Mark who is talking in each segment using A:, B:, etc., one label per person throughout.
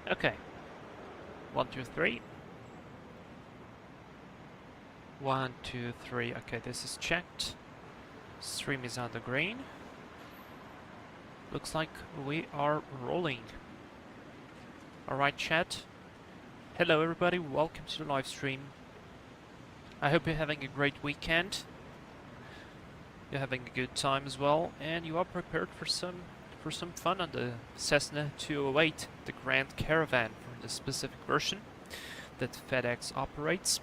A: Okay. 1, 2, 3. 1, 2, 3. Okay, this is checked. Stream is on the green. Looks like we are rolling. Alright, chat. Hello everybody, welcome to the live stream. I hope you're having a great weekend. You're having a good time as well, and you are prepared for some fun on the Cessna 208, the Grand Caravan for the specific version that FedEx operates.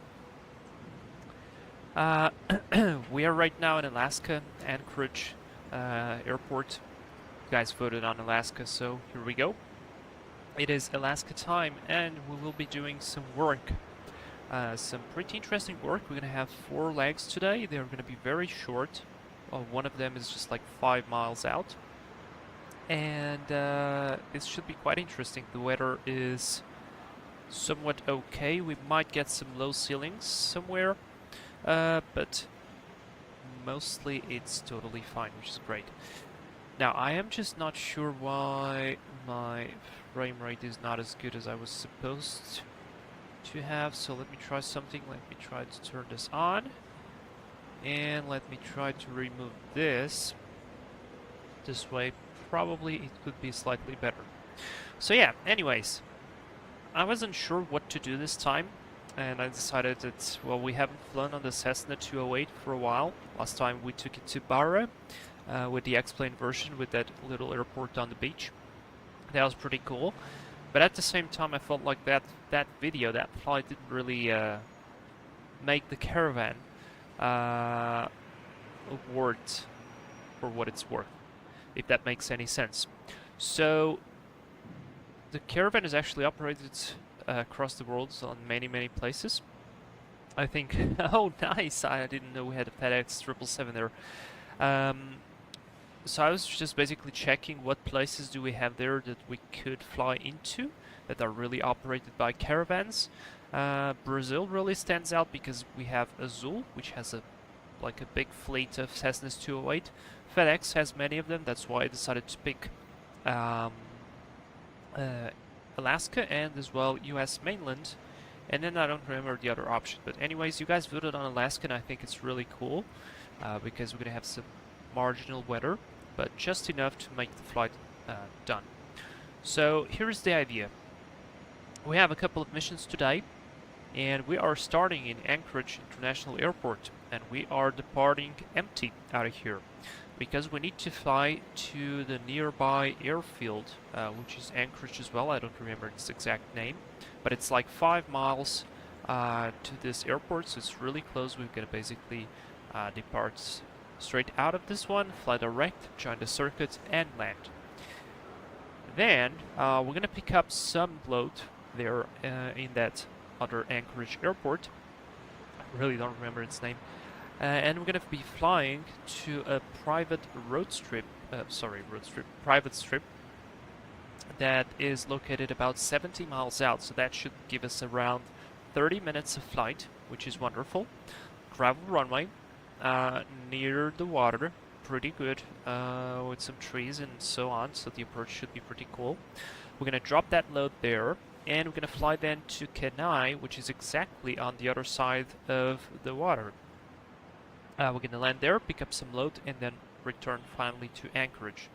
A: We are right now in Alaska, Anchorage airport. You guys voted on Alaska, so here we go. It is Alaska time, and we will be doing some work. Some pretty interesting work. We're going to have 4 legs today. They're going to be very short. One of them is just like 5 miles out. And it should be quite interesting. The weather is somewhat okay. We might get some low ceilings somewhere. But mostly it's totally fine, which is great. Now, I am just not sure why my frame rate is not as good as I was supposed to have, so let me try something. Let me try to turn this on, and let me try to remove this. This way, probably it could be slightly better. So yeah, anyways, I wasn't sure what to do this time, and I decided that, well, we haven't flown on the Cessna 208 for a while. Last time we took it to Barra with the X-Plane version with that little airport on the beach. That was pretty cool. But at the same time, I felt like that flight didn't really make the Caravan worth for what it's worth, if that makes any sense. So the Caravan is actually operated across the world on many places. I think. Oh, nice! I didn't know we had a FedEx 777 there. So I was just basically checking what places do we have there that we could fly into that are really operated by Caravans. Brazil really stands out because we have Azul, which has a big fleet of Cessnas 208. FedEx has many of them. That's why I decided to pick Alaska and as well US mainland. And then I don't remember the other option. But anyways, you guys voted on Alaska, and I think it's really cool because we're gonna have some marginal weather, but just enough to make the flight done. So here's the idea. We have a couple of missions today, and we are starting in Anchorage International Airport, and we are departing empty out of here because we need to fly to the nearby airfield, which is Anchorage as well. I don't remember its exact name, but it's like 5 miles to this airport, so it's really close. We're gonna basically depart straight out of this one, fly direct, join the circuit, and land. Then we're gonna pick up some load there in that other Anchorage airport. I really don't remember its name. And we're gonna be flying to a private private strip that is located about 70 miles out. So that should give us around 30 minutes of flight, which is wonderful. Gravel runway. Near the water, pretty good, with some trees and so on, so the approach should be pretty cool. We're gonna drop that load there, and we're gonna fly then to Kenai, which is exactly on the other side of the water. We're gonna land there, pick up some load, and then return finally to Anchorage.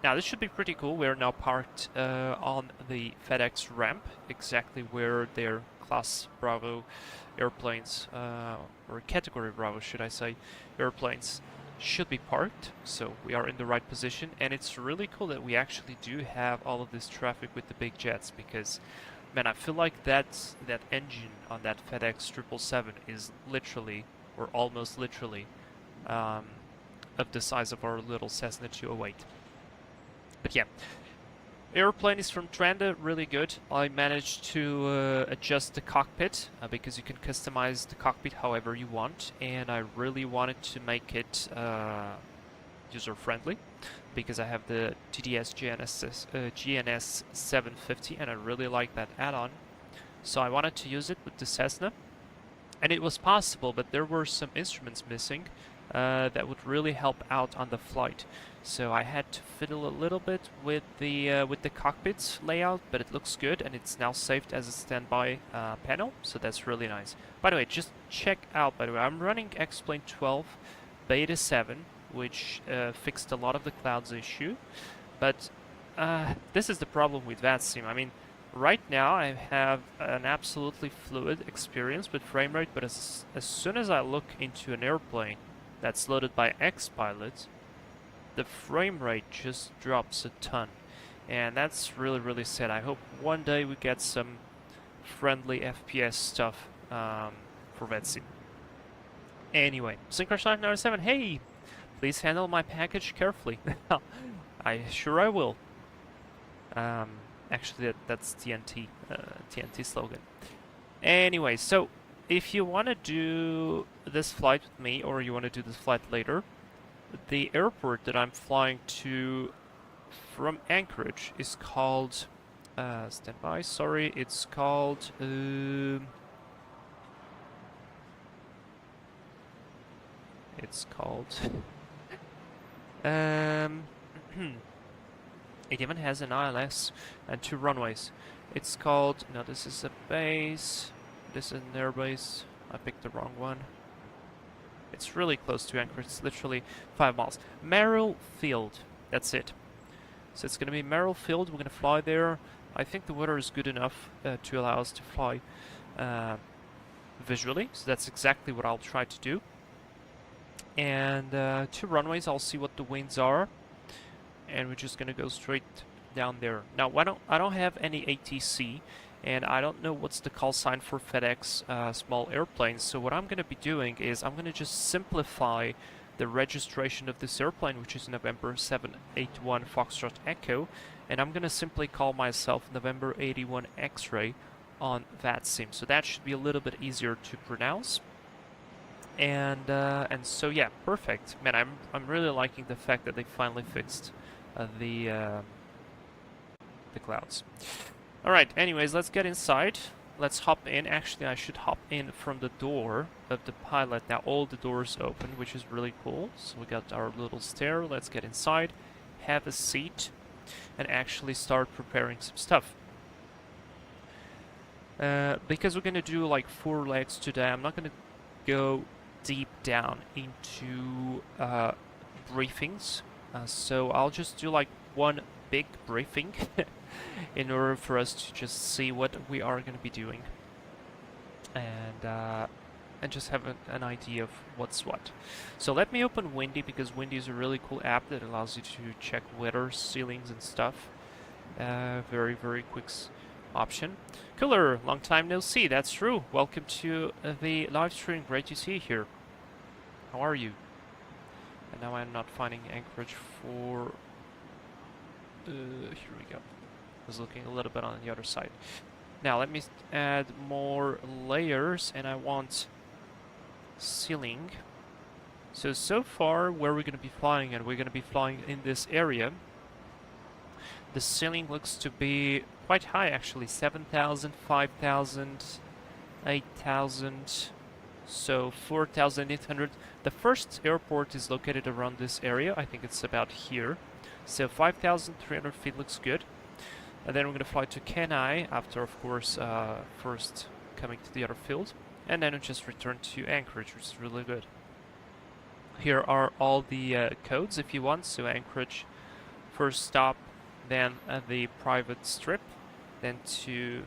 A: Now this should be pretty cool. We're now parked on the FedEx ramp, exactly where their Class Bravo airplanes, or Category Bravo should I say, airplanes should be parked. So we are in the right position, and it's really cool that we actually do have all of this traffic with the big jets, because man, I feel like that engine on that FedEx 777 is literally, or almost literally, of the size of our little Cessna 208. But yeah, airplane is from Thranda, really good. I managed to adjust the cockpit because you can customize the cockpit however you want, and I really wanted to make it user-friendly because I have the TDS GNS 750 and I really like that add-on. So I wanted to use it with the Cessna, and it was possible, but there were some instruments missing, that would really help out on the flight. So I had to fiddle a little bit with the cockpit layout, but it looks good and it's now saved as a standby panel, so that's really nice. By the way, just check out, by the way, I'm running X-Plane 12 Beta 7, which fixed a lot of the clouds issue, but this is the problem with VATSIM. I mean, right now I have an absolutely fluid experience with frame rate, but as soon as I look into an airplane that's loaded by X-Pilot, the frame rate just drops a ton, and that's really, really sad. I hope one day we get some friendly FPS stuff for VATSIM. Anyway, Synchro 97, hey, please handle my package carefully. I will. Actually, that's TNT slogan. Anyway, so if you want to do this flight with me, or you want to do this flight later, the airport that I'm flying to from Anchorage is called, standby, sorry, it's called, it even has an ILS and 2 runways. It's called, no, this is a base, this is an airbase, I picked the wrong one. It's really close to Anchorage, it's literally 5 miles. Merrill Field, that's it. So it's going to be Merrill Field, we're going to fly there. I think the weather is good enough to allow us to fly visually, so that's exactly what I'll try to do. And 2 runways, I'll see what the winds are, and we're just going to go straight down there. Now, I don't have any ATC, and I don't know what's the call sign for FedEx small airplanes, so what I'm going to be doing is I'm going to just simplify the registration of this airplane, which is November 781 Foxtrot Echo, and I'm going to simply call myself November 81 X-Ray on VATSIM, so that should be a little bit easier to pronounce. And so yeah, perfect. Man, I'm really liking the fact that they finally fixed the clouds. Alright, anyways, let's get inside. Let's hop in. Actually, I should hop in from the door of the pilot. Now all the doors open, which is really cool. So we got our little stair. Let's get inside, have a seat, and actually start preparing some stuff. Because we're gonna do like 4 legs today, I'm not gonna go deep down into briefings. So I'll just do like one big briefing in order for us to just see what we are going to be doing and just have an idea of what's what. So let me open Windy, because Windy is a really cool app that allows you to check weather, ceilings and stuff. Very, very quick option. Cooler, long time no see, that's true. Welcome to the live stream, great to see you here. How are you? And now I'm not finding Anchorage for... here we go. I was looking a little bit on the other side. Now let me add more layers, and I want ceiling. So far where we're going to be flying, and we're going to be flying in this area, the ceiling looks to be quite high actually, 7,000, 5,000, 8,000, so 4,800. The first airport is located around this area, I think it's about here. So 5,300 feet looks good. And then we're going to fly to Kenai after, of course, first coming to the other field. And then we'll just return to Anchorage, which is really good. Here are all the codes if you want. So Anchorage, first stop, then the private strip, then to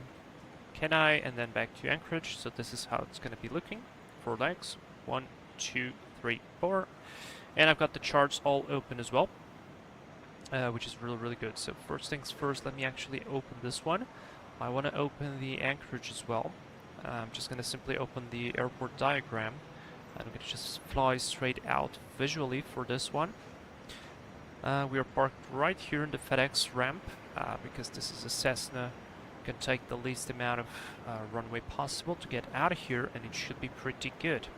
A: Kenai, and then back to Anchorage. So this is how it's going to be looking. 4 legs. 1, 2, 3, 4. And I've got the charts all open as well. Which is really, really good. So first things first, let me actually open this one. I want to open the Anchorage as well. I'm just going to simply open the airport diagram. And I'm going to just fly straight out visually for this one. We are parked right here in the FedEx ramp, because this is a Cessna. Can take the least amount of runway possible to get out of here, and it should be pretty good.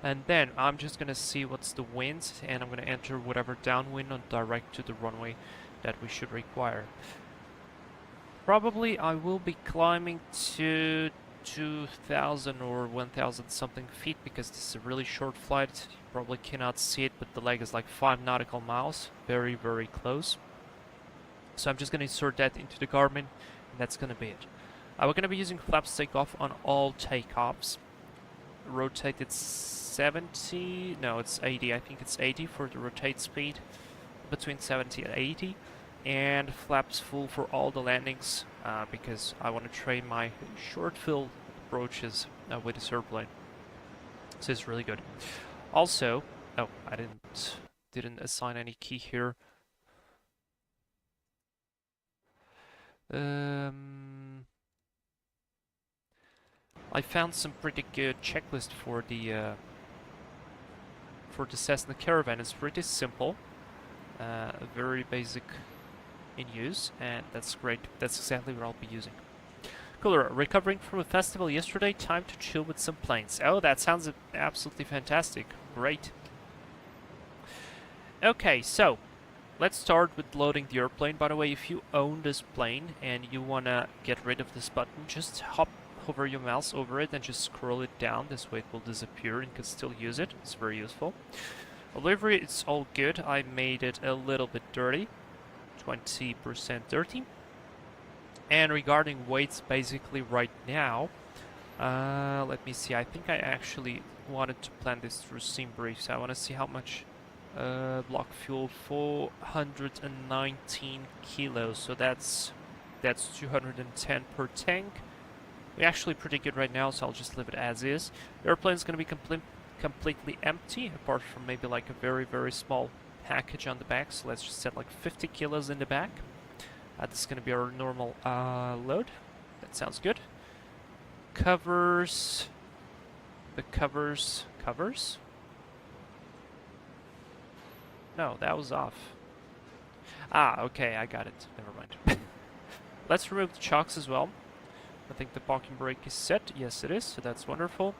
A: And then I'm just going to see what's the wind, and I'm going to enter whatever downwind on direct to the runway that we should require. Probably I will be climbing to 2,000 or 1,000 something feet because this is a really short flight. You probably cannot see it, but the leg is like 5 nautical miles. Very, very close. So I'm just going to insert that into the Garmin, and that's going to be it. We're going to be using flaps takeoff on all takeoffs. Rotate, it's 70, no, it's 80. I think it's 80 for the rotate speed, between 70 and 80. And flaps full for all the landings because I want to train my short fill approaches with this airplane. So it's really good. Also, oh, I didn't assign any key here. I found some pretty good checklist for the Cessna Caravan. It's pretty simple, very basic in use, and that's great. That's exactly what I'll be using. Cooler, recovering from a festival yesterday, time to chill with some planes. Oh, that sounds absolutely fantastic. Great. Okay, so let's start with loading the airplane. By the way, if you own this plane and you wanna get rid of this button, just hover your mouse over it and just scroll it down. This way it will disappear and you can still use it. It's very useful. Livery, it's all good. I made it a little bit dirty. 20% dirty. And regarding weights, basically right now, let me see, I think I actually wanted to plan this through Steam Briefs. I want to see how much block fuel, 419 kilos, so that's 210 per tank. We're actually pretty good right now, so I'll just leave it as is. The airplane's going to be completely empty, apart from maybe like a very, very small package on the back, so let's just set like 50 kilos in the back. This is going to be our normal load. That sounds good. Covers. The covers. No, that was off. Ah, okay, I got it. Never mind. Let's remove the chocks as well. I think the parking brake is set. Yes, it is, so that's wonderful.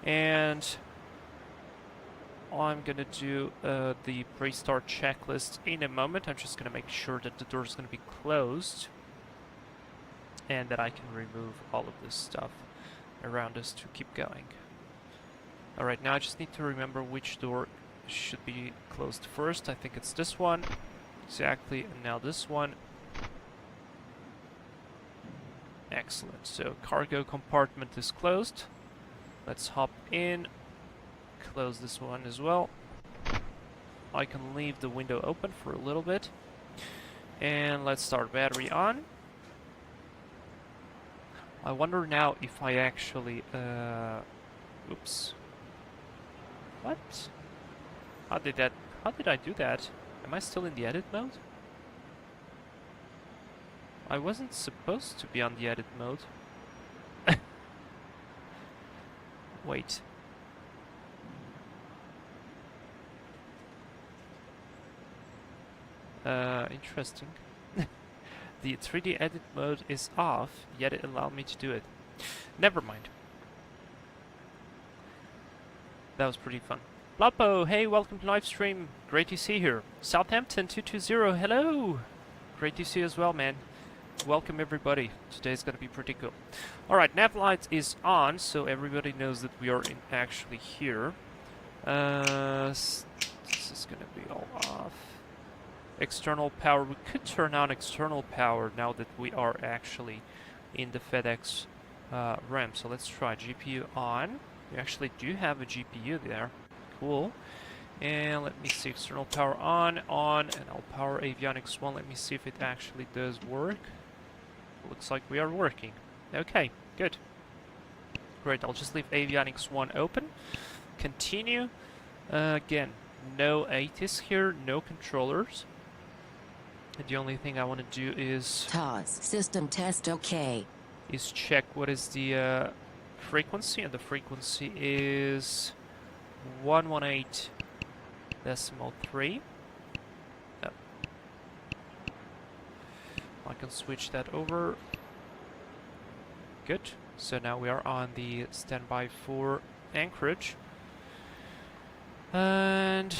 A: And I'm gonna do the pre-start checklist in a moment. I'm just gonna make sure that the door is gonna be closed and that I can remove all of this stuff around us to keep going. Alright, now I just need to remember which door should be closed first. I think it's this one. Exactly, and now this one. Excellent, so cargo compartment is closed. Let's hop in. Close this one as well. I can leave the window open for a little bit. And let's start battery on. I wonder now if I actually... oops. What? How did I do that? Am I still in the edit mode? I wasn't supposed to be on the edit mode. Wait. Interesting. The 3D edit mode is off, yet it allowed me to do it. Never mind. That was pretty fun. Lapo, hey, welcome to live stream. Great to see you here. Southampton 220, hello. Great to see you as well, man. Welcome everybody. Today's gonna be pretty cool. Alright, nav light is on, so everybody knows that we are actually here. This is gonna be all off. External power, we could turn on external power now that we are actually in the FedEx ramp. So let's try GPU on. We actually do have a GPU there. Cool. And let me see, external power on, and I'll power avionics 1. Let me see if it actually does work. Looks like we are working. Okay, good. Great, I'll just leave avionics 1 open. Continue. Again, no ATIS here, no controllers. And the only thing I want to do is...
B: TOS, system test okay.
A: Is check what is the frequency, and the frequency is 118.3. Oh. I can switch that over. Good. So now we are on the standby for Anchorage. And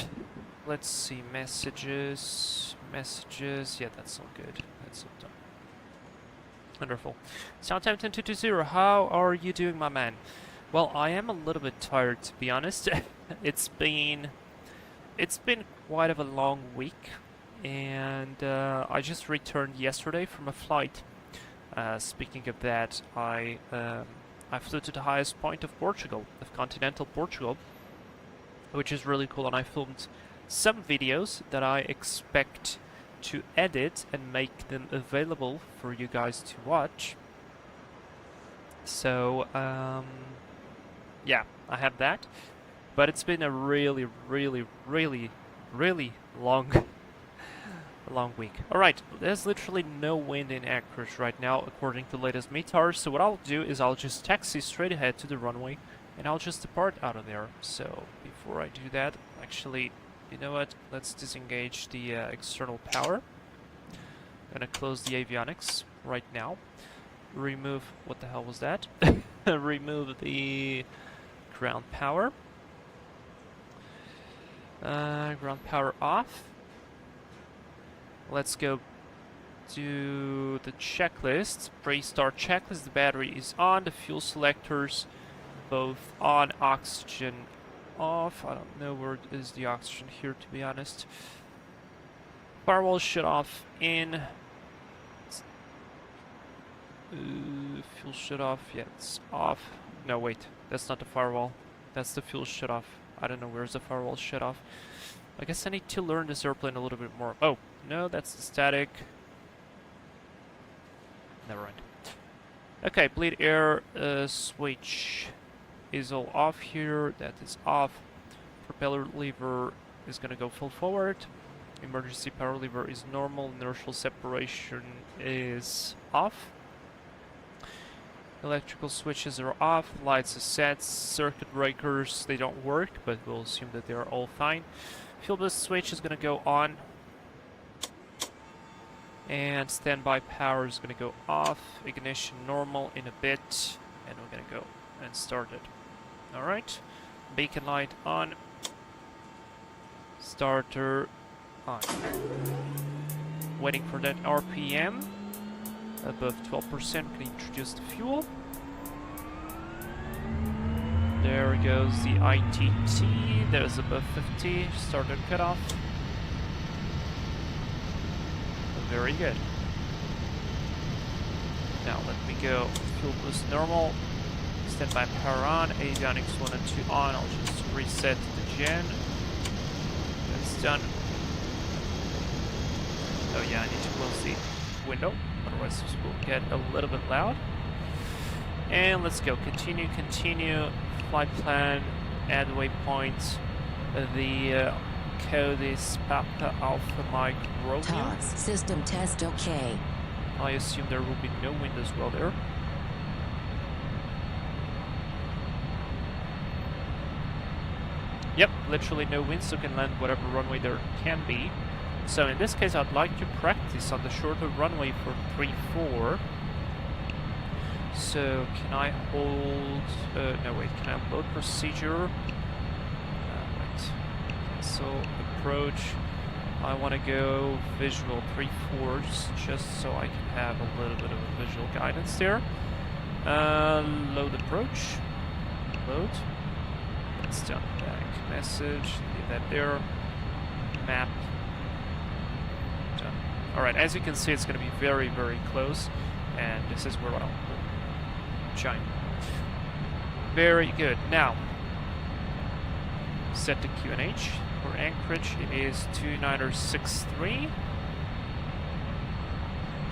A: let's see, messages, yeah, that's all good. That's all done. Wonderful. Soundtime 10220, how are you doing, my man? Well, I am a little bit tired, to be honest. It's been quite of a long week, and I just returned yesterday from a flight. Speaking of that, I flew to the highest point of Portugal, of continental Portugal, which is really cool, and I filmed some videos that I expect to edit and make them available for you guys to watch. So, yeah, I have that. But it's been a really, really, really, really long, long week. Alright, there's literally no wind in Anchorage right now, according to the latest METAR. So what I'll do is I'll just taxi straight ahead to the runway, and I'll just depart out of there. So before I do that, actually, you know what? Let's disengage the external power. I'm gonna close the avionics right now. Remove, what the hell was that? Remove the ground power. Ground power off. Let's go to the checklist. Pre-start checklist. The battery is on. The fuel selectors both on. Oxygen off. I don't know where is the oxygen here, to be honest. Firewall shut off in. Fuel shut off. Yeah, it's off. No, wait. That's not the firewall. That's the fuel shut off. I don't know where's the firewall shut off. I guess I need to learn this airplane a little bit more. Oh, no, that's the static. Never mind. Okay, bleed air switch is all off here. That is off. Propeller lever is gonna go full forward. Emergency power lever is normal. Inertial separation is off. Electrical switches are off. Lights are set. Circuit breakers, they don't work, but we'll assume that they are all fine. Fuel boost switch is gonna go on. And standby power is gonna go off. Ignition normal in a bit. And we're gonna go and start it. Alright. Beacon light on. Starter on. Waiting for that RPM. Above 12%, can introduce the fuel. There goes the ITT. There's above 50. Starter cutoff. Very good. Now let me go. Fuel boost normal. Standby power on. Avionics 1 and 2 on. I'll just reset the gen. That's done. Oh yeah, I need to close the window. Otherwise this will get a little bit loud. And let's go. Continue. Flight plan. Add waypoint. The code is Papa Alpha Mike Romeo.
B: TOS. System test OK.
A: I assume there will be no wind as well there. Yep, literally no wind, so can land whatever runway there can be. So in this case, I'd like to practice on the shorter runway for 3-4. So can I hold... no wait, can I upload procedure? Wait. So approach. I want to go visual 3-4s just so I can have a little bit of a visual guidance there. Load approach. Load. That's done. Back message. Leave that there. Map. Done. Alright, as you can see, it's going to be very, very close. And this is where I'll chime. Very good. Now, set the QNH. For Anchorage, it is 2963.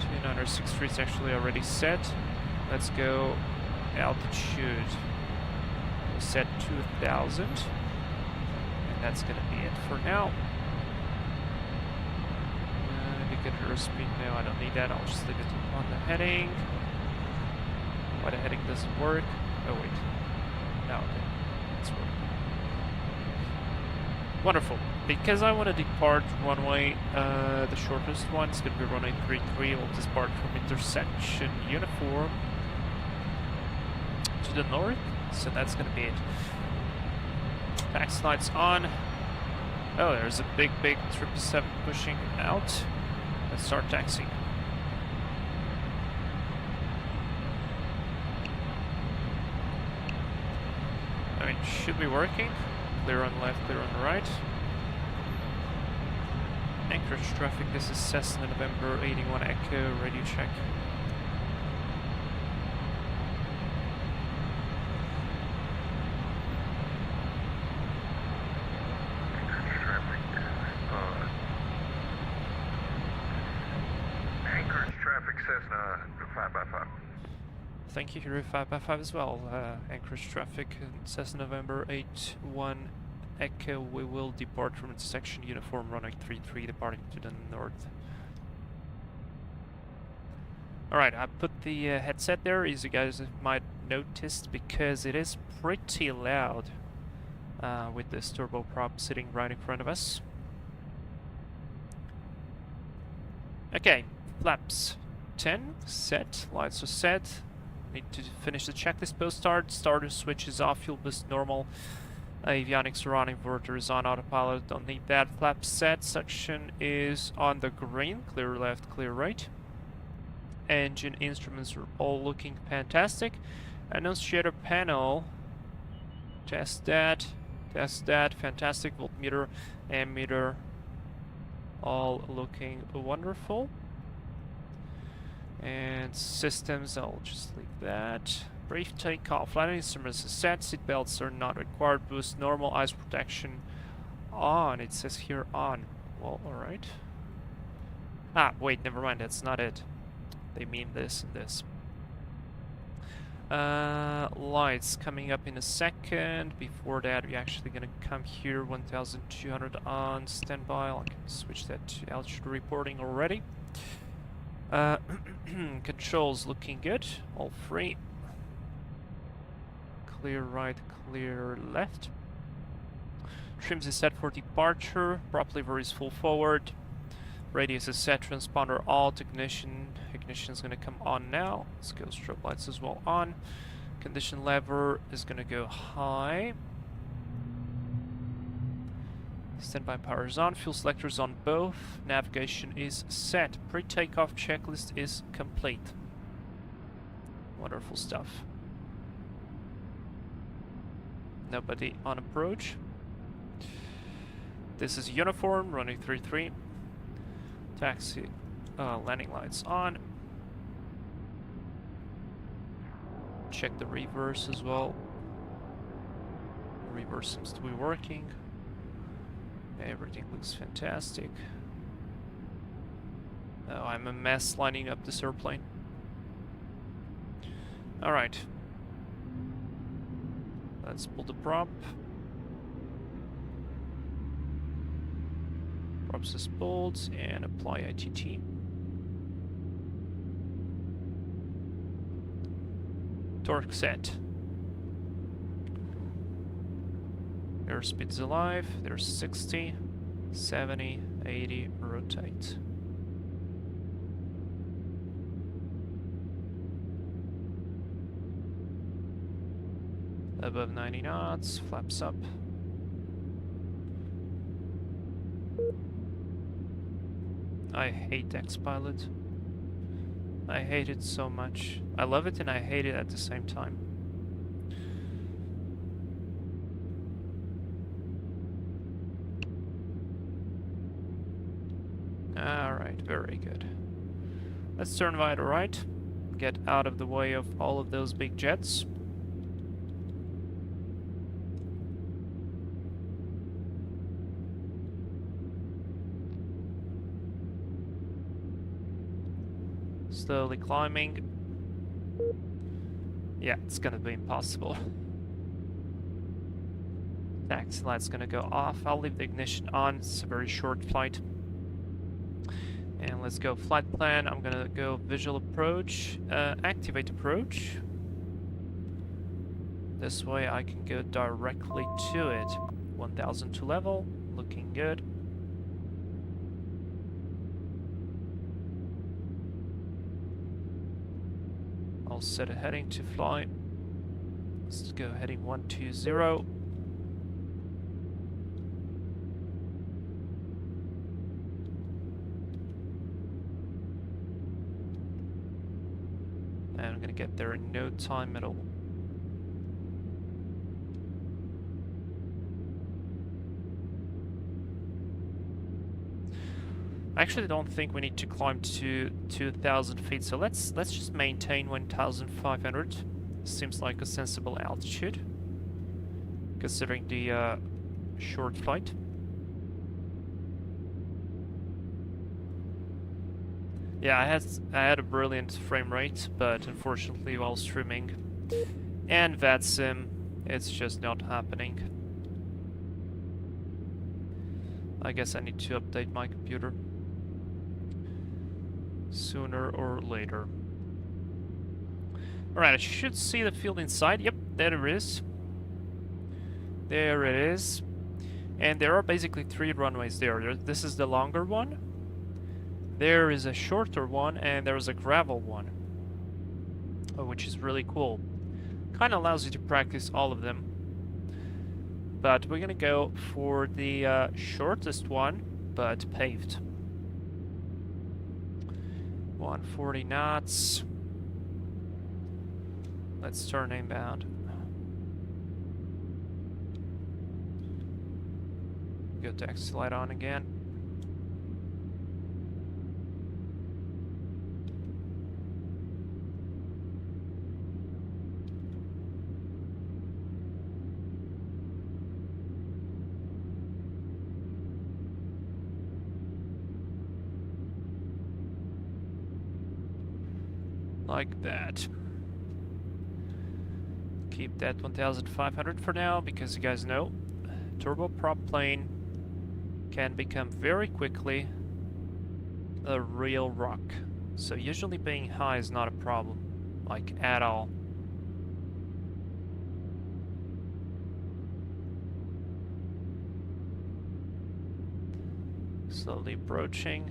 A: 2963 is actually already set. Let's go altitude. We'll set 2000. And that's going to be it for now. Indicator speed, no, I don't need that. I'll just leave it on the heading. Why the heading doesn't work? Oh, wait. No, okay. It's working. Wonderful. Because I want to depart runway, the shortest one is going to be runway 33. We'll depart from intersection uniform to the north. So that's going to be it. Taxi lights on. Oh, there's a big 777 pushing out. Let's start taxiing. should be working. Clear on the left, clear on the right. Anchorage traffic, this is Cessna November 81 Echo, radio check.
C: Anchorage traffic Cessna 5x5.
A: Thank you, Hero 5x5 as well. Anchorage traffic, Cessna November 81 Echo, we will depart from intersection uniform runway 33, departing to the north. Alright, I put the headset there, as you guys might noticed, because it is pretty loud with this turboprop sitting right in front of us. Okay, flaps 10, set, lights are set. Need to finish the checklist post start. Starter switch is off, fuel boost normal. Avionics are on, inverter is on, autopilot, don't need that. Flap set, suction is on the green, clear left, clear right. Engine instruments are all looking fantastic. Annunciator panel, test that, fantastic. Voltmeter, ammeter, all looking wonderful. And systems, I'll just leave that. Brief takeoff, landing instruments are set, seatbelts are not required, boost normal, eyes protection on, it says here on. Well, alright. Ah, wait, never mind, that's not it. They mean this and this. Lights coming up in a second. Before that, we're actually gonna come here, 1200 on standby. I can switch that to altitude reporting already. Controls looking good, all free. Clear right, clear left. Trims is set for departure. Prop lever is full forward. Radius is set, transponder alt, ignition is going to come on now. Let's go strobe lights as well on. Condition lever is going to go high. Standby power is on, fuel selector is on both. Navigation is set. Pre-takeoff checklist is complete. Wonderful stuff. Nobody on approach. This is uniform, running 33. Taxi, landing lights on. Check the reverse as well. Reverse seems to be working. Everything looks fantastic. Oh, I'm a mess lining up this airplane. Alright. Let's pull the prop. Props is pulled and apply ITT. Torque set. Airspeed is alive. There's 60, 70, 80, rotate. Above 90 knots, flaps up. I hate X-Pilot. I hate it so much. I love it and I hate it at the same time. Alright, very good. Let's turn right or right. Get out of the way of all of those big jets. Slowly climbing. Yeah, it's gonna be impossible. Taxi light's gonna go off. I'll leave the ignition on. It's a very short flight. And let's go flight plan. I'm gonna go visual approach, activate approach. This way I can go directly to it. 1002 level, looking good. I'll set a heading to fly. Let's go heading 120. And I'm gonna get there in no time at all. I actually don't think we need to climb to 2,000 feet, so let's just maintain 1,500. Seems like a sensible altitude, considering the short flight. Yeah, I had a brilliant frame rate, but unfortunately while streaming and VATSIM, it's just not happening. I guess I need to update my computer sooner or later. Alright, I should see the field inside. Yep, there it is. There it is. And there are basically 3 runways there. This is the longer one. There is a shorter one, and there's a gravel one. Which is really cool. Kinda allows you to practice all of them. But we're gonna go for the shortest one, but paved. 140 knots. Let's turn inbound. Get taxi light on again. Like that. Keep that 1,500 for now, because you guys know turboprop plane can become very quickly a real rock. So usually being high is not a problem, like at all. Slowly approaching.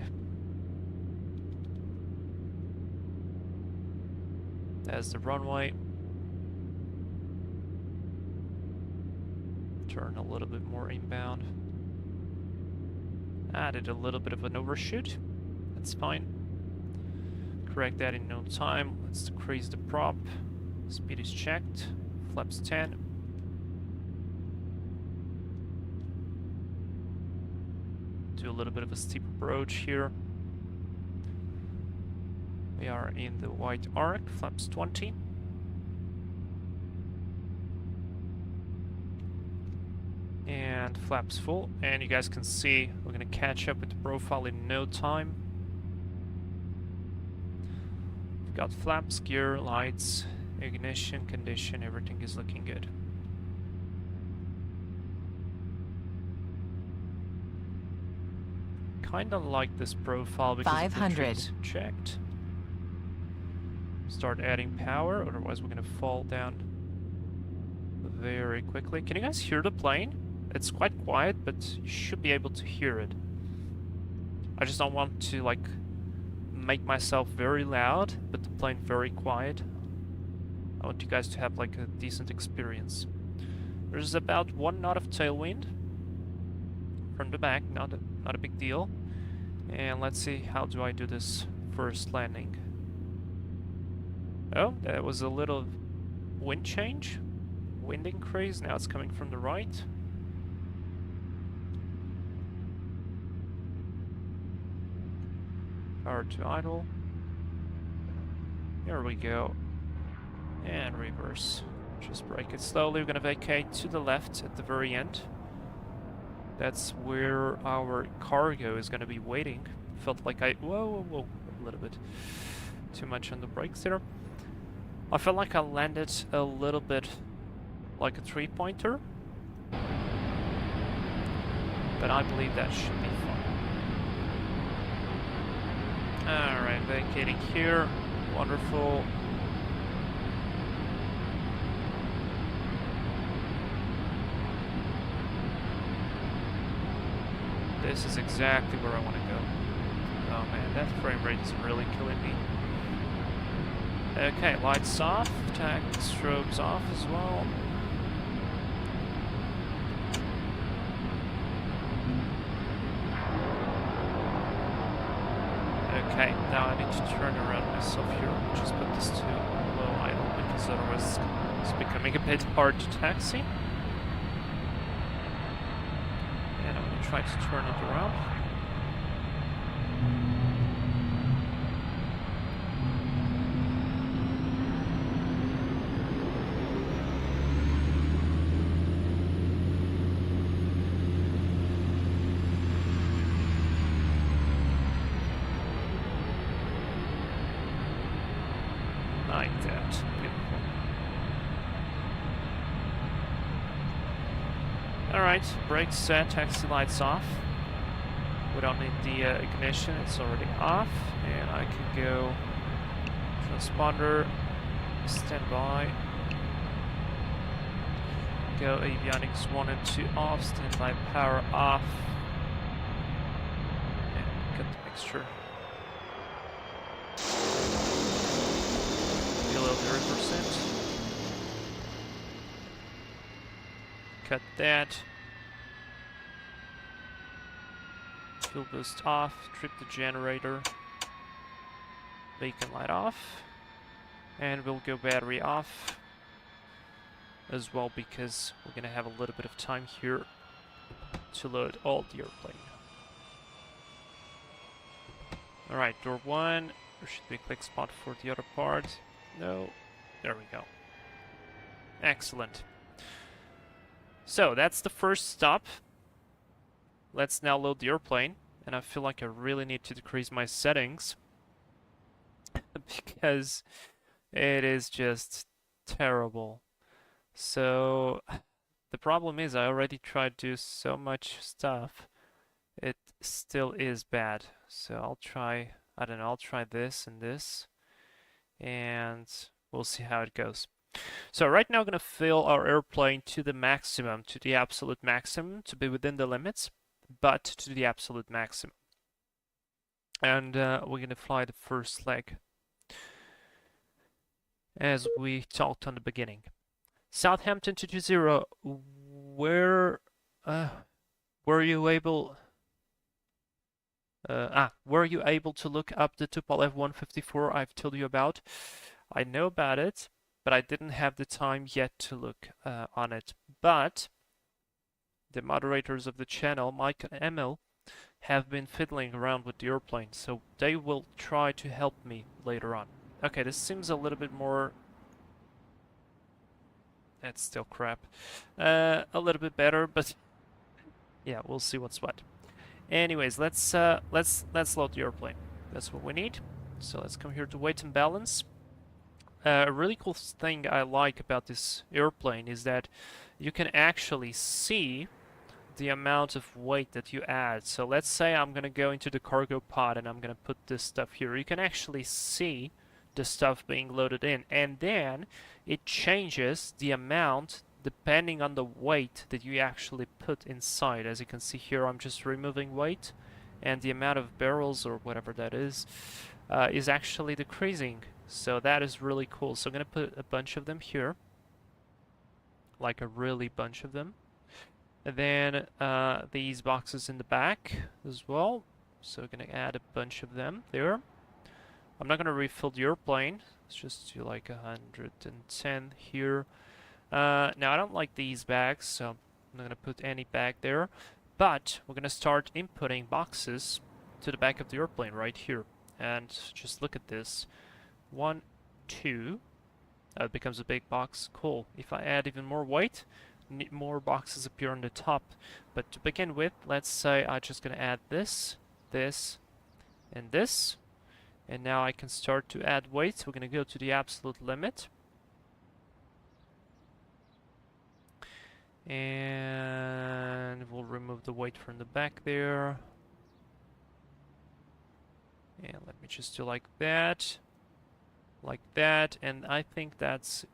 A: There's the runway. Turn a little bit more inbound. Added a little bit of an overshoot. That's fine. Correct that in no time. Let's decrease the prop. Speed is checked. Flaps 10. Do a little bit of a steep approach here. We are in the white arc, flaps 20. And flaps full. And you guys can see we're gonna catch up with the profile in no time. We've got flaps, gear, lights, ignition, condition, everything is looking good. Kinda like this profile because
B: 500
A: it's checked. Start adding power, otherwise we're gonna fall down very quickly. Can you guys hear the plane? It's quite quiet, but you should be able to hear it. I just don't want to like make myself very loud, but the plane very quiet. I want you guys to have like a decent experience. There's about 1 knot of tailwind from the back, not a big deal. And let's see, how do I do this first landing? Oh, that was a little wind change. Wind increase, now it's coming from the right. Power to idle. Here we go. And reverse. Just brake it slowly. We're gonna vacate to the left at the very end. That's where our cargo is gonna be waiting. Felt like whoa, a little bit too much on the brakes there. I felt like I landed a little bit like a 3-pointer, but I believe that should be fine. Alright, vacating here. Wonderful. This is exactly where I want to go. Oh man, that frame rate is really killing me. Okay, lights off, tag strobes off as well. Okay, now I need to turn around myself here. Just put this to low idle because otherwise it's becoming a bit hard to taxi. And I'm going to try to turn it around. Like that. Beautiful. Alright, brakes set, taxi lights off. We don't need the ignition, it's already off. And I can go transponder, standby. Go avionics 1 and 2 off, standby power off. And cut the mixture. Below 0%. Cut that. Fuel boost off, trip the generator. Beacon light off. And we'll go battery off as well, because we're gonna have a little bit of time here to load all the airplane. Alright, door 1. There should be a quick spot for the other part. No. There we go. Excellent. So, that's the first stop. Let's now load the airplane. And I feel like I really need to decrease my settings. Because it is just terrible. So, the problem is I already tried to do so much stuff. It still is bad. So I'll try, I don't know, I'll try this and this. And we'll see how it goes. So right now I'm going to fill our airplane to the maximum, to the absolute maximum, to be within the limits, but to the absolute maximum. And we're going to fly the first leg, as we talked on the beginning. Southampton 220, were you able... were you able to look up the Tupolev F-154 I've told you about? I know about it, but I didn't have the time yet to look on it. But the moderators of the channel, Mike and Emil, have been fiddling around with the airplane, so they will try to help me later on. Okay, this seems a little bit more... That's still crap. A little bit better, but yeah, we'll see what's what. Anyways, let's load the airplane. That's what we need. So let's come here to weight and balance. A really cool thing I like about this airplane is that you can actually see the amount of weight that you add. So let's say I'm gonna go into the cargo pod and I'm gonna put this stuff here. You can actually see the stuff being loaded in, and then it changes the amount depending on the weight that you actually put inside. As you can see here, I'm just removing weight, and the amount of barrels or whatever that is actually decreasing. So that is really cool. So I'm gonna put a bunch of them here, like a really bunch of them, and then these boxes in the back as well. So we're gonna add a bunch of them there. I'm not gonna refill the airplane. Let's just do like 110 here. Now I don't like these bags, so I'm not gonna put any bag there. But we're gonna start inputting boxes to the back of the airplane right here. And just look at this. 1, 2. It becomes a big box. Cool. If I add even more weight, more boxes appear on the top. But to begin with, let's say I'm just gonna add this, this, and this. And now I can start to add weight. So we're gonna go to the absolute limit. And we'll remove the weight from the back there. And let me just do like that. Like that. And I think that's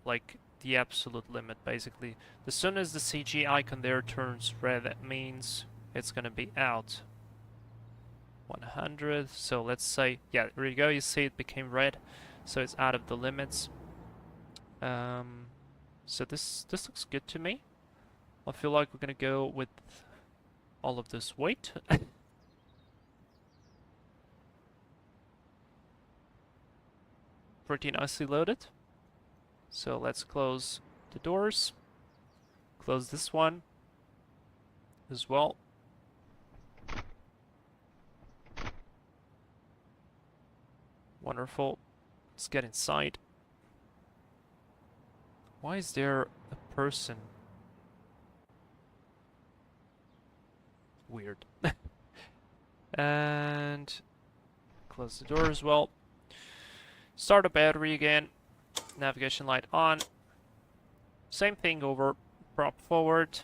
A: like the absolute limit, basically. As soon as the CG icon there turns red, that means it's gonna be out. 100. So let's say, yeah, there you go. You see it became red. So it's out of the limits. So this looks good to me. I feel like we're gonna go with all of this weight. Pretty nicely loaded. So let's close the doors. Close this one as well. Wonderful. Let's get inside. Why is there a person? Weird. And close the door as well. Start the battery again. Navigation light on. Same thing over. Prop forward.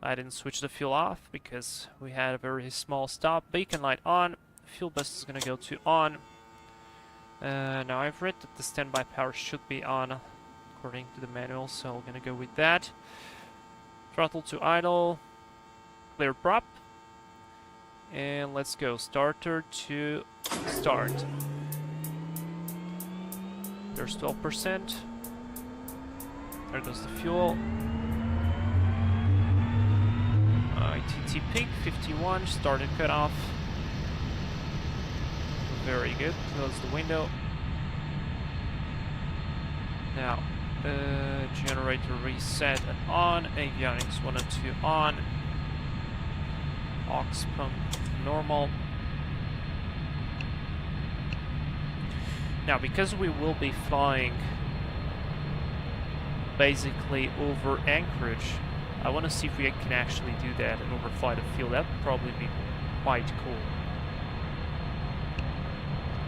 A: I didn't switch the fuel off because we had a very small stop. Beacon light on. Fuel bus is going to go to on. Now I've read that the standby power should be on according to the manual, so I'm going to go with that. Throttle to idle. Clear prop. And let's go. Starter to start. There's 12%. There goes the fuel. ITT peak 51. Started cutoff. Very good. Close the window. Now, generator reset and on. Avionics 1 and 2 on. Aux pump normal. Now, because we will be flying basically over Anchorage, I want to see if we can actually do that and overfly the field. That would probably be quite cool.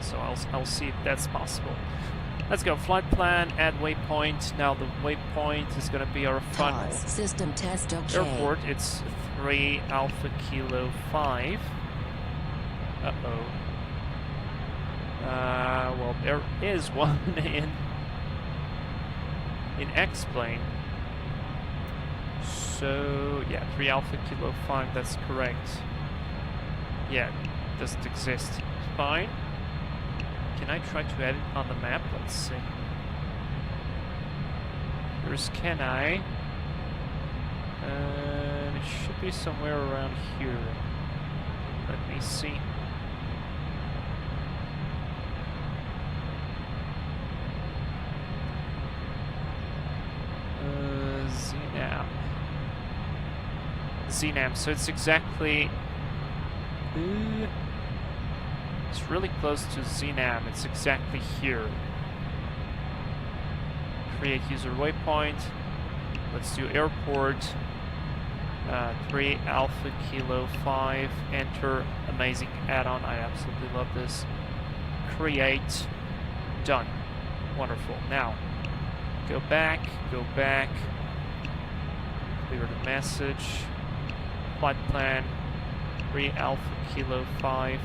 A: So I'll see if that's possible. Let's go. Flight plan, add waypoint. Now the waypoint is going to be our final
B: System test okay.
A: airport. It's 3 Alpha Kilo 5. Uh-oh. Well, there is one in X-plane. So, yeah, 3 Alpha Kilo 5, that's correct. Yeah, it doesn't exist. Fine. Can I try to add it on the map? Let's see. Here's Kenai. And it should be somewhere around here. Let me see. Zenam, so it's exactly... it's really close to Zenam, it's exactly here. Create user waypoint. Let's do airport. 3 Alpha Kilo 5. Enter. Amazing add-on, I absolutely love this. Create. Done. Wonderful. Now, go back, clear the message. Flight plan, 3 Alpha Kilo 5,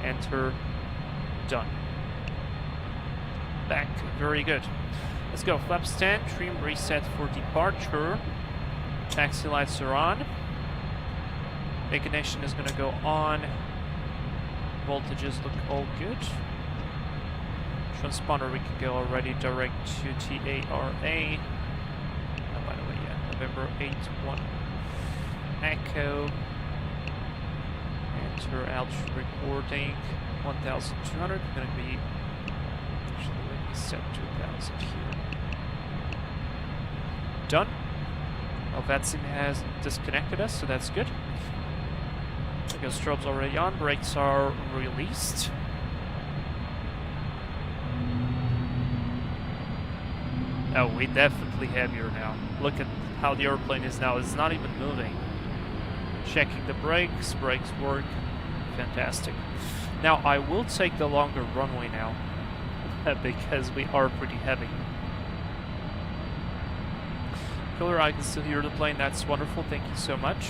A: enter, done. Back, very good. Let's go, flap stand, trim reset for departure. Taxi lights are on. Ignition is going to go on. Voltages look all good. Transponder we can go already direct to TARA. Oh, by the way, yeah, November 8-1. Echo. Enter altitude reporting 1,200. Going to be. Actually, let me set 2,000 here. Done. Well, VATSIM has disconnected us, so that's good. There goes strobes already on. Brakes are released. Oh, we definitely heavier now. Look at how the airplane is now. It's not even moving. Checking the brakes. Brakes work. Fantastic. Now, I will take the longer runway now. Because we are pretty heavy. Cooler, I can still hear the plane. That's wonderful. Thank you so much.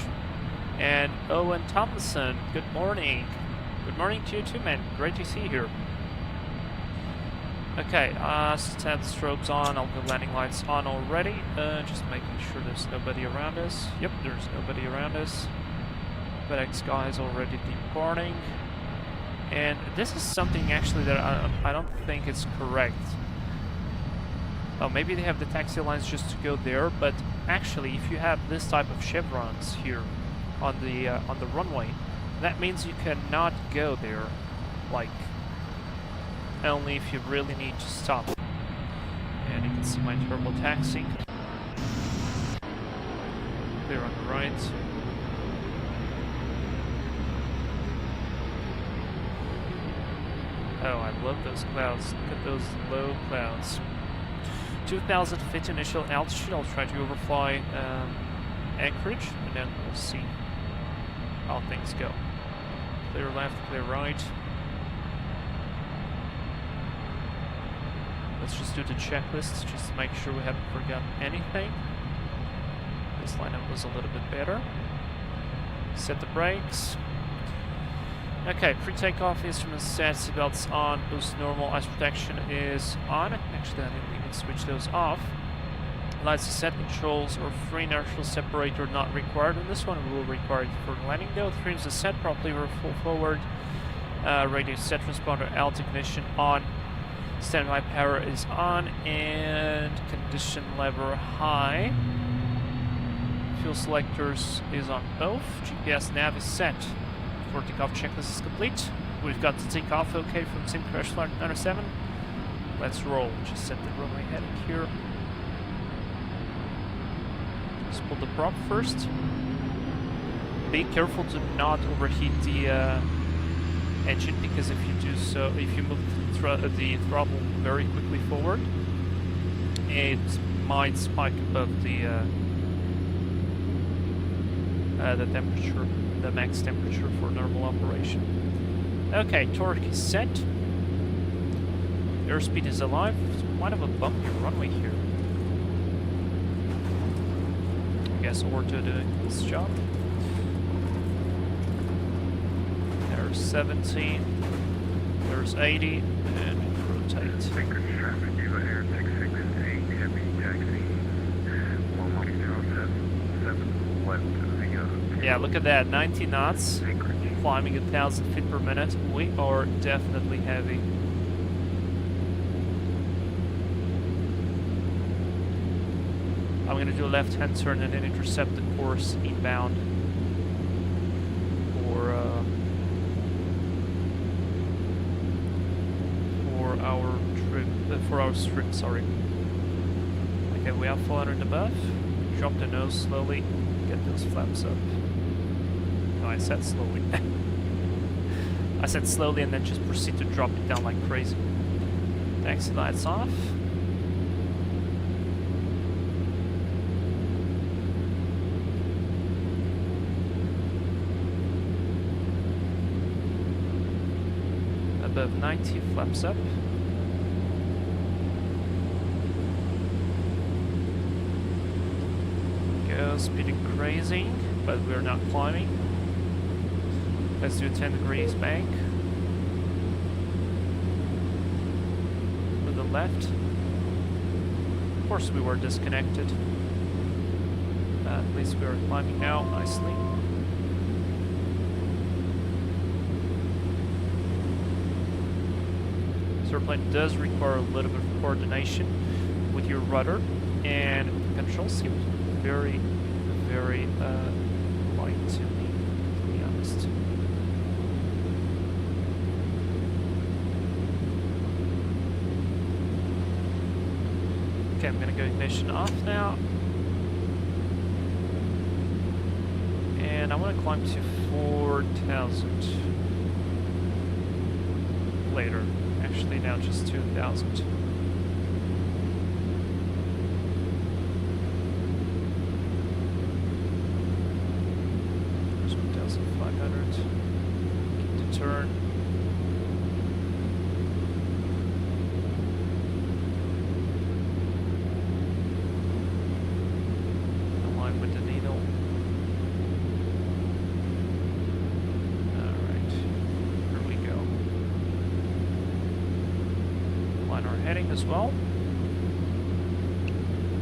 A: And Owen Thompson, good morning. Good morning to you too, man. Great to see you here. Okay, set the strobes on, all the landing lights on already. Just making sure there's nobody around us. Yep, there's nobody around us. FedEx guys already departing. And this is something actually that I don't think it's correct. Oh, maybe they have the taxi lines just to go there, but actually if you have this type of chevrons here on the runway, that means you cannot go there, like, only if you really need to stop. And you can see my turbo taxi. Clear on the right. Oh, I love those clouds. Look at those low clouds. 2,000 feet initial altitude. I'll try to overfly Anchorage, and then we'll see how things go. Clear left, clear right. Let's just do the checklist just to make sure we haven't forgotten anything. This lineup was a little bit better. Set the brakes. Okay, pre-takeoff instruments set, seatbelts on, boost normal, ice protection is on. Actually, I didn't even switch those off. Lights set, controls or free inertial separator not required on this one. We will require it for landing though. Trims are set properly, we're full forward. Radio set, transponder, alt ignition on. Standby power is on and condition lever high. Fuel selectors is on both. GPS nav is set. For takeoff checklist is complete. We've got the takeoff okay from Anchorage Flight 907. Let's roll. Just set the runway heading here. Let's pull the prop first. Be careful to not overheat the engine, because if you do so, if you move the throttle very quickly forward, it might spike above the temperature, the max temperature for normal operation. Okay, torque is set. Airspeed is alive. It's quite of a bumpy runway here. I guess Orto doing this job. There's 17. There's 80, and rotate.
C: Anchorage traffic, Eva Air 668, heavy taxi. 117 left via.
A: Yeah, look at that, 90 knots,
C: Anchorage.
A: climbing 1,000 feet per minute. We are definitely heavy. I'm gonna do a left-hand turn and then intercept the course inbound for our strip, sorry. Okay, we have 400 above. Drop the nose slowly, get those flaps up. No, I said slowly. I said slowly and then just proceed to drop it down like crazy. Taxi lights off. Above 90, flaps up. Speeding crazy, but we're not climbing. Let's do 10 degrees bank. To the left. Of course we were disconnected. At least we are climbing now nicely. This airplane does require a little bit of coordination with your rudder, and the control seems very light to me, to be honest. Okay, I'm gonna go ignition off now. And I want to climb to 4,000 later. Actually now just 2,000. Turn. Align with the needle. Alright, here we go. Align our heading as well.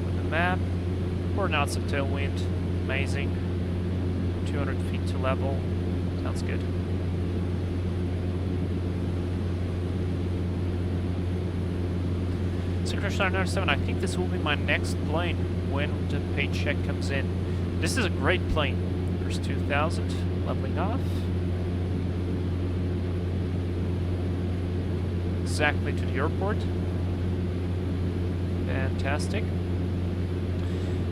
A: With the map. 4 knots of tailwind. Amazing. 200 feet to level. Sounds good. Anchorage 907, I think this will be my next plane when the paycheck comes in. This is a great plane. There's 2,000, leveling off. Exactly to the airport. Fantastic.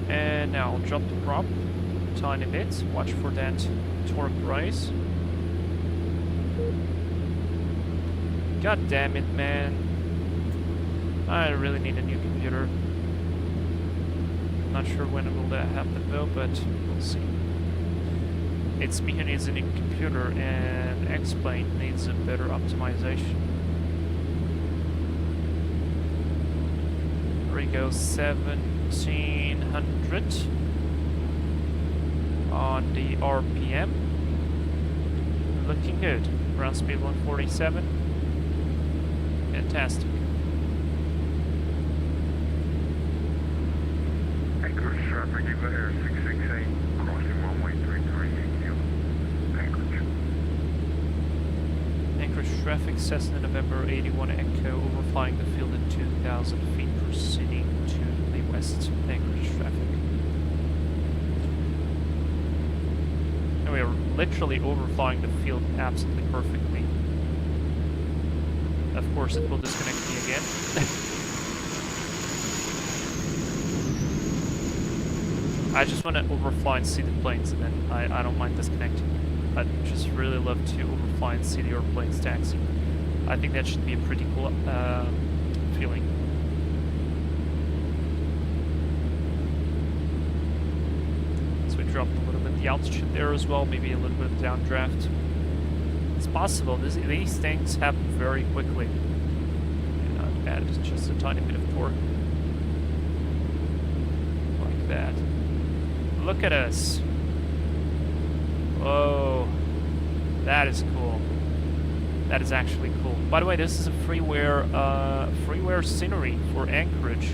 A: And now I'll drop the prop a tiny bit. Watch for that torque rise. God damn it, man. I really need a new computer. Not sure when will that happen though, but we'll see. It's me who needs a new computer, and X-Plane needs a better optimization. There we go, 1700 on the RPM. Looking good. Ground speed 147. Fantastic.
C: Anchorage traffic, Eva Air 668, crossing runway 33, Anchorage.
A: Anchorage traffic, Cessna November 81 Echo, overflying the field at 2,000 feet, proceeding to the west. Anchorage traffic. And we are literally overflying the field absolutely perfectly. Of course, it will disconnect me again. I just want to overfly and see the planes, and then I don't mind disconnecting. I'd just really love to overfly and see the airplanes taxi. I think that should be a pretty cool feeling. So we dropped a little bit the altitude there as well, maybe a little bit of downdraft. It's possible. These things happen very quickly. Not bad, it's just a tiny bit of torque. Like that. Look at us. Whoa. That is cool. That is actually cool. By the way, this is a freeware scenery for Anchorage.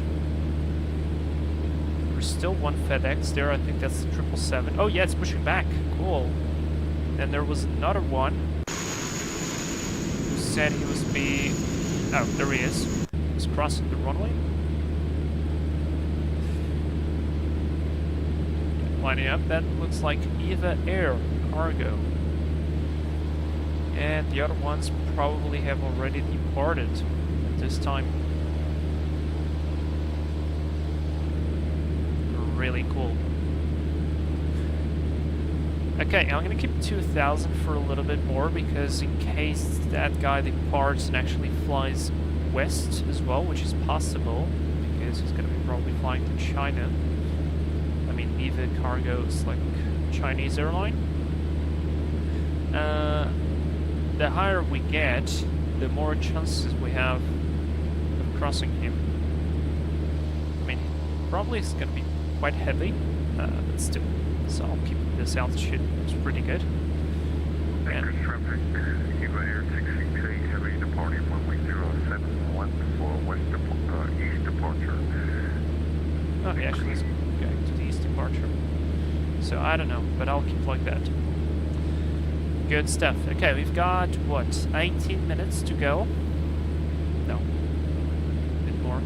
A: There's still one FedEx there. I think that's the 777. Oh yeah, it's pushing back. Cool. And there was another one who said he was oh, there he is. He's crossing the runway. Lining up, that looks like Eva Air cargo. And the other ones probably have already departed at this time. Really cool. Okay, I'm gonna keep 2,000 for a little bit more, because in case that guy departs and actually flies west as well, which is possible, because he's gonna be probably flying to China. I mean, Eva Cargo is like Chinese airline. The higher we get, the more chances we have of crossing him. I mean, probably it's gonna be quite heavy, but still. So I'll keep this altitude. It's pretty good.
C: Anchorage traffic, Eva Air 668, heavy departing runway 071 for east departure.
A: Oh, he actually is going to the east departure. So I don't know, but I'll keep like that. Good stuff. Okay, we've got, what, 18 minutes to go? No. A bit more.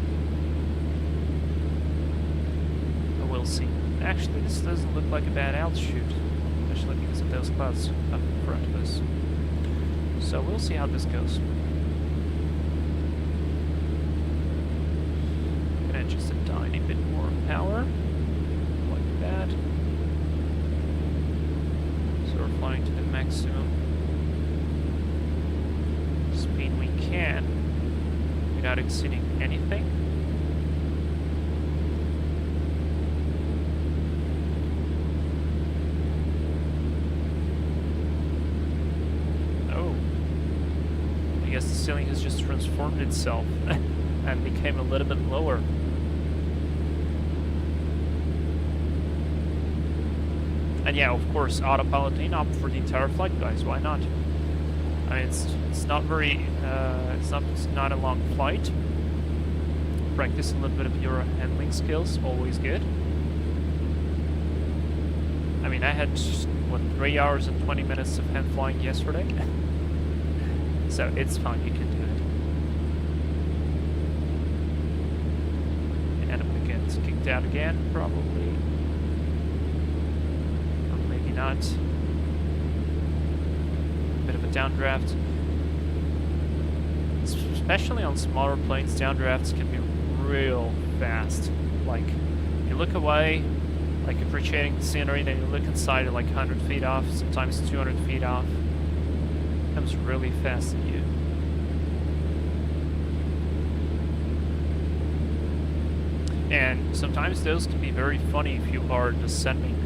A: But we'll see. Actually, this doesn't look like a bad altitude, especially because of those clouds up in front of us. So we'll see how this goes. Gonna just a tiny bit more power, like that. So we're flying to the maximum speed we can without exceeding anything. I guess the ceiling has just transformed itself and became a little bit lower. And yeah, of course, autopiloting up for the entire flight, guys. Why not? I mean, it's not very it's not a long flight. Practice a little bit of your handling skills, always good. I mean, I had what, 3 hours and 20 minutes of hand flying yesterday. So it's fine, you can do it. And I'm gonna get kicked out again, probably. Or maybe not. Bit of a downdraft. Especially on smaller planes, downdrafts can be real fast. Like, you look away, like appreciating the scenery, then you look inside at like 100 feet off, sometimes 200 feet off. Comes really fast at you. And sometimes those can be very funny if you are descending.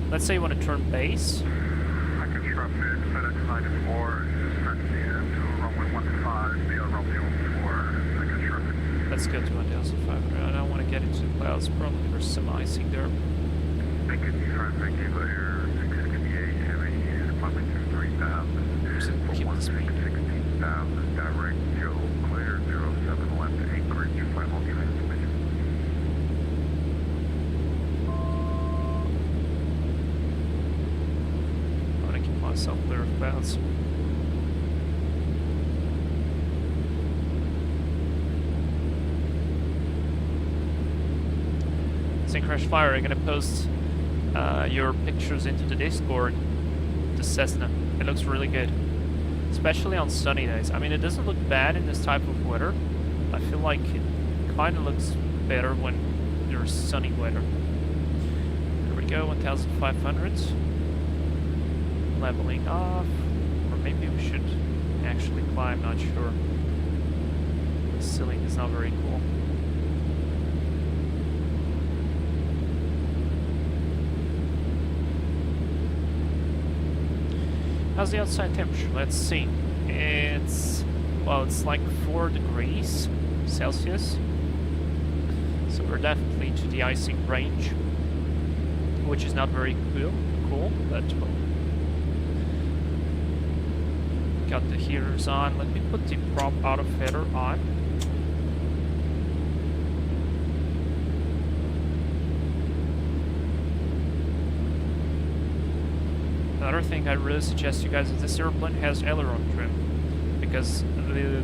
A: Let's say you want to turn base.
C: I can shrub mid, FedEx 94, just transient to runway 15, via Romeo 4, I can shrub it.
A: Let's go to 1,500. I don't want to get into the clouds. Probably there's some icing there.
C: Thank you, thank you, Air 668, heavy, climbing to 3,000.
A: So keep the speed.
C: 16,000, direct, Joe, clear, 07 left, Anchorage, final transmission.
A: I want to keep myself clear of clouds. Crash Fire, I'm gonna post your pictures into the Discord, the Cessna. It looks really good, especially on sunny days. I mean, it doesn't look bad in this type of weather. I feel like it kind of looks better when there's sunny weather. There we go, 1,500. Leveling off, or maybe we should actually climb, not sure. The ceiling is not very cool. How's the outside temperature? Let's see. It's like 4 degrees Celsius. So we're definitely to the icing range, which is not very cool, but well. Got the heaters on. Let me put the prop auto feather on. Another thing I really suggest you guys is this airplane has aileron trim, because the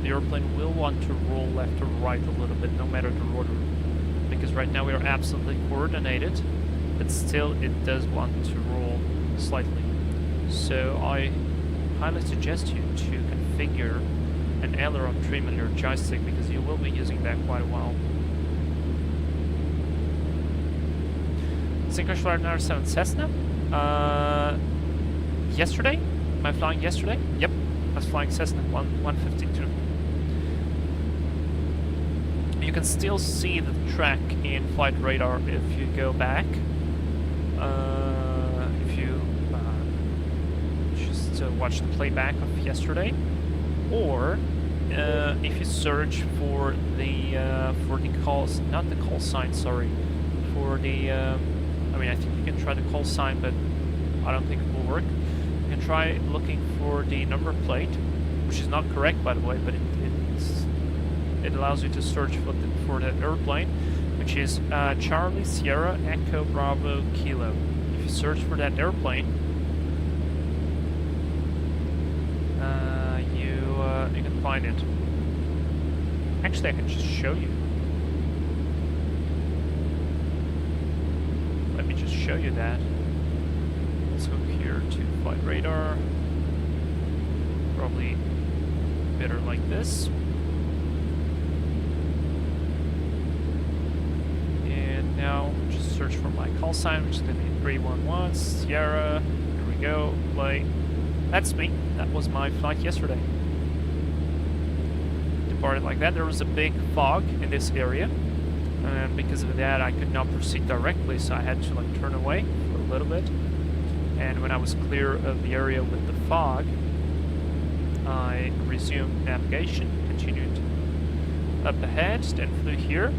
A: airplane will want to roll left or right a little bit, no matter the rudder. Because right now we are absolutely coordinated, but still it does want to roll slightly. So I highly suggest you to configure an aileron trim on your joystick, because you will be using that quite a while. Anchorage Flight 97 Cessna. Yesterday? Am I flying yesterday? Yep, I was flying Cessna 152. You can still see the track in flight radar if you go back. If you just watch the playback of yesterday, or if you search for the calls, not the call sign, sorry, for the. I mean, I think you can try the call sign, but I don't think it will work. You can try looking for the number plate, which is not correct, by the way, but it allows you to search for the airplane, which is Charlie Sierra Echo Bravo Kilo. If you search for that airplane, you can find it. Actually, I can just show you. Let me just show you that. Let's hook here to flight radar. Probably better like this. And now just search for my call sign, which is going to be 311 Sierra. Here we go. Play. That's me. That was my flight yesterday. Departed like that. There was a big fog in this area. And because of that, I could not proceed directly, so I had to like turn away for a little bit. And when I was clear of the area with the fog, I resumed navigation, continued up ahead, then flew here.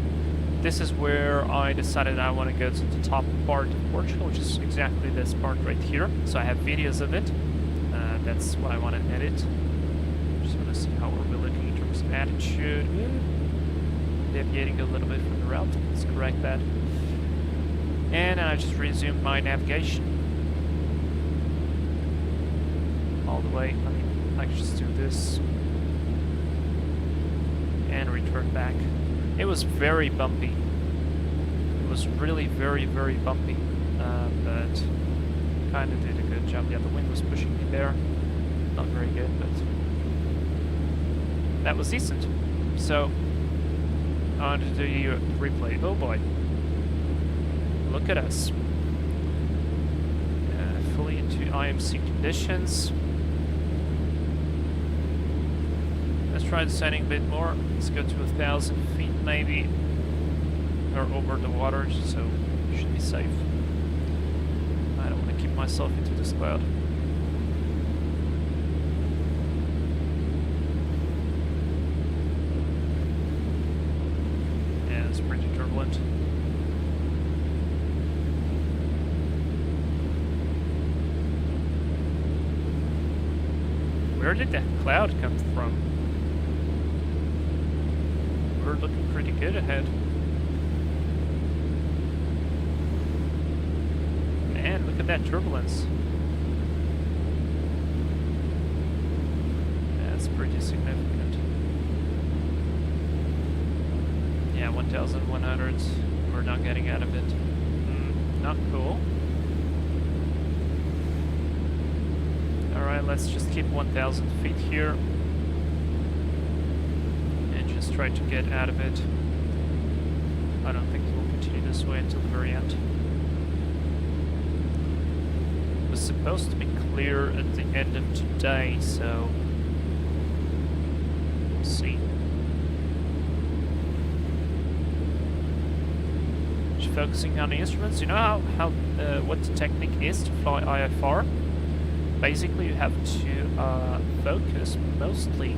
A: This is where I decided I want to go to the top part of Portugal, which is exactly this part right here. So I have videos of it. That's what I want to edit. Just want to see how we're looking in terms of attitude. Deviating a little bit from the route. Let's correct that. And I just resumed my navigation all the way. I mean, I could just do this and return back. It was very bumpy. It was really very, very bumpy, but kind of did a good job. Yeah, the wind was pushing me there. Not very good, but that was decent. So on to the replay. Oh boy. Look at us. Fully into IMC conditions. Let's try descending a bit more. Let's go to 1,000 feet maybe. or over the water, so should be safe. I don't want to keep myself into this cloud. Yeah, it's pretty turbulent. Where did that cloud come from? We're looking pretty good ahead. Man, look at that turbulence. That's pretty significant. Yeah, 1,100. We're not getting out of it. Not cool. Alright, let's just keep 1,000 feet here. And just try to get out of it. I don't think we'll continue this way until the very end. It was supposed to be clear at the end of today, so we'll see. Just focusing on the instruments. You know what the technique is to fly IFR? Basically, you have to focus mostly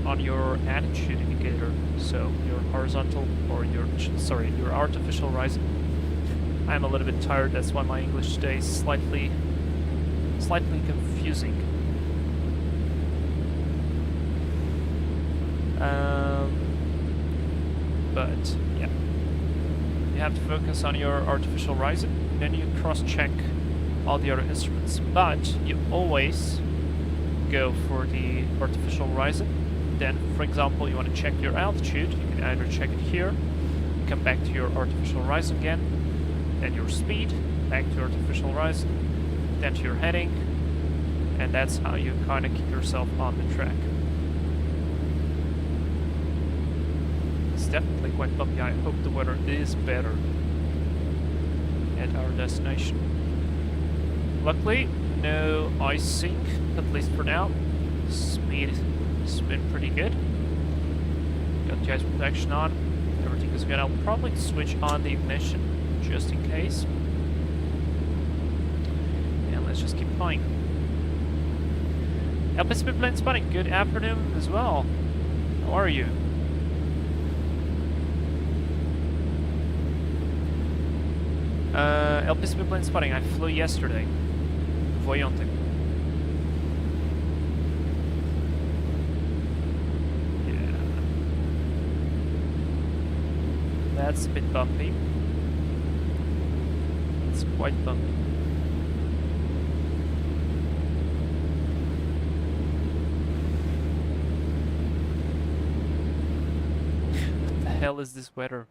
A: on your attitude indicator, so your horizontal or your artificial rising. I'm a little bit tired, that's why my English today is slightly confusing. But yeah, you have to focus on your artificial rising, then you cross-check all the other instruments, but you always go for the artificial rising. Then, for example, you want to check your altitude, you can either check it here, come back to your artificial rising again, then your speed, back to artificial rising, then to your heading, and that's how you kind of keep yourself on the track. It's definitely quite bumpy. I hope the weather is better at our destination. Luckily, no icing, at least for now. Speed has been pretty good. Got jet protection on. Everything is good. I'll probably switch on the ignition, just in case. And let's just keep flying. LP plane spotting, good afternoon as well. How are you? LP plane spotting, I flew yesterday. Voyante. Yeah. That's a bit bumpy. It's quite bumpy. What the hell is this weather?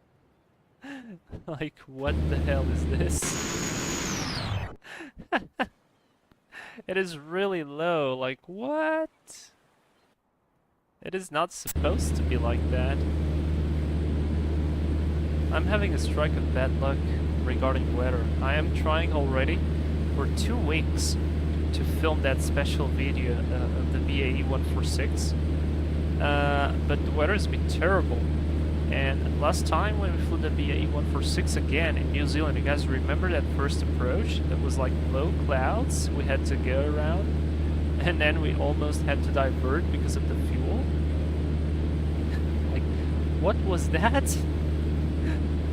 A: Like, what the hell is this? It is really low, like, what? It is not supposed to be like that. I'm having a strike of bad luck regarding weather. I am trying already for 2 weeks to film that special video of the BAE 146. But the weather has been terrible. And last time when we flew the BAE 146 again in New Zealand, you guys remember that first approach? That was like low clouds we had to go around, and then we almost had to divert because of the fuel. Like, what was that?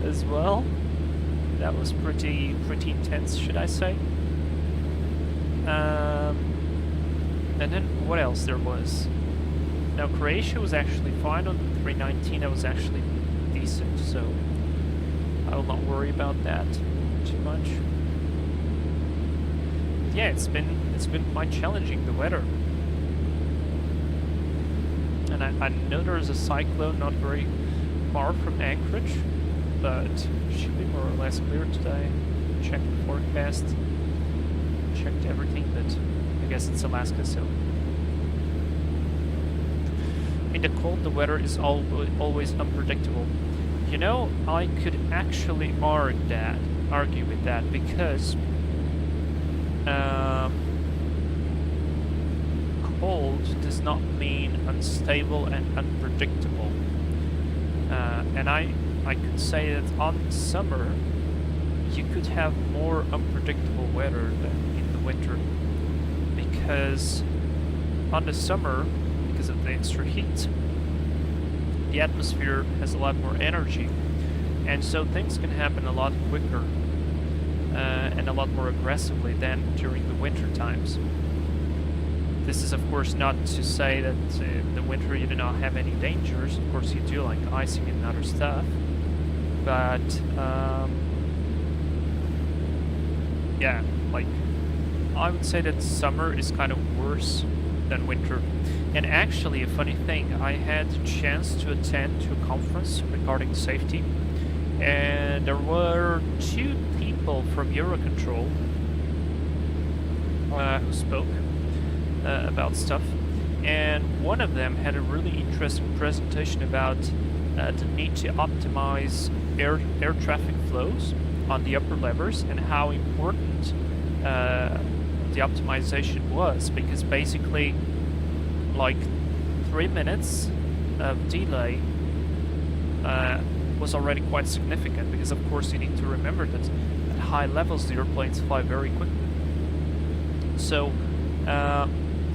A: As well? That was pretty intense, should I say? And then what else there was? Now, Croatia was actually fine on the 319. That was actually decent, so I will not worry about that too much. Yeah, it's been quite challenging, the weather. And I know there's a cyclone not very far from Anchorage, but it should be more or less clear today. Checked the forecast, checked everything, but I guess it's Alaska, so. In the cold, the weather is always unpredictable. You know, I could actually argue with that, because cold does not mean unstable and unpredictable. And I I could say that on summer you could have more unpredictable weather than in the winter, because on the summer, because of the extra heat, the atmosphere has a lot more energy, and so things can happen a lot quicker and a lot more aggressively than during the winter times. This is of course not to say that in the winter you do not have any dangers. Of course you do, like icing and other stuff, but yeah, like I would say that summer is kind of worse than winter. And actually, a funny thing, I had the chance to attend to a conference regarding safety, and there were 2 people from Eurocontrol who spoke about stuff, and one of them had a really interesting presentation about the need to optimize air traffic flows on the upper levers and how important the optimization was, because basically like 3 minutes of delay was already quite significant, because of course you need to remember that at high levels the airplanes fly very quickly. So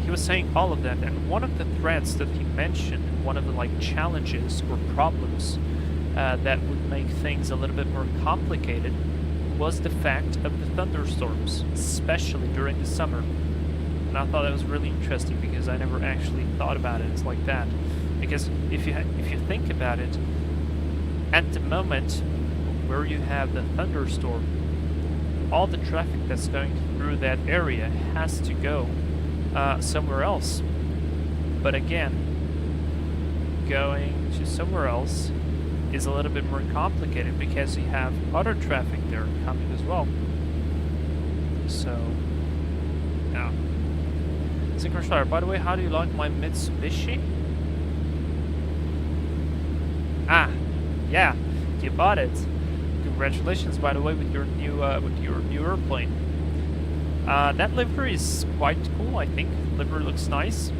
A: he was saying all of that, and one of the threats that he mentioned, one of the like challenges or problems that would make things a little bit more complicated, was the fact of the thunderstorms, especially during the summer. And I thought that was really interesting, because I never actually thought about it like that. Because if you think about it, at the moment where you have the thunderstorm, all the traffic that's going through that area has to go somewhere else. But again, going to somewhere else is a little bit more complicated, because you have other traffic there coming as well. So, yeah. Synchronous Flyer, by the way, how do you like my Mitsubishi? Ah, yeah, you bought it. Congratulations, by the way, with your new airplane. That livery is quite cool, I think. Livery looks nice.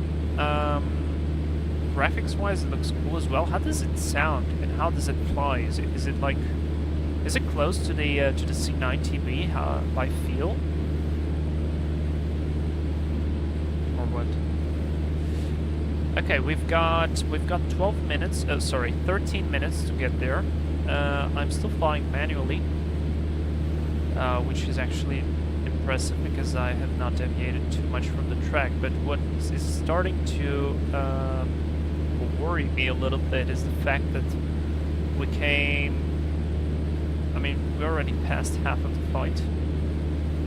A: Graphics-wise, it looks cool as well. How does it sound, and how does it fly? Is it like, is it close to the C9TB by feel, or what? Okay, we've got 12 minutes. 13 minutes to get there. I'm still flying manually, which is actually impressive, because I have not deviated too much from the track. But what is starting to worry me a little bit is the fact that we already passed half of the flight,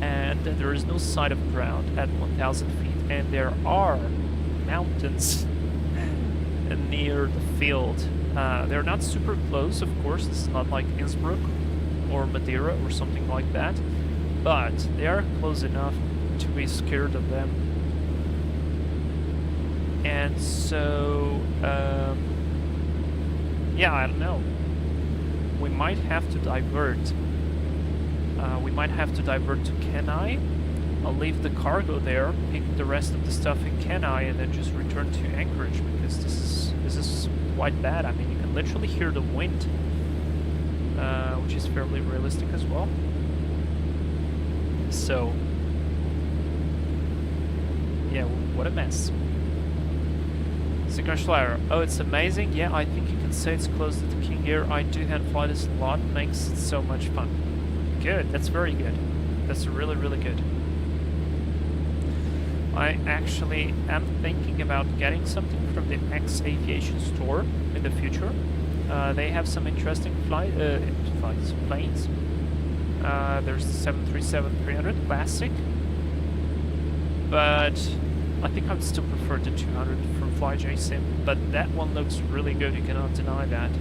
A: and there is no sight of ground at 1,000 feet, and there are mountains near the field. They're not super close, of course. This is not like Innsbruck or Madeira or something like that, but they are close enough to be scared of them. And so, yeah, I don't know. We might have to divert. We might have to divert to Kenai. I'll leave the cargo there, pick the rest of the stuff in Kenai, and then just return to Anchorage, because this is quite bad. I mean, you can literally hear the wind, which is fairly realistic as well. So, yeah, what a mess. Synchronous Flyer, oh, it's amazing. Yeah, I think you can say it's close to the King Air. I do hand fly this a lot, makes it so much fun. Good, that's very good. That's really, really good. I actually am thinking about getting something from the X Aviation store in the future. They have some interesting planes. There's the 737-300 Classic, but I think I'd still prefer the 200 from FlyJ Sim, but that one looks really good, you cannot deny that.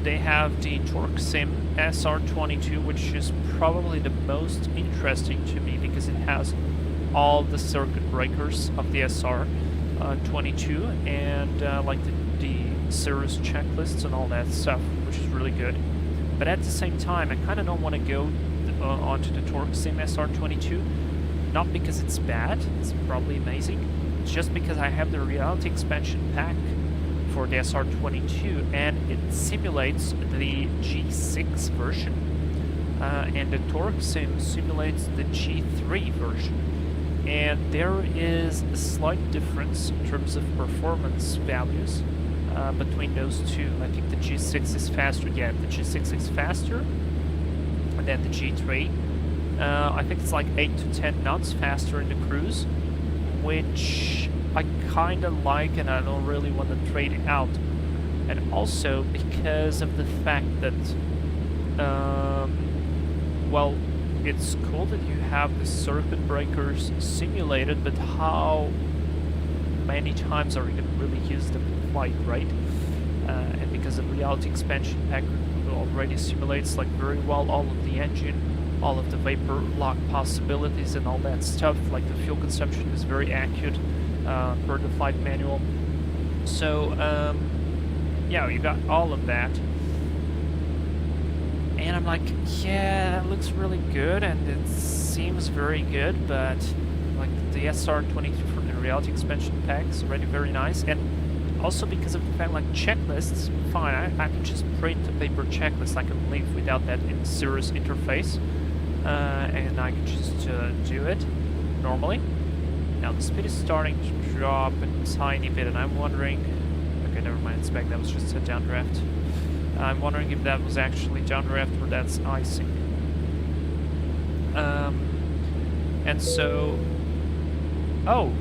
A: They have the Torque Sim SR22, which is probably the most interesting to me, because it has all the circuit breakers of the SR22 and like the Cirrus checklists and all that stuff, which is really good. But at the same time, I kind of don't want to go onto the Torque Sim SR22, not because it's bad, it's probably amazing, it's just because I have the Reality Expansion Pack for the SR22, and it simulates the G6 version, and the torque sim simulates the G3 version. And there is a slight difference in terms of performance values between those two. I think the G6 is faster. Yeah, the G6 is faster than the G3. I think it's like 8 to 10 knots faster in the cruise, which I kind of like, and I don't really want to trade it out. And also because of the fact that, well, it's cool that you have the circuit breakers simulated, but how many times are you going to really use them in flight, right? And because the reality expansion pack already simulates like very well all of the engine, all of the vapor lock possibilities and all that stuff, like the fuel consumption is very accurate per the flight manual. So yeah, you got all of that. And I'm like, yeah, that looks really good and it seems very good, but like the SR22 from the reality expansion pack is already very nice. And also because of the fact like checklists, fine, I can just print a paper checklist. I can live without that in Cirrus interface, and I can just do it normally. Now the speed is starting to drop a tiny bit, and I'm wondering, okay, never mind, it's back, that was just a downdraft. I'm wondering if that was actually downdraft or that's icing. And so, Owen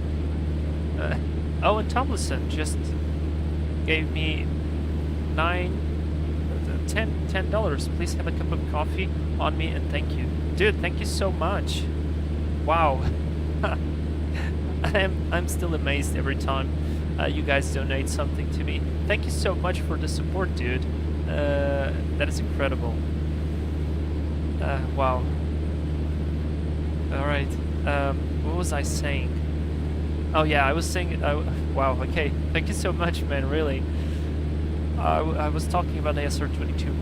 A: Tomlinson just gave me $10. Please have a cup of coffee on me and thank you. Dude, thank you so much. Wow. I'm still amazed every time you guys donate something to me. Thank you so much for the support, dude. That is incredible. Wow. Alright. What was I saying? Oh yeah, I was saying... wow, okay. Thank you so much, man, really. I was talking about the SR22.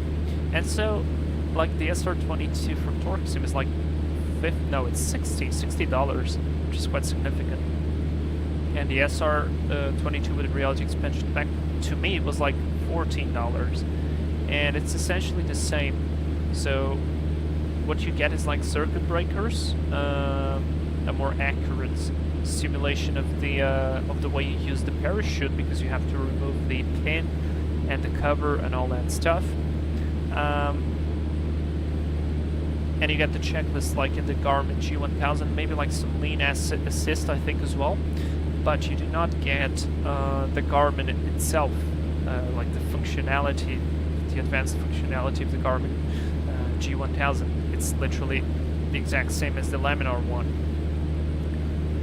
A: And so, like, the SR22 from Torque Sim is like... it's $60, which is quite significant. And the SR22 with the reality expansion pack, to me, it was like $14. And it's essentially the same. So what you get is like circuit breakers, a more accurate simulation of the way you use the parachute, because you have to remove the pin and the cover and all that stuff. And you get the checklist like in the Garmin G1000, maybe like some lean assist I think as well, but you do not get the Garmin itself, like the functionality, the advanced functionality of the Garmin G1000. It's literally the exact same as the laminar one.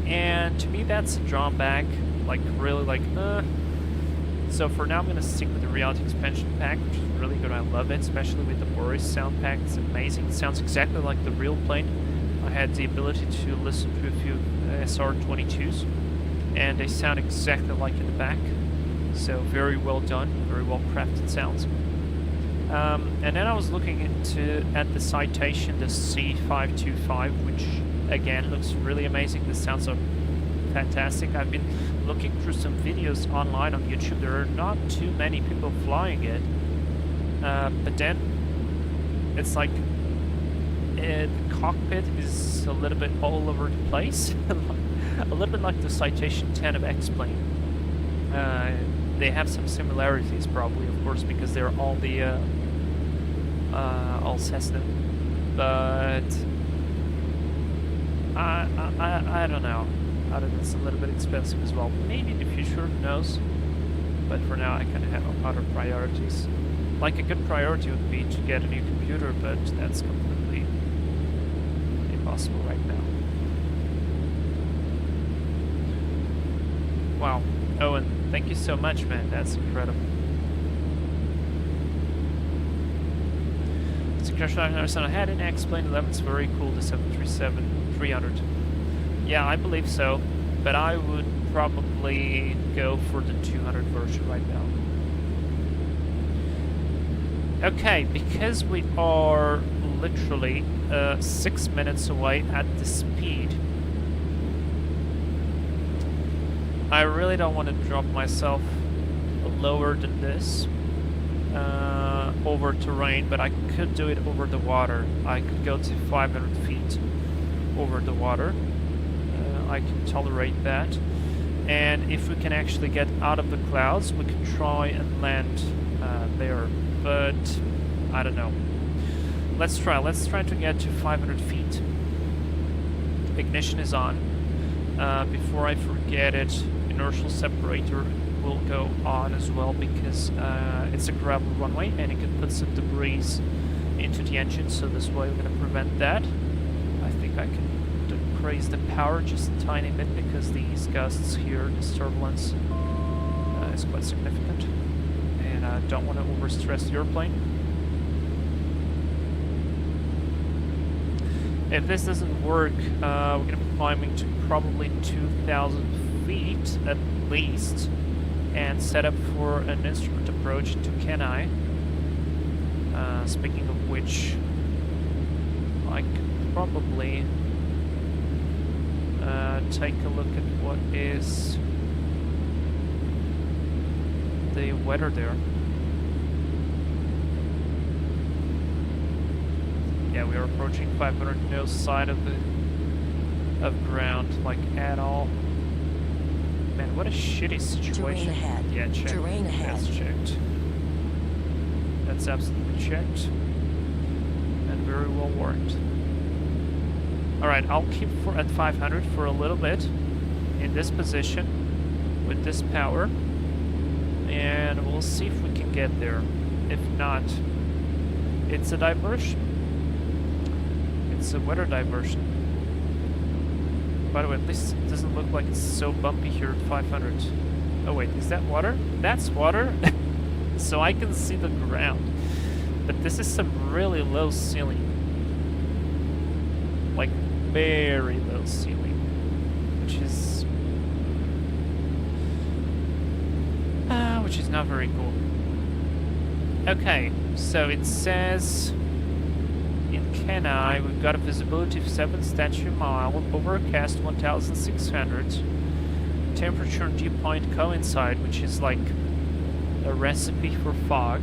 A: And to me that's a drawback, like really like, So for now I'm going to stick with the reality expansion pack, which is really good. I love it, especially with the Boris sound pack. It's amazing. It sounds exactly like the real plane. I had the ability to listen to a few SR22s, and they sound exactly like in the back. So very well done, very well crafted sounds. And then I was looking at the Citation, the C525, which again looks really amazing. This sounds so fantastic. I've been looking through some videos online on YouTube. There are not too many people flying it, but then it's like the cockpit is a little bit all over the place, a little bit like the Citation 10 of X-Plane. They have some similarities, probably, of course, because they're all the all Cessna, but I don't know. I don't know, it's a little bit expensive as well. Maybe in the future, who knows? But for now, I kind of have other priorities. Like a good priority would be to get a new computer, but that's completely impossible right now. Wow, Owen, thank you so much, man. That's incredible. I had an X-Plane 11. It's very cool. The 737-300. Yeah, I believe so, but I would probably go for the 200 version right now. Okay, because we are literally 6 minutes away at the speed, I really don't want to drop myself lower than this over terrain, but I could do it over the water. I could go to 500 feet over the water. I can tolerate that. And if we can actually get out of the clouds, we can try and land there. But I don't know. Let's try. Let's try to get to 500 feet. Ignition is on. Before I forget it, inertial separator will go on as well because it's a gravel runway and it can put some debris into the engine, so this way we're going to prevent that. I think I can raise the power just a tiny bit because these gusts here, this turbulence is quite significant, and I don't want to overstress the airplane. If this doesn't work, we're going to be climbing to probably 2,000 feet at least and set up for an instrument approach to Kenai. Speaking of which, I could probably take a look at what is the weather there. Yeah, we are approaching 500, no sign of ground, like, at all. Man, what a shitty situation.
B: Terrain ahead.
A: Yeah, checked.
B: Terrain ahead.
A: That's checked. That's absolutely checked. And very well warranted. Alright, I'll keep at 500 for a little bit in this position with this power, and we'll see if we can get there. If not, it's a diversion. It's a weather diversion. By the way, at least it doesn't look like it's so bumpy here at 500. Oh wait, is that water? That's water! So I can see the ground. But this is some really low ceiling. Like, very low ceiling. Which is not very cool. Okay, so it says in Kenai we've got a visibility of 7 statute mile, overcast 1,600, temperature and dew point coincide, which is like a recipe for fog.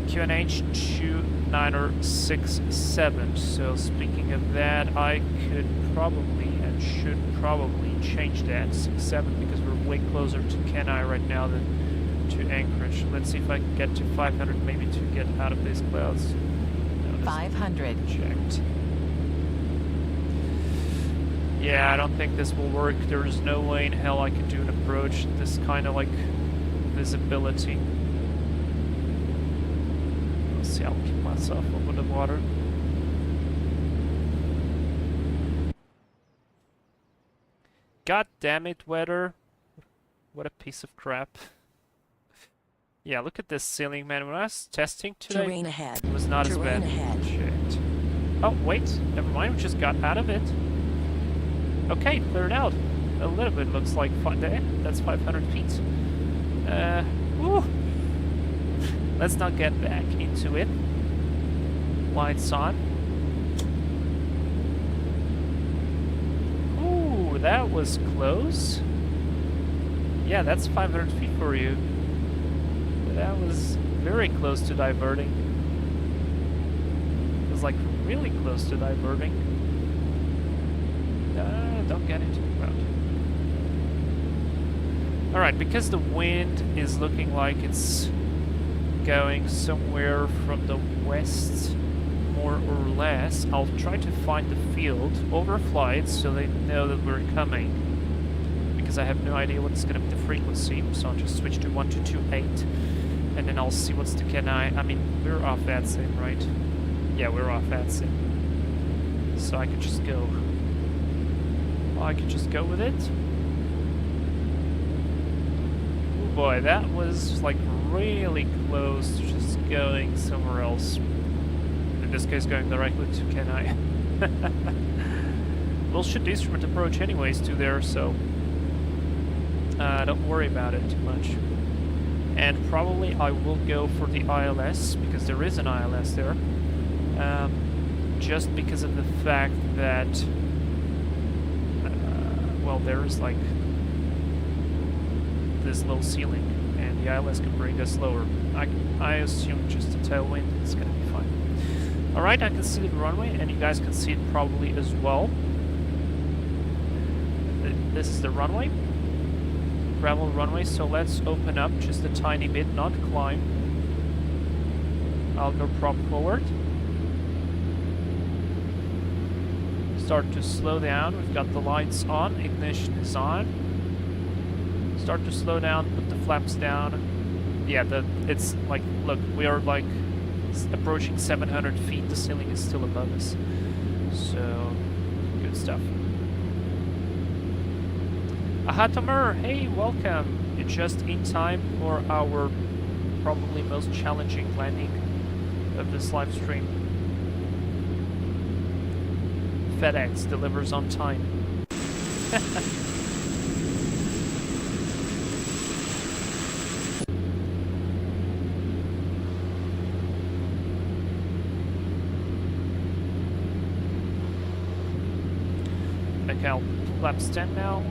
A: QNH 2967. So speaking of that, I could probably and should probably change that 67 because we're way closer to Kenai right now than to Anchorage. Let's see if I can get to 500 maybe to get out of these clouds. No,
B: 500.
A: Checked. Yeah, I don't think this will work. There is no way in hell I can do an approach this kind of like visibility. Let's see, I'll keep myself over the water. God damn it, weather. What a piece of crap. Yeah, look at this ceiling, man. When I was testing today,
B: Terrain ahead.
A: it was not as
B: Terrain
A: bad.
B: ahead.
A: Shit. Oh, wait. Never mind. We just got out of it. Okay, cleared out. A little bit looks like there. That's 500 feet. Woo. Let's not get back into it. Lights on. Ooh, that was close. Yeah, that's 500 feet for you. That was very close to diverting. It was like really close to diverting. Don't get into the ground. Alright, because the wind is looking like it's going somewhere from the west, more or less, I'll try to find the field, overflight, so they know that we're coming. Because I have no idea what's going to be the frequency, so I'll just switch to 1228, and then I'll see what's the Kenai. I mean, we're off that sim, right? Yeah, we're off that sim. So I could just go. I could just go with it. Oh boy, that was like really close to just going somewhere else. In this case, going directly to Kenai. We'll shoot the instrument approach anyways to there, so don't worry about it too much. And probably I will go for the ILS, because there is an ILS there. Just because of the fact that well, there is like this low ceiling, and the ILS can bring us lower. I assume just a tailwind is gonna be fine. Alright, I can see the runway, and you guys can see it probably as well. This is the runway. Gravel runway, so let's open up just a tiny bit, not climb. I'll go prop forward. Start to slow down. We've got the lights on, ignition is on. Start to slow down, put the flaps down. Yeah, it's like, look, we are like approaching 700 feet. The ceiling is still above us. So, good stuff. Ahatomer, hey, welcome. You're just in time for our probably most challenging landing of this live stream. FedEx delivers on time. Okay, I'll flaps 10 now.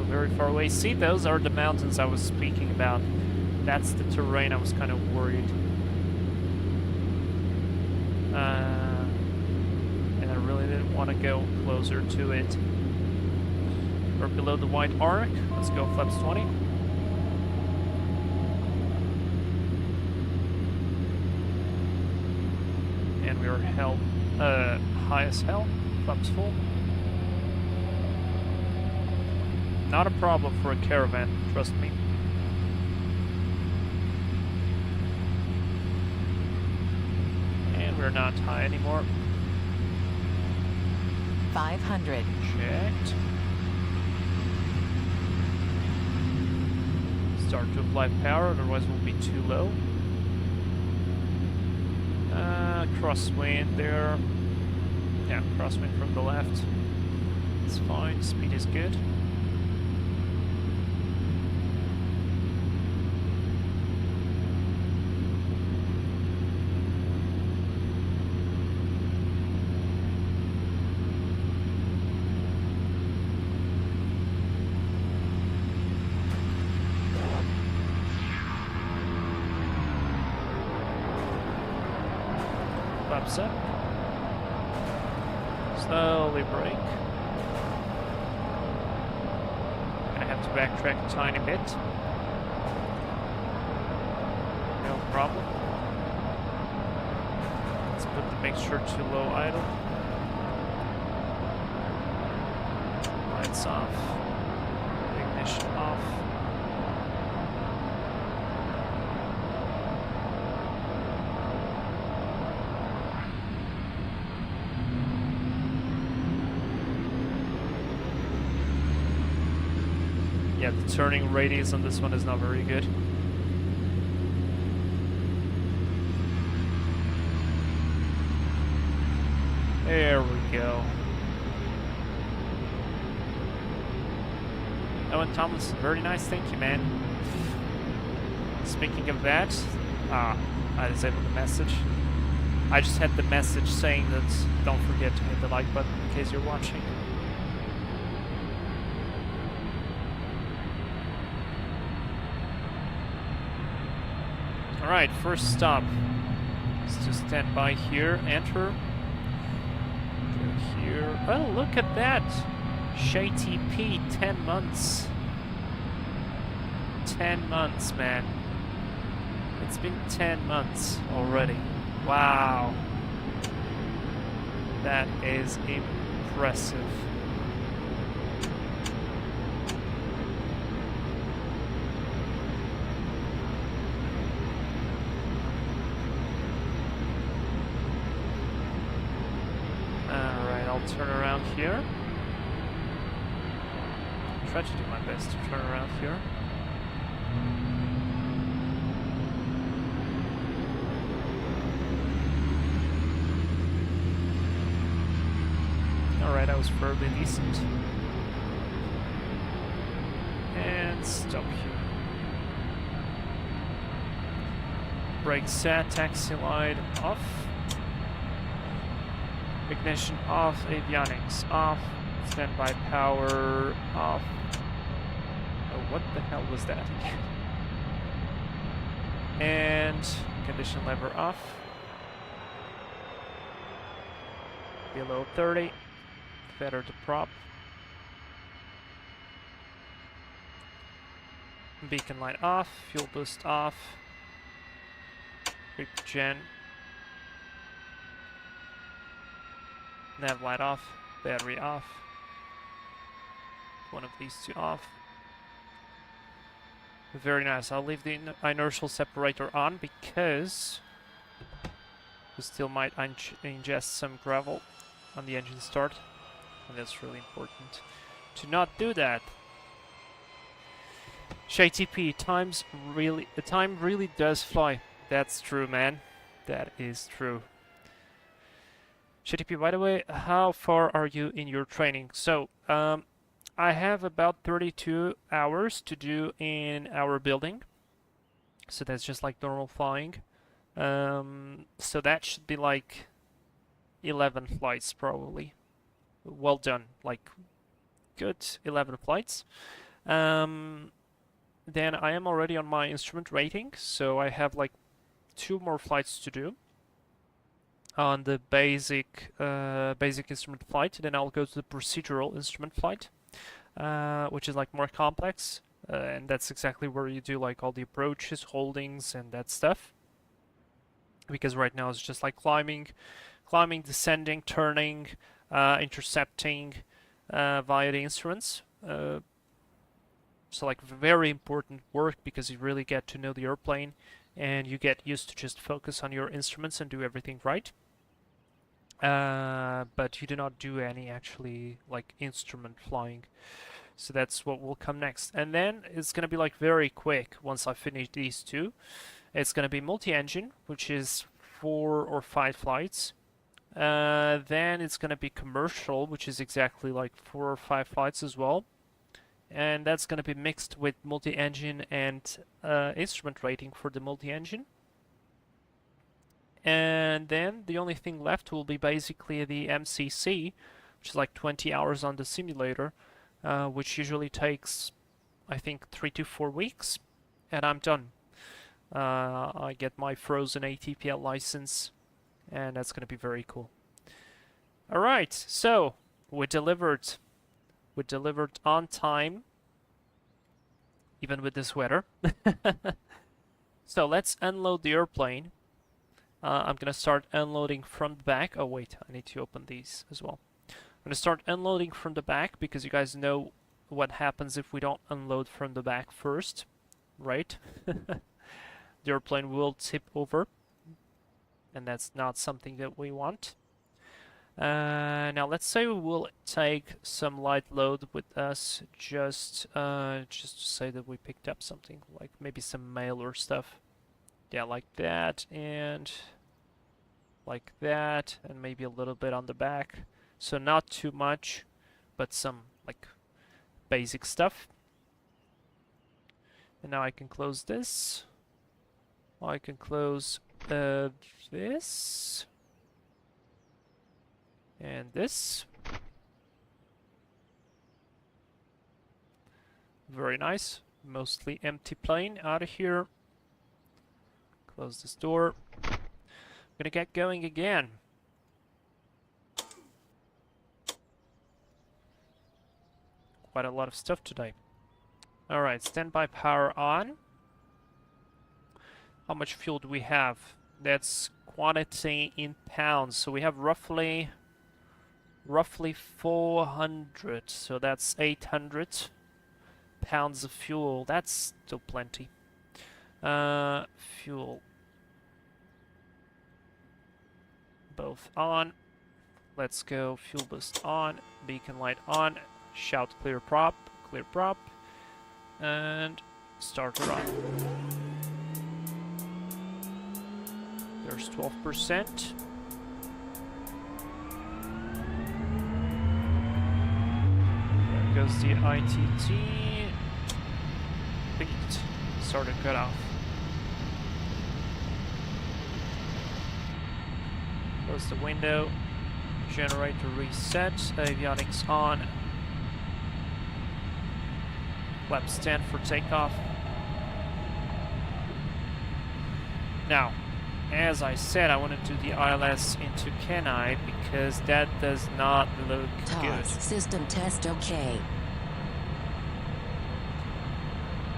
A: Very far away. See, those are the mountains I was speaking about. That's the terrain I was kind of worried. And I really didn't want to go closer to it. We're below the white arc. Let's go flaps 20. And we are high as hell. Flaps full. Not a problem for a Caravan, trust me. And we're not high anymore.
B: 500.
A: Checked. Start to apply power, otherwise we'll be too low. Crosswind there. Yeah, crosswind from the left. It's fine, speed is good. Flaps up. Slowly brake. Gonna have to backtrack a tiny bit. No problem. Let's put the mixture to low idle. Lights off. Ignition off. Yeah, the turning radius on this one is not very good. There we go. Owen Thomas, very nice, thank you, man. Speaking of that, I disabled the message. I just had the message saying that don't forget to hit the like button in case you're watching. Alright, first stop is to stand by here, enter. Go here. Oh, look at that! Shay TP, 10 months. 10 months, man. It's been 10 months already. Wow. That is impressive. Turn around here. Try to do my best to turn around here. Alright, that was fairly decent. And stop here. Brake set, taxi light off. Ignition off, avionics off. Standby power off. Oh, what the hell was that? And condition lever off. Below 30. Feather to prop. Beacon light off. Fuel boost off. Quick gen. Nav light off. Battery off. One of these two off. Very nice. I'll leave the inertial separator on because we still might ingest some gravel on the engine start, and that's really important to not do that. ShayTP, time really does fly. That's true, man. That is true. ShayTP, by the way, how far are you in your training? So, I have about 32 hours to do in our building. So that's just like normal flying. So that should be like 11 flights probably. Well done. Like, good 11 flights. Then I am already on my instrument rating. So I have like 2 more flights to do on the basic instrument flight. Then I'll go to the procedural instrument flight. Which is like more complex, and that's exactly where you do like all the approaches, holdings, and that stuff. Because right now it's just like climbing, descending, turning, intercepting via the instruments. So like very important work because you really get to know the airplane, and you get used to just focus on your instruments and do everything right. But you do not do any actually like instrument flying. So that's what will come next. And then it's going to be like very quick once I finish these 2. It's going to be multi-engine, which is 4 or 5 flights. Then it's going to be commercial, which is exactly like 4 or 5 flights as well. And that's going to be mixed with multi-engine and instrument rating for the multi-engine. And then the only thing left will be basically the MCC, which is like 20 hours on the simulator, which usually takes, I think, 3 to 4 weeks, and I'm done. I get my frozen ATPL license, and that's going to be very cool. Alright, so we delivered. We delivered on time, even with this weather. So let's unload the airplane. I'm gonna start unloading from the back. Oh wait, I need to open these as well. I'm gonna start unloading from the back because you guys know what happens if we don't unload from the back first, right? The airplane will tip over, and that's not something that we want. Now let's say we will take some light load with us, just to say that we picked up something, like maybe some mail or stuff. Yeah, like that, and like that, and maybe a little bit on the back. So not too much, but some like basic stuff. And now I can close this. I can close this. And this. Very nice. Mostly empty plane out of here. Close this door. I'm gonna get going again. Quite a lot of stuff today. Alright, standby power on. How much fuel do we have? That's quantity in pounds. So we have roughly 400. So that's 800 pounds of fuel. That's still plenty. Fuel. Both on. Let's go. Fuel boost on. Beacon light on. Shout clear prop. Clear prop. And starter on. There's 12%. goes the ITT. Beat. Started cut off. Close the window. Generator reset. Avionics on. Flaps 10 for takeoff. Now, as I said, I want to do the ILS into Kenai because that does not look good.
B: System test okay.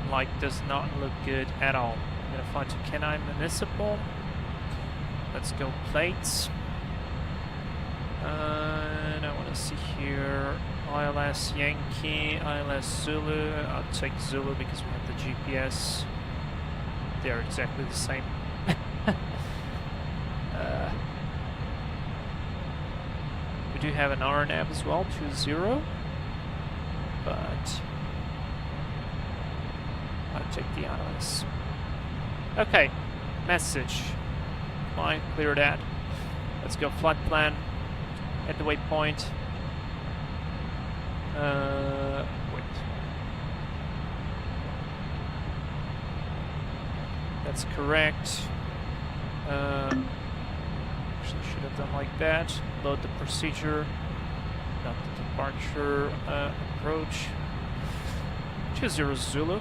A: Like, does not look good at all. I'm gonna fly to Kenai Municipal. Let's go plates. And I want to see here ILS Yankee, ILS Zulu. I'll take Zulu because we have the GPS. They're exactly the same. We do have an RNAV as well, 2-0, but I'll take the ILS. Okay, message. Fine, clear that. Let's go flight plan at the waypoint. Wait. That's correct. Actually should have done like that. Load the procedure, not the departure approach. 20 Zulu.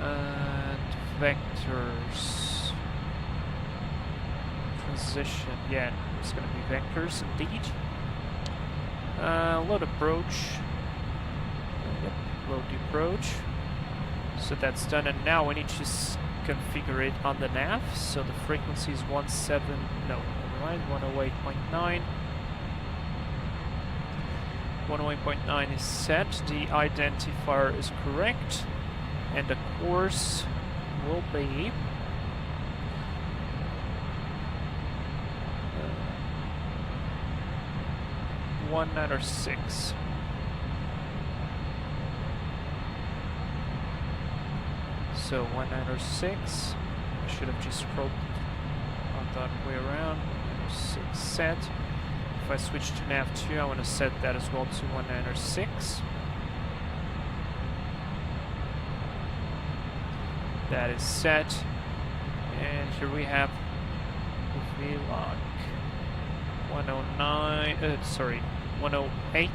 A: And vectors. Transition, yeah, it's gonna be vectors indeed. Load approach. Yep, load the approach. So that's done, and now we need to configure it on the nav. So the frequency is 108.9. 108.9 is set. The identifier is correct, and the course will be 196. So 196. I should have just scrolled on that way around. 196 set. If I switch to nav 2, I want to set that as well to 196. That is set. And here we have the VLOG 109. Sorry, 108.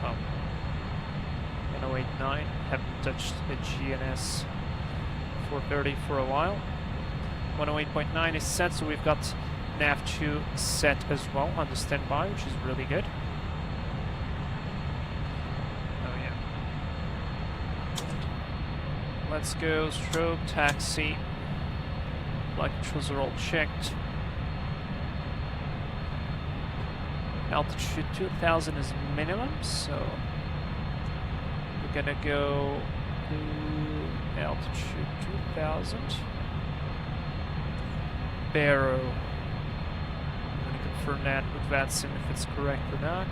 A: Oh. 1089. Haven't touched a GNS 430 for a while. 108.9 is set, so we've got nav2 set as well on the standby, which is really good. Oh yeah. Let's go strobe, taxi. Flight controls are all checked. Altitude 2000 is minimum, so we're gonna go to altitude 2000. Barrow. I'm gonna confirm that with VATSIM if it's correct or not.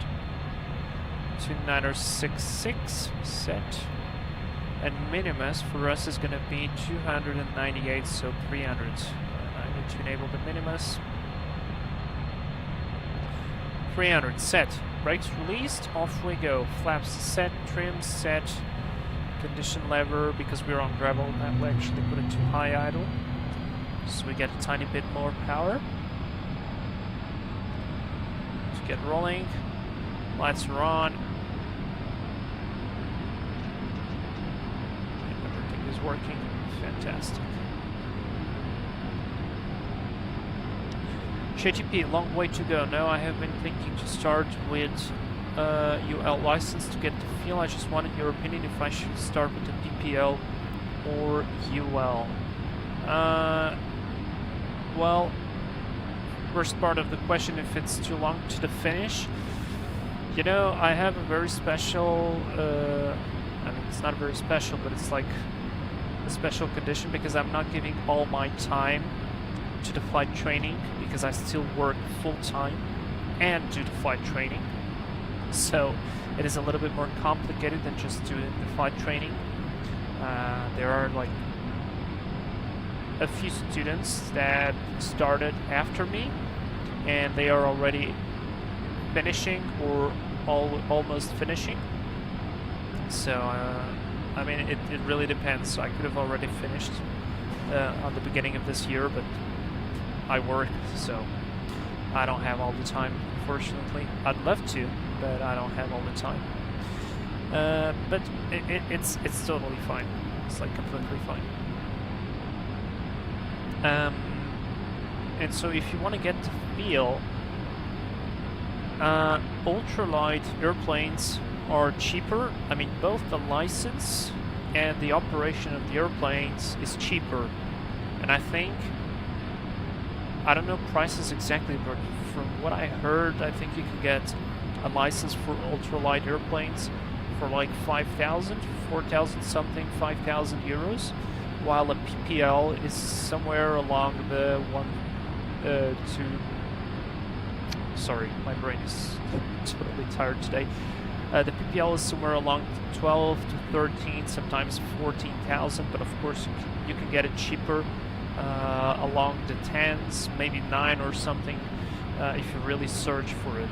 A: 2966 set. And minimus for us is gonna be 298, so 300. I need to enable the minimus. 300 set. Brakes released, off we go. Flaps set, trim set, condition lever, because we're on gravel, that will actually put it to high idle. So we get a tiny bit more power. To get rolling. Lights are on. And everything is working. Fantastic. JTP, long way to go. No, I have been thinking to start with UL license to get the feel. I just wanted your opinion if I should start with the DPL or UL. Well, first part of the question, if it's too long to the finish. You know, I have a very special, I mean, it's not very special, but it's like a special condition because I'm not giving all my time to the flight training because I still work full-time and do the flight training. So it is a little bit more complicated than just doing the flight training. There are like a few students that started after me, and they are already finishing or almost finishing. So I mean, it really depends. I could have already finished on the beginning of this year, but I work, so I don't have all the time, unfortunately. I'd love to, but I don't have all the time. But it's totally fine. It's like completely fine. And so if you want to get the feel, ultralight airplanes are cheaper. I mean, both the license and the operation of the airplanes is cheaper. And I think, I don't know prices exactly, but from what I heard, I think you can get a license for ultralight airplanes for like 5,000, 4,000 something, 5,000 euros, while a PPL is somewhere along the sorry, my brain is totally tired today. The PPL is somewhere along 12 to 13, sometimes 14,000, but of course you can get it cheaper along the 10s, maybe 9 or something, if you really search for it.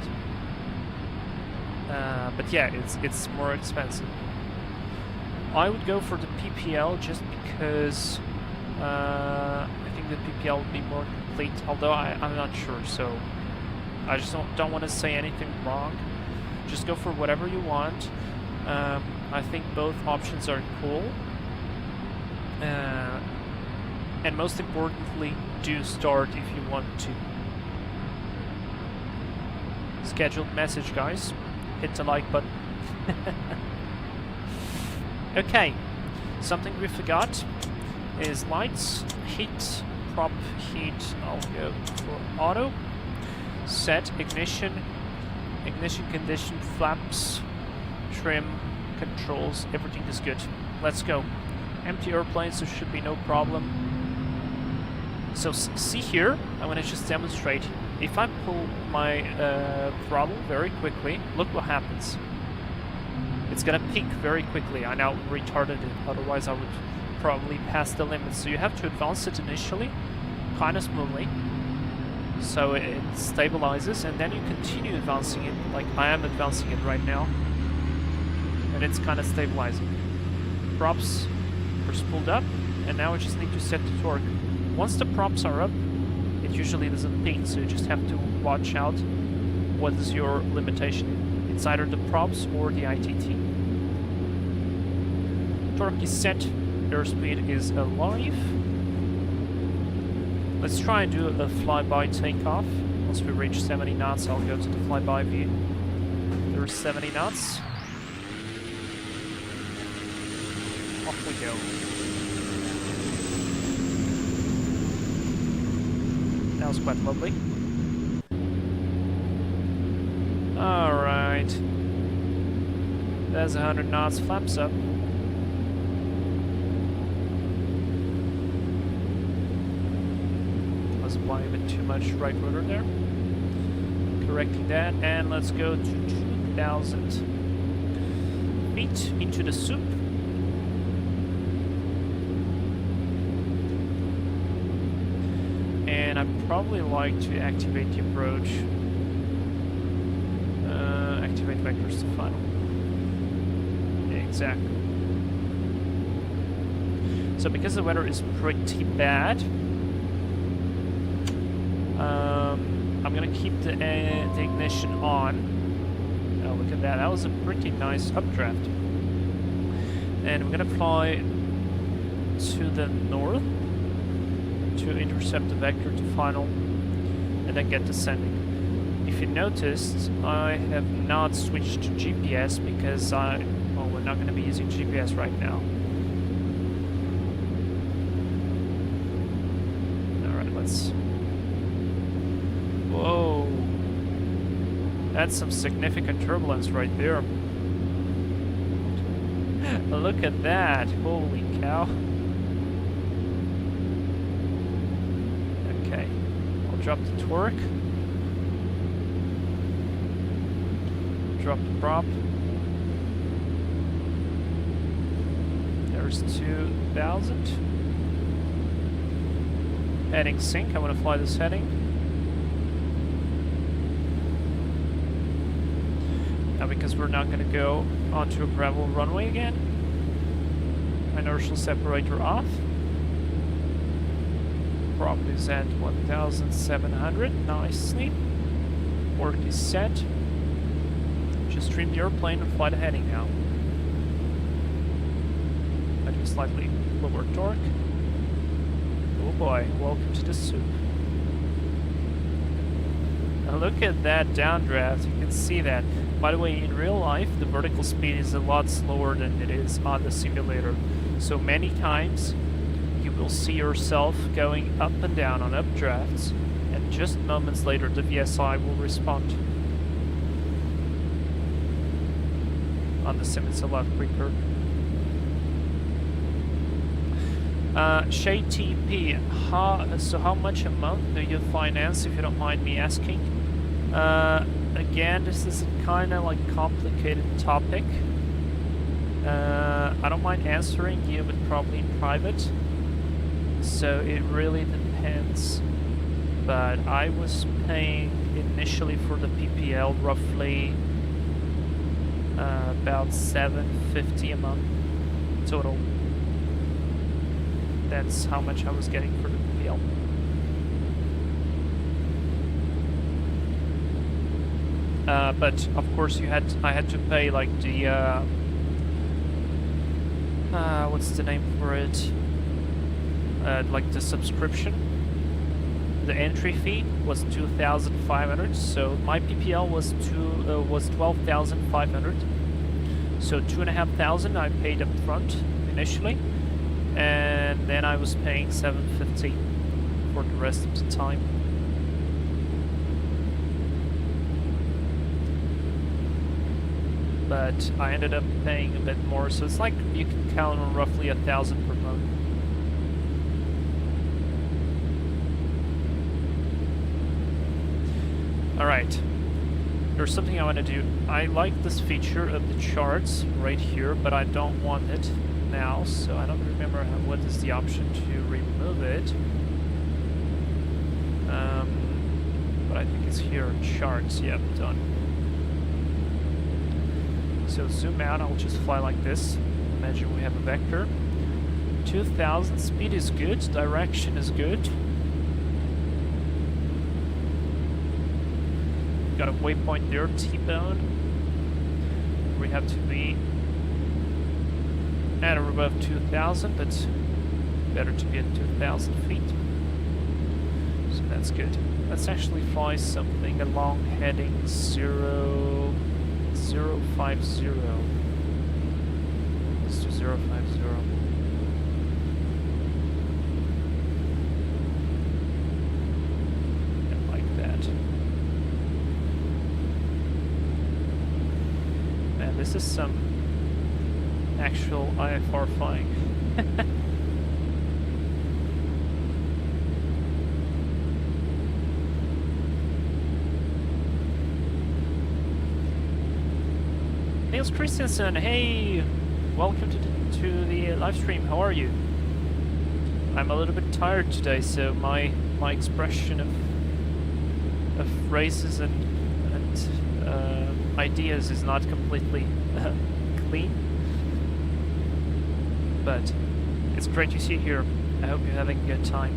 A: But yeah, it's more expensive. I would go for the PPL just because I think the PPL would be more complete, although I'm not sure, so I just don't want to say anything wrong. Just go for whatever you want. I think both options are cool. And most importantly, do start if you want to. Scheduled message, guys. Hit the like button. Okay, something we forgot is lights, heat, prop heat. I'll go for auto. Set ignition condition, flaps, trim, controls, everything is good. Let's go. Empty airplane, so should be no problem. So see here, I'm gonna just demonstrate. If I pull my throttle very quickly, look what happens. It's gonna peak very quickly. I now retarded it, otherwise I would probably pass the limit. So you have to advance it initially, kind of smoothly, so it stabilizes, and then you continue advancing it, like I am advancing it right now, and it's kind of stabilizing. Props are spooled up, and now we just need to set the torque. Once the props are up, it usually doesn't peak, so you just have to watch out what is your limitation. It's either the props or the ITT. Torque is set, airspeed is alive. Let's try and do a flyby takeoff. Once we reach 70 knots, I'll go to the flyby view. There's 70 knots. Off we go. That was quite lovely. Alright. There's 100 knots, flaps up. Was applying a bit too much right rotor there. Correcting that, and let's go to 2,000 feet into the soup. And I'd probably like to activate the approach. Activate vectors to final. Exactly. So because the weather is pretty bad, I'm gonna keep the ignition on. Oh, look at that. That was a pretty nice updraft. And we're gonna fly to the north to intercept the vector to final and then get descending. If you noticed, I have not switched to GPS because well, we're not going to be using GPS right now. Alright, let's... Whoa! That's some significant turbulence right there. Look at that! Holy cow! Okay, I'll drop the torque. Drop the prop. There's 2,000. Heading sync, I want to fly this heading. Now because we're not going to go onto a gravel runway again. Inertial separator off. Prop is at 1,700, nicely. Work is set. Just trim the airplane and fly the heading now. I do slightly lower torque. Oh boy, welcome to the soup. Now look at that downdraft, you can see that. By the way, in real life, the vertical speed is a lot slower than it is on the simulator. So many times, you will see yourself going up and down on updrafts, and just moments later the VSI will respond. On the sim it's a lot quicker. Shay TP, how much a month do you finance, if you don't mind me asking? Again, this is a kind of like complicated topic. I don't mind answering you, but probably in private. So it really depends. But I was paying initially for the PPL roughly about $750 a month total. That's how much I was getting for the PPL. But of course I had to pay like the what's the name for it? Like the subscription. The entry fee was 2,500, so my PPL was 12,500. So 2,500 I paid up front initially, and then I was paying 750 for the rest of the time. But I ended up paying a bit more, so it's like you can count on roughly 1,000 per month. Alright, there's something I want to do. I like this feature of the charts right here, but I don't want it now, so I don't remember what is the option to remove it. But I think it's here, charts, yep, done. So zoom out, I'll just fly like this. Imagine we have a vector. 2,000, speed is good, direction is good. Got a waypoint there, T-bone. We have to be at or above 2,000, but better to be at 2,000 feet. So that's good. Let's actually fly something along heading 050. Let's do 050. And like that. Man, this is some actual IFR flying. Niels Christensen, hey! Welcome to the live stream, how are you? I'm a little bit tired today, so my expression of phrases and ideas is not completely clean. But it's great to see you here. I hope you're having a good time.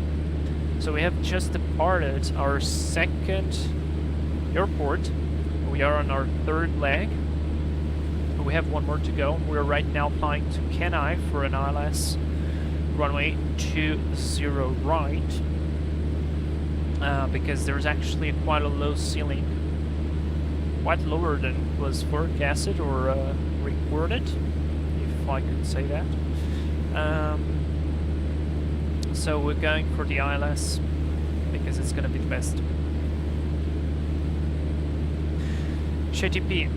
A: So we have just departed our second airport. We are on our third leg. We have one more to go. We're right now flying to Kenai for an ILS runway 20 right, because there's actually quite a low ceiling, quite lower than was forecasted or recorded, if I could say that. So we're going for the ILS because it's going to be the best. JTP.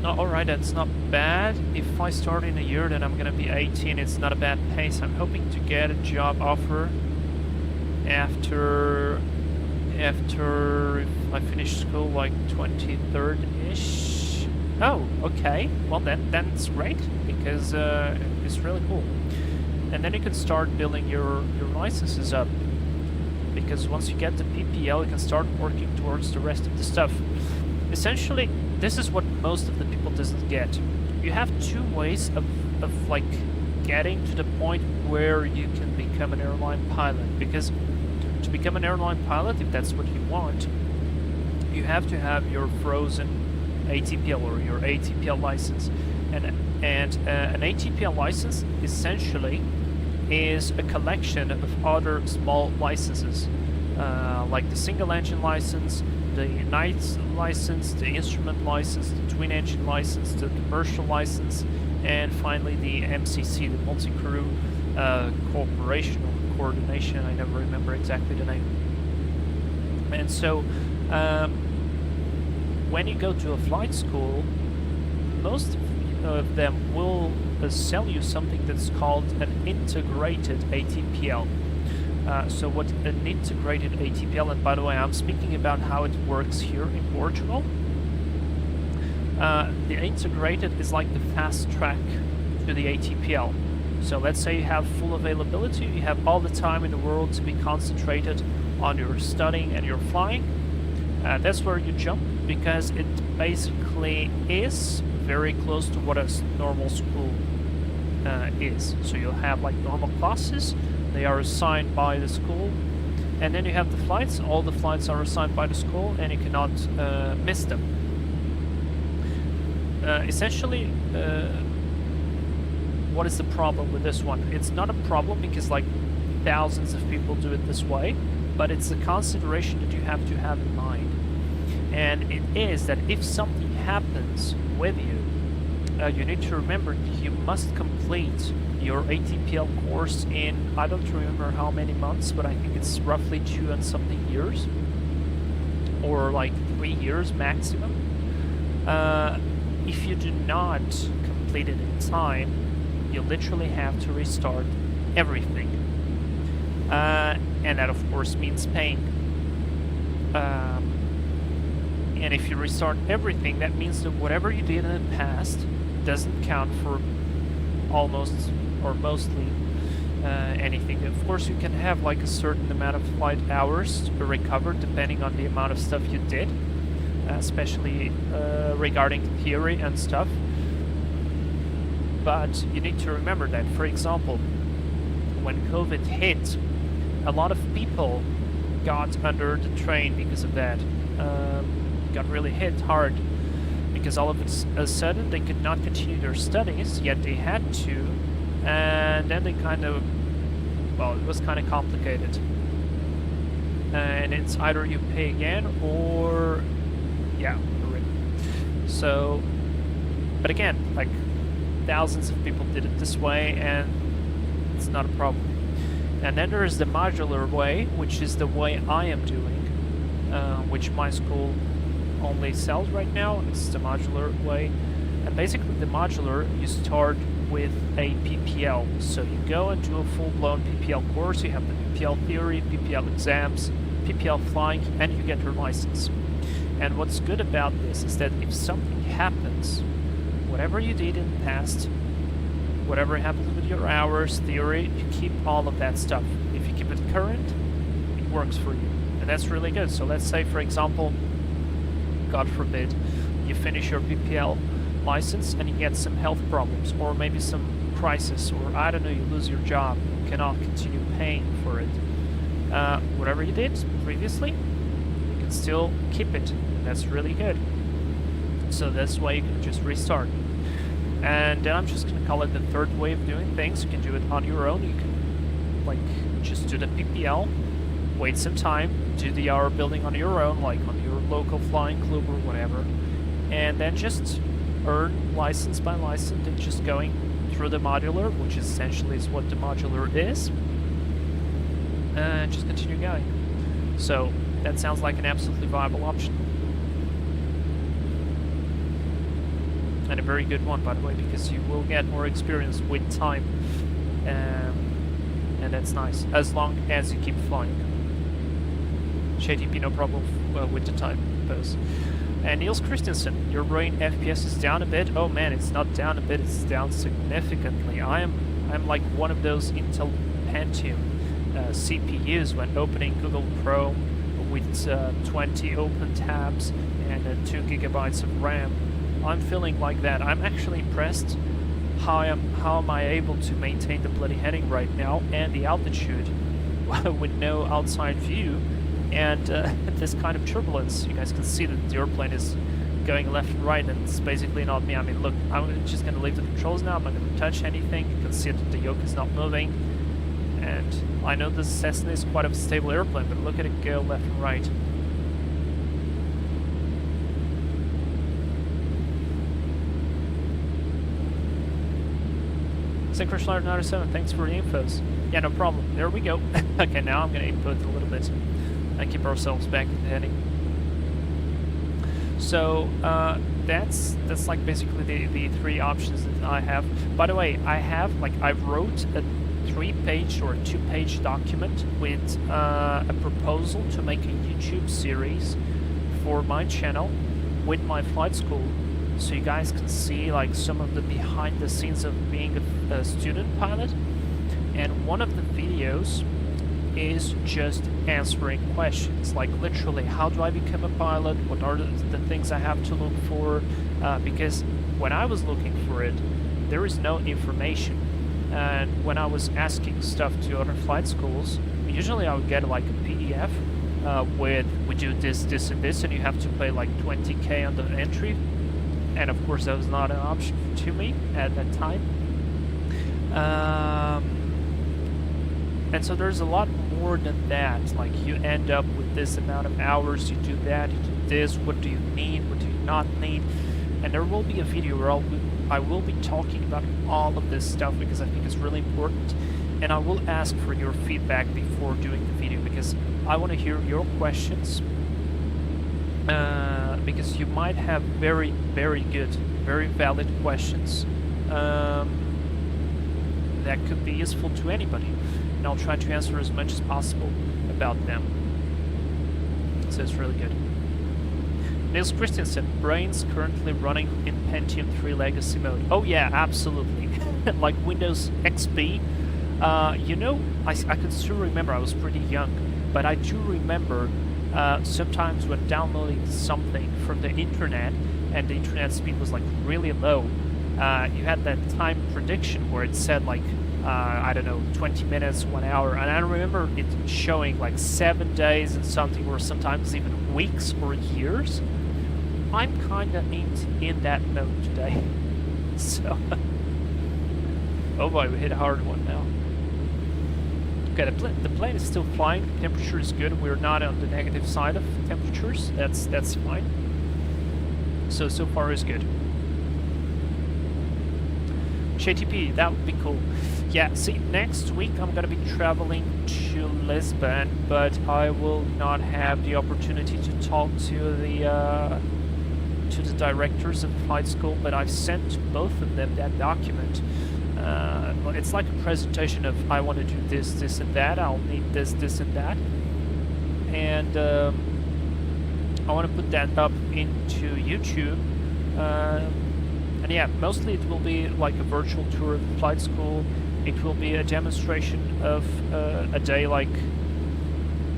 A: Oh, alright, that's not bad. If I start in a year, then I'm gonna be 18. It's not a bad pace. I'm hoping to get a job offer after if I finish school, like 23rd-ish. Oh, okay. Well, then it's great, because it's really cool. And then you can start building your licenses up. because once you get the PPL, you can start working towards the rest of the stuff. Essentially, this is what most of the people doesn't get. You have two ways of like getting to the point where you can become an airline pilot, because to become an airline pilot, if that's what you want, you have to have your frozen ATPL or your ATPL license, and an ATPL license essentially is a collection of other small licenses, like the single engine license, the night license, the instrument license, the twin engine license, the commercial license, and finally the MCC, the multi-crew cooperation or coordination. I never remember exactly the name. And so when you go to a flight school, most of them will sell you something that's called an integrated ATPL. So what an integrated ATPL, and by the way, I'm speaking about how it works here in Portugal. The integrated is like the fast track to the ATPL. So let's say you have full availability, you have all the time in the world to be concentrated on your studying and your flying. That's where you jump, because it basically is very close to what a normal school is. So you'll have like normal classes, they are assigned by the school, and then you have the flights. All the flights are assigned by the school, and you cannot miss them. Essentially, what is the problem with this one? It's not a problem because like thousands of people do it this way, but it's a consideration that you have to have in mind. And it is that if something happens with you, you need to remember you must complete your ATPL course in, I don't remember how many months, but I think it's roughly 2 and something years, or like 3 years maximum. If you do not complete it in time, you literally have to restart everything. And that of course means paying. And if you restart everything, that means that whatever you did in the past doesn't count for almost or mostly anything. Of course, you can have like a certain amount of flight hours to be recovered depending on the amount of stuff you did, especially regarding theory and stuff. But you need to remember that, for example, when COVID hit, a lot of people got under the train because of that. Got really hit hard because all of a sudden they could not continue their studies, yet they had to, and then they kind of, well, it was kind of complicated. And it's either you pay again or, yeah, rip. So, but again, like thousands of people did it this way, and it's not a problem. And then there is the modular way, which is the way I am doing, which my school only sells right now. It's the modular way. And basically the modular, you start with a PPL. So you go and do a full-blown PPL course, you have the PPL theory, PPL exams, PPL flying, and you get your license. And what's good about this is that if something happens, whatever you did in the past, whatever happens with your hours, theory, you keep all of that stuff. If you keep it current, it works for you. And that's really good. So let's say, for example, God forbid, you finish your PPL license and you get some health problems, or maybe some crisis, or I don't know, you lose your job, you cannot continue paying for it. Whatever you did previously, you can still keep it. That's really good. So that's why you can just restart. And then I'm just going to call it the third way of doing things. You can do it on your own. You can like just do the PPL, wait some time, do the hour building on your own, like on your local flying club or whatever, and then just earn license by license and just going through the modular, which essentially is what the modular is, and just continue going. So that sounds like an absolutely viable option. And a very good one, by the way, because you will get more experience with time, and that's nice, as long as you keep flying. JTP, no problem with the time pose. And Niels Christensen, your brain FPS is down a bit. Oh man, it's not down a bit, it's down significantly. I'm like one of those Intel Pentium CPUs when opening Google Chrome with 20 open tabs and 2 gigabytes of RAM. I'm feeling like that. I'm actually impressed how am I able to maintain the bloody heading right now and the altitude with no outside view and this kind of turbulence. You guys can see that the airplane is going left and right, and it's basically not me. I mean, look, I'm just going to leave the controls now. I'm not going to touch anything. You can see that the yoke is not moving. And I know this Cessna is quite a stable airplane, but look at it go left and right. Anchorage 97, thanks for the infos. Yeah, no problem. There we go. Okay, now I'm going to input a little bit and keep ourselves back in the heading. So that's like basically the 3 options that I have. By the way, I wrote a 3-page or a 2-page document with a proposal to make a YouTube series for my channel with my flight school, so you guys can see like some of the behind the scenes of being a student pilot. And one of the videos is just answering questions, like literally, how do I become a pilot? What are the things I have to look for? Because when I was looking for it, there is no information. And when I was asking stuff to other flight schools, usually I would get like a PDF with we do this, this, and this, and you have to pay like 20K on the entry. And of course, that was not an option to me at that time. And so there's a lot more than that. Like, you end up with this amount of hours, you do that, you do this, what do you need, what do you not need. And there will be a video where I will be talking about all of this stuff, because I think it's really important. And I will ask for your feedback before doing the video, because I want to hear your questions. Because you might have very, very good, very valid questions that could be useful to anybody. And I'll try to answer as much as possible about them. So it's really good. Niels Christensen, brains currently running in Pentium 3 legacy mode. Oh yeah, absolutely. Like Windows XP. You know, I can still remember, I was pretty young, but I do remember sometimes when downloading something from the internet and the internet speed was like really low, you had that time prediction where it said like, I don't know, 20 minutes, 1 hour, and I remember it showing like 7 days and something, or sometimes even weeks or years. I'm kinda in that mode today. So, oh boy, we hit a hard one now. Okay, the plane is still flying. Temperature is good. We're not on the negative side of temperatures. That's fine. So far is good. JTP, that would be cool. Yeah, see, next week I'm gonna be traveling to Lisbon, but I will not have the opportunity to talk to the directors of the flight school, but I've sent to both of them that document. It's like a presentation of, I want to do this, this, and that. I'll need this, this, and that. And I want to put that up into YouTube. And yeah, mostly it will be like a virtual tour of the flight school. It will be a demonstration of a day, like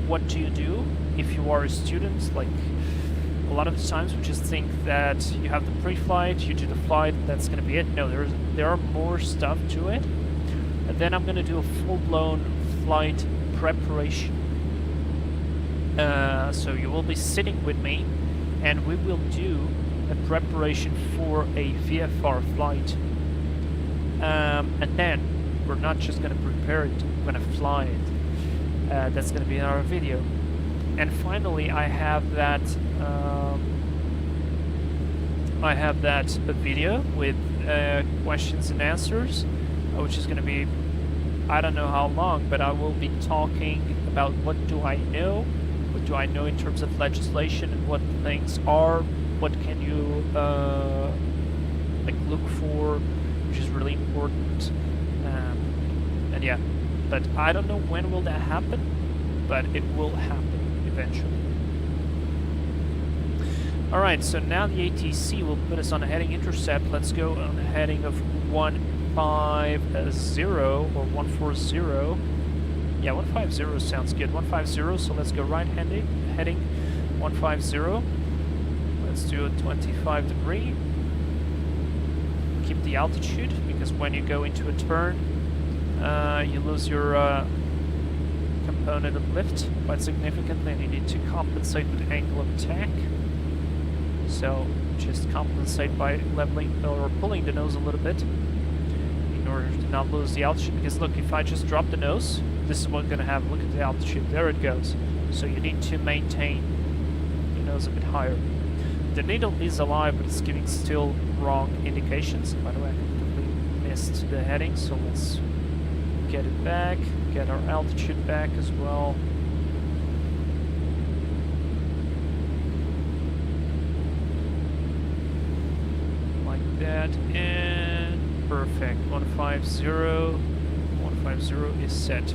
A: what do you do if you are a student. Like, a lot of the times we just think that you have the pre-flight, you do the flight, that's going to be it. No, there are more stuff to it. And then I'm going to do a full-blown flight preparation. So you will be sitting with me, and we will do a preparation for a VFR flight. And then we're not just going to prepare it, we're going to fly it. That's going to be in our video. And finally, I have that video with questions and answers, which is going to be, I don't know how long, but I will be talking about what do I know in terms of legislation, and what things are, what can you like look for, which is really important. And yeah, but I don't know when will that happen, but it will happen eventually. Alright, so now the ATC will put us on a heading intercept. Let's go on a heading of 150 or 140. Yeah, 150 sounds good. 150, so let's go right-handed, heading 150. Let's do a 25 degree. Keep the altitude, because when you go into a turn, you lose your component of lift quite significantly, and you need to compensate with angle of attack. So just compensate by leveling or pulling the nose a little bit in order to not lose the altitude, because look, if I just drop the nose, this is what's going to happen. Look at the altitude, there it goes. So you need to maintain the nose a bit higher. The needle is alive, but it's giving still wrong indications. By the way, I completely missed the heading, so let's get it back, get our altitude back as well. Like that, and perfect. 150. 150 is set.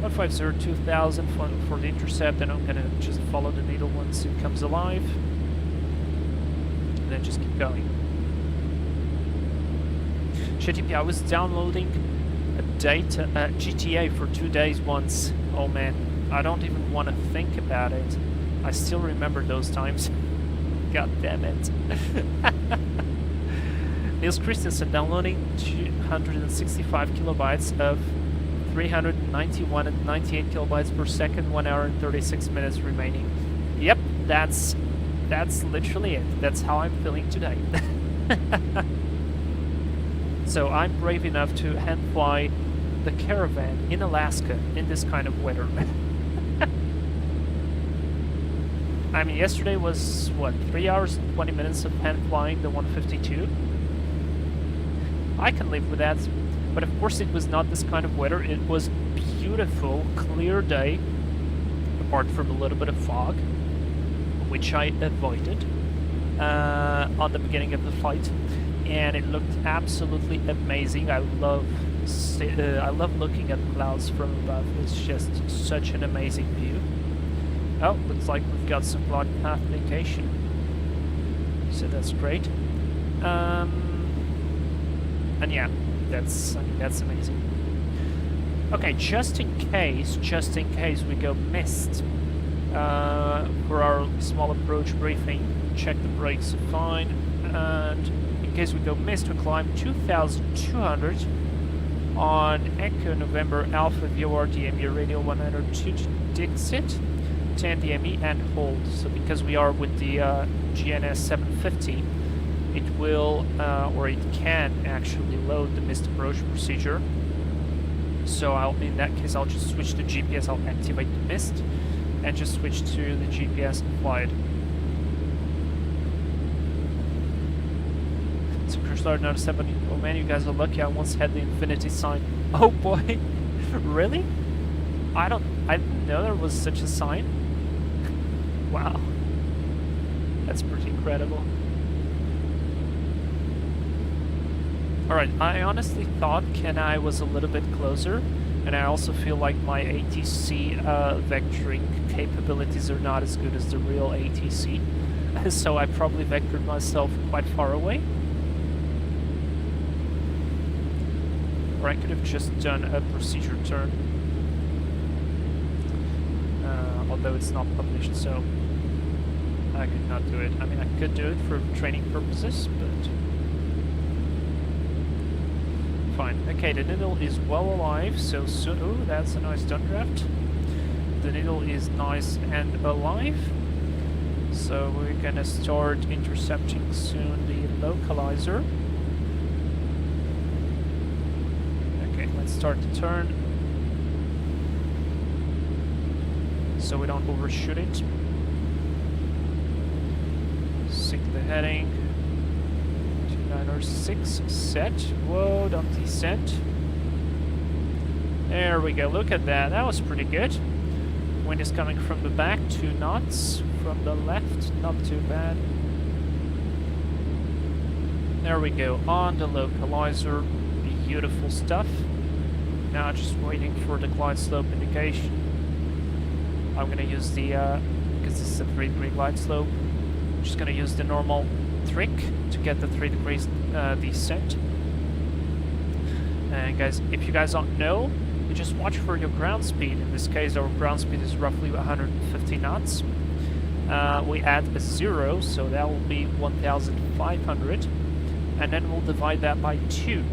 A: 150, 2000 for the intercept, and I'm gonna just follow the needle once it comes alive, and then just keep going. GTP, I was downloading a GTA for 2 days once. Oh man, I don't even want to think about it. I still remember those times. God damn it. Niels Christensen downloading 265 kilobytes of 391 and 98 kilobytes per second, 1 hour and 36 minutes remaining. Yep, that's literally it. That's how I'm feeling today. So I'm brave enough to hand fly the Caravan in Alaska in this kind of weather. I mean, yesterday was, what, 3 hours and 20 minutes of hand flying the 152? I can live with that. But of course it was not this kind of weather. It was beautiful, clear day, apart from a little bit of fog, which I avoided on the beginning of the flight, and it looked absolutely amazing. I love looking at clouds from above. It's just such an amazing view. Oh, looks like we've got some glide path indication, so that's great. And yeah. That's amazing. Okay, just in case we go missed for our small approach briefing, check the brakes are fine, and in case we go missed, we climb 2,200 on Echo November Alpha VOR DME radio 102 to Dixit, 10 DME and hold. So because we are with the GNS 750, it will, or it can actually load the missed approach procedure. So in that case, I'll just switch to GPS, I'll activate the mist, and just switch to the GPS and fly it. So Cruise Star 97, oh man, you guys are lucky, I once had the infinity sign. Oh boy, really? I didn't know there was such a sign. Wow, that's pretty incredible. Alright, I honestly thought Kenai was a little bit closer, and I also feel like my ATC vectoring capabilities are not as good as the real ATC, so I probably vectored myself quite far away. Or I could have just done a procedure turn, although it's not published, so I could not do it. I mean, I could do it for training purposes, but fine. Okay, the needle is well alive, so soon. Oh, that's a nice downdraft. The needle is nice and alive, so we're gonna start intercepting soon the localizer. Okay, let's start the turn so we don't overshoot it. Sync the heading. 906 set. Whoa, don't descend. There we go. Look at that. That was pretty good. Wind is coming from the back, 2 knots. From the left, not too bad. There we go. On the localizer. Beautiful stuff. Now just waiting for the glide slope indication. I'm gonna use the because this is a 3-degree glide slope. I'm just gonna use the normal trick to get the 3 degrees descent. And guys, if you guys don't know, you just watch for your ground speed. In this case, our ground speed is roughly 150 knots. We add a 0, so that will be 1,500, and then we'll divide that by 2.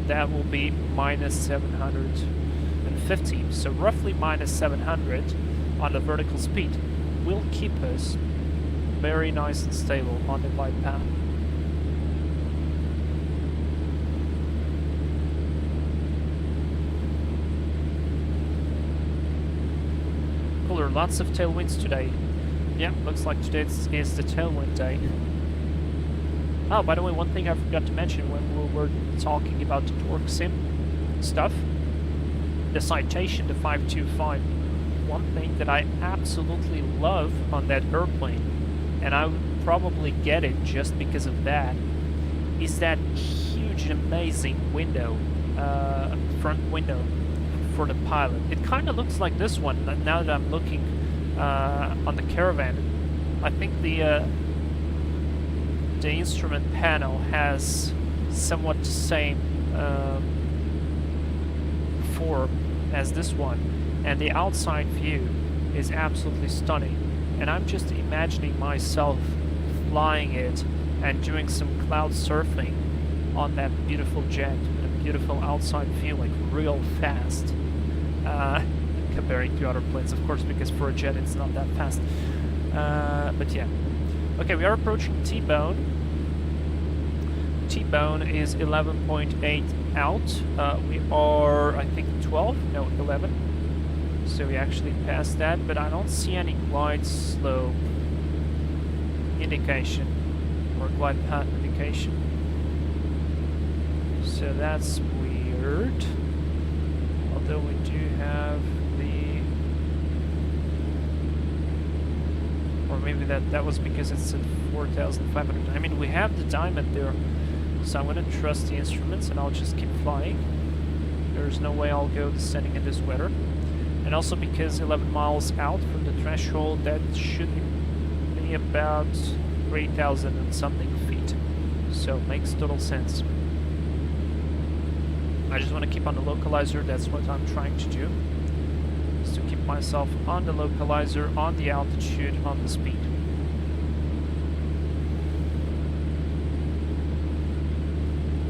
A: That will be minus 750. So roughly minus 700 on the vertical speed will keep us very nice and stable on the glide path. Cooler, lots of tailwinds today. Yeah, looks like today is the tailwind day. Oh, by the way, one thing I forgot to mention when we were talking about the torque sim stuff, the citation, the 525. One thing that I absolutely love on that airplane, and I would probably get it just because of that, is that huge, amazing window, front window for the pilot. It kind of looks like this one now that I'm looking on the Caravan. I think the instrument panel has somewhat the same form as this one, and the outside view is absolutely stunning. And I'm just imagining myself flying it and doing some cloud surfing on that beautiful jet with a beautiful outside view, like real fast, comparing to other planes, of course, because for a jet it's not that fast. But yeah. Okay, we are approaching T-bone. T-bone is 11.8 out. We are, I think, 12? No, 11. So we actually passed that, but I don't see any glide slope indication or glide path indication. So that's weird. Although we do have the... Or maybe that was because it's at 4,500. I mean, we have the diamond there. So I'm going to trust the instruments and I'll just keep flying. There's no way I'll go descending in this weather. And also because 11 miles out from the threshold, that should be about 3,000 and something feet. So it makes total sense. I just want to keep on the localizer, that's what I'm trying to do. Is to keep myself on the localizer, on the altitude, on the speed.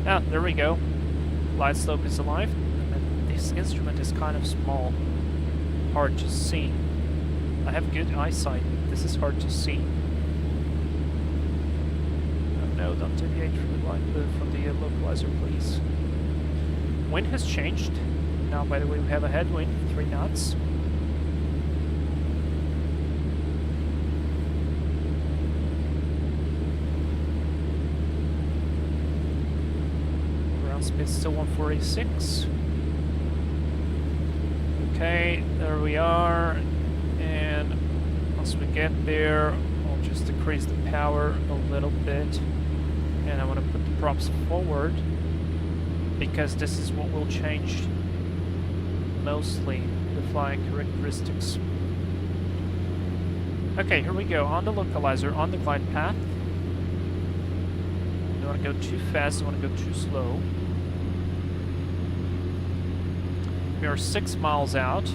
A: Ah, there we go. Glide slope is alive. And this instrument is kind of small. Hard to see. I have good eyesight, but this is hard to see. Oh, no, don't deviate from the localizer, please. Wind has changed. Now, by the way, we have a headwind, 3 knots. Ground speed still 146. Okay, there we are, and once we get there, I'll just decrease the power a little bit, and I want to put the props forward, because this is what will change mostly the flying characteristics. Okay, here we go, on the localizer, on the glide path. I don't want to go too fast, I want to go too slow. We are 6 miles out.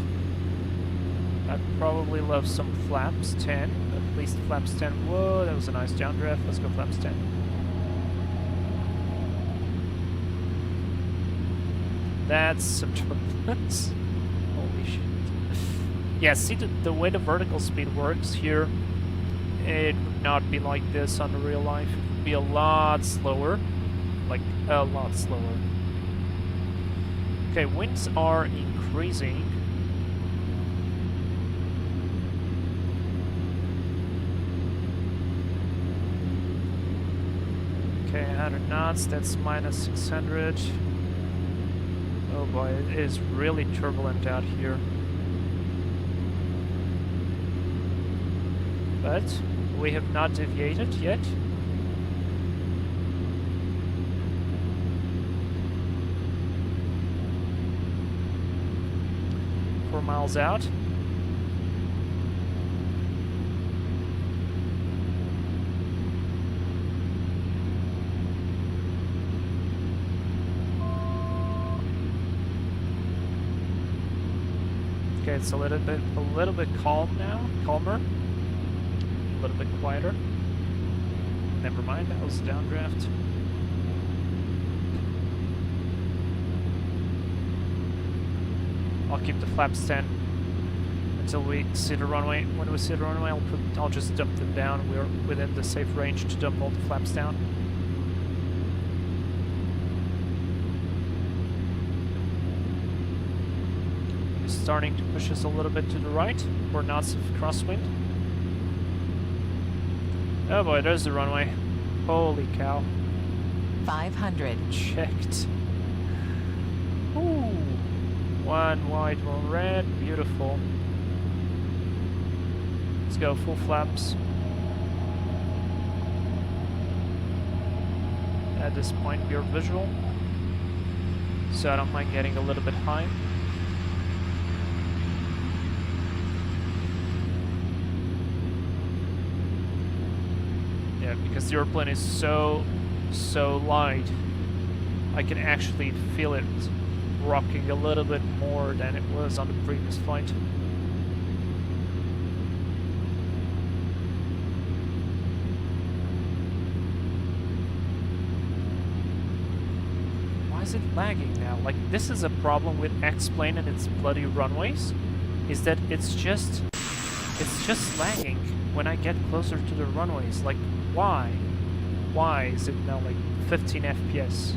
A: I'd probably love some flaps 10, at least flaps 10. Whoa, that was a nice downdraft. Let's go flaps 10. That's some turbulence. Holy shit. Yeah, see the way the vertical speed works here, it would not be like this on the real life. It would be a lot slower. Like, a lot slower. Okay, winds are increasing. Okay, 100 knots, that's minus 600. Oh boy, it is really turbulent out here. But we have not deviated yet. Miles out. Okay, it's a little bit calm now, calmer, a little bit quieter. Never mind, that was a downdraft. I'll keep the flaps 10 until we see the runway. When we see the runway, I'll just dump them down. We're within the safe range to dump all the flaps down. It's starting to push us a little bit to the right. We're knots of crosswind. Oh boy, there's the runway. Holy cow.
B: 500.
A: Checked. Ooh. One white, one red. Beautiful. Let's go full flaps. At this point, we're visual, so I don't mind getting a little bit high. Yeah, because the airplane is so light, I can actually feel it rocking a little bit more than it was on the previous flight. Why is it lagging now? Like, this is a problem with X-Plane and its bloody runways, is that it's just lagging when I get closer to the runways. Like, why? Why is it now like 15 FPS?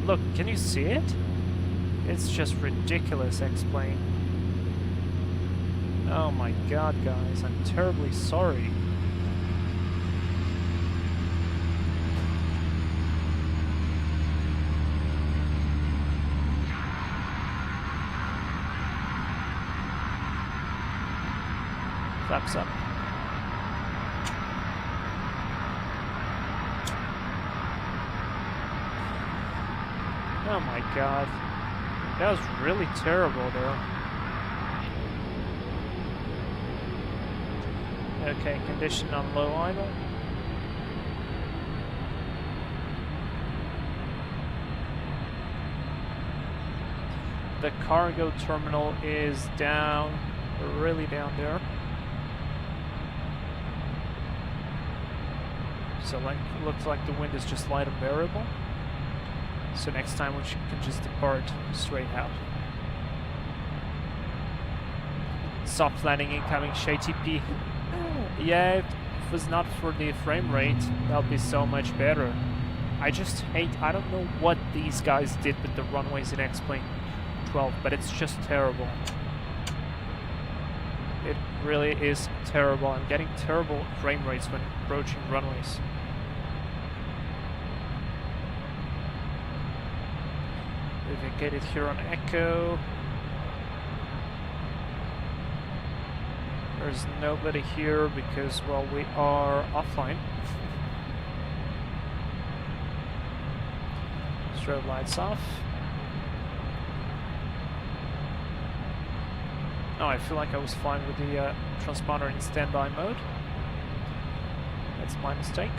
A: Look, can you see it? It's just ridiculous, X-Plane. Oh my god, guys, I'm terribly sorry. Flaps up. Oh my god. That was really terrible though. Okay, condition on low idle. The cargo terminal is down, really down there. So like, looks like the wind is just light and variable. So next time we can just depart straight out. Soft landing incoming, TP. Yeah, if it was not for the frame rate, that would be so much better. I just hate, I don't know what these guys did with the runways in X-Plane 12, but it's just terrible. It really is terrible. I'm getting terrible frame rates when approaching runways. We vacated here on Echo. There's nobody here because, well, we are offline. Strobe lights off. Oh, I feel like I was flying with the transponder in standby mode. That's my mistake.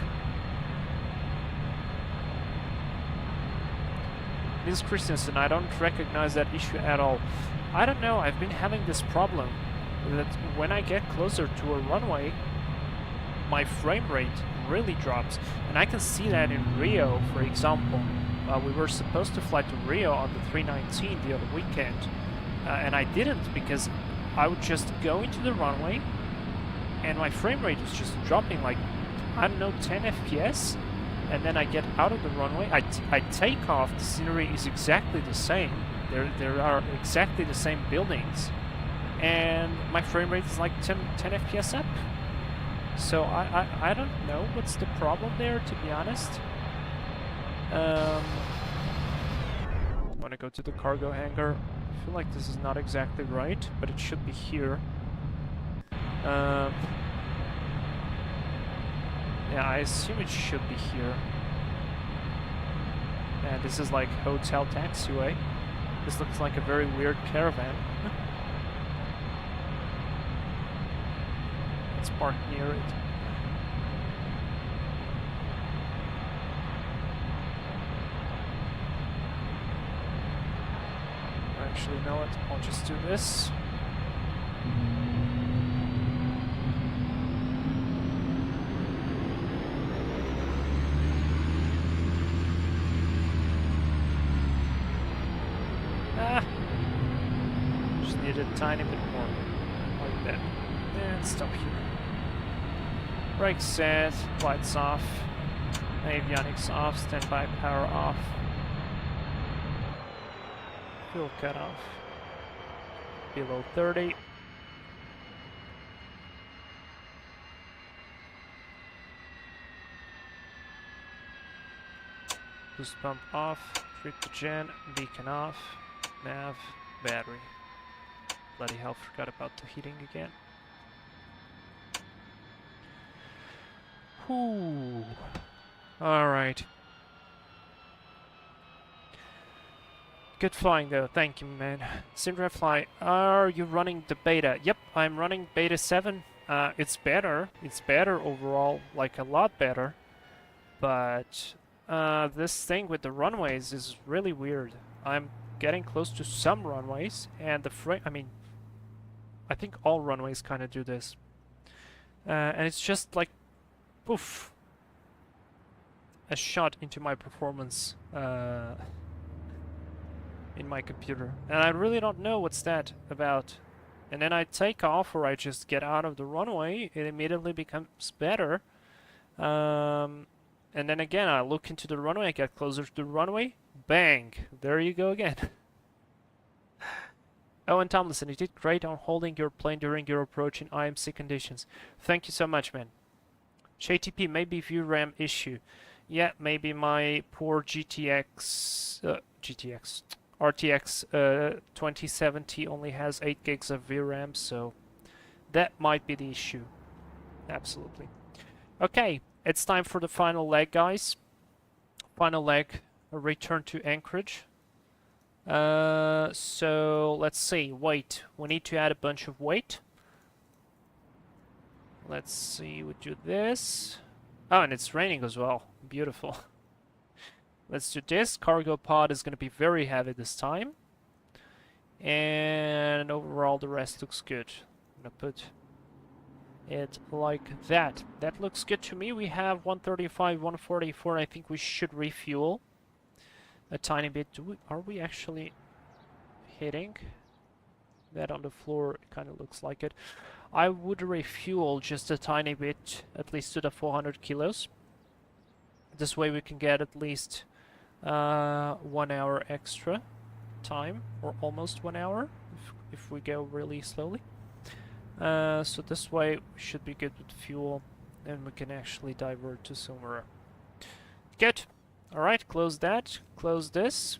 A: This is Christensen, I don't recognize that issue at all. I don't know, I've been having this problem that when I get closer to a runway, my frame rate really drops. And I can see that in Rio, for example. We were supposed to fly to Rio on the 319 the other weekend, and I didn't because I would just go into the runway and my frame rate was just dropping like, I don't know, 10 FPS. And then I get out of the runway, I take off, the scenery is exactly the same. There are exactly the same buildings. And my frame rate is like 10 FPS up. So I don't know what's the problem there, to be honest. I want to go to the cargo hangar. I feel like this is not exactly right, but it should be here. Yeah, I assume it should be here. And this is like hotel taxiway. This looks like a very weird caravan. Let's park near it. Actually, you know what? I'll just do this. Ah! Just need a tiny bit more. Like that. And stop here. Brakes set, lights off, avionics off, standby power off. Fuel cut off. Below 30. Boost pump off, treat the gen, beacon off, nav, battery. Bloody hell, forgot about the heating again. Whew. Alright. Good flying though, thank you man. Simdrafly, are you running the beta? Yep, I'm running beta 7. It's better overall, like a lot better. But this thing with the runways is really weird. I'm getting close to some runways, and the frame, I think all runways kind of do this. And it's just like, poof, a shot into my performance in my computer. And I really don't know what's that about. And then I take off or I just get out of the runway, it immediately becomes better. And then again, I look into the runway, I get closer to the runway, bang, there you go again. Owen Tomlinson, you did great on holding your plane during your approach in IMC conditions. Thank you so much, man. JTP, maybe VRAM issue. Yeah, maybe my poor RTX 2070 only has 8 gigs of VRAM, so that might be the issue. Absolutely. Okay, it's time for the final leg, guys. Final leg, a return to Anchorage. So let's see, weight. We need to add a bunch of weight. Let's see, we do this. Oh, and it's raining as well. Beautiful. Let's do this. Cargo pod is going to be very heavy this time. And overall the rest looks good. I'm going to put it like that. That looks good to me. We have 135, 144. I think we should refuel a tiny bit. Are we actually hitting that on the floor? It kind of looks like it. I would refuel just a tiny bit, at least to the 400 kilos. This way we can get at least 1 hour extra time, or almost 1 hour if we go really slowly. So this way we should be good with fuel, and we can actually divert to somewhere. Good. Alright, close that. Close this.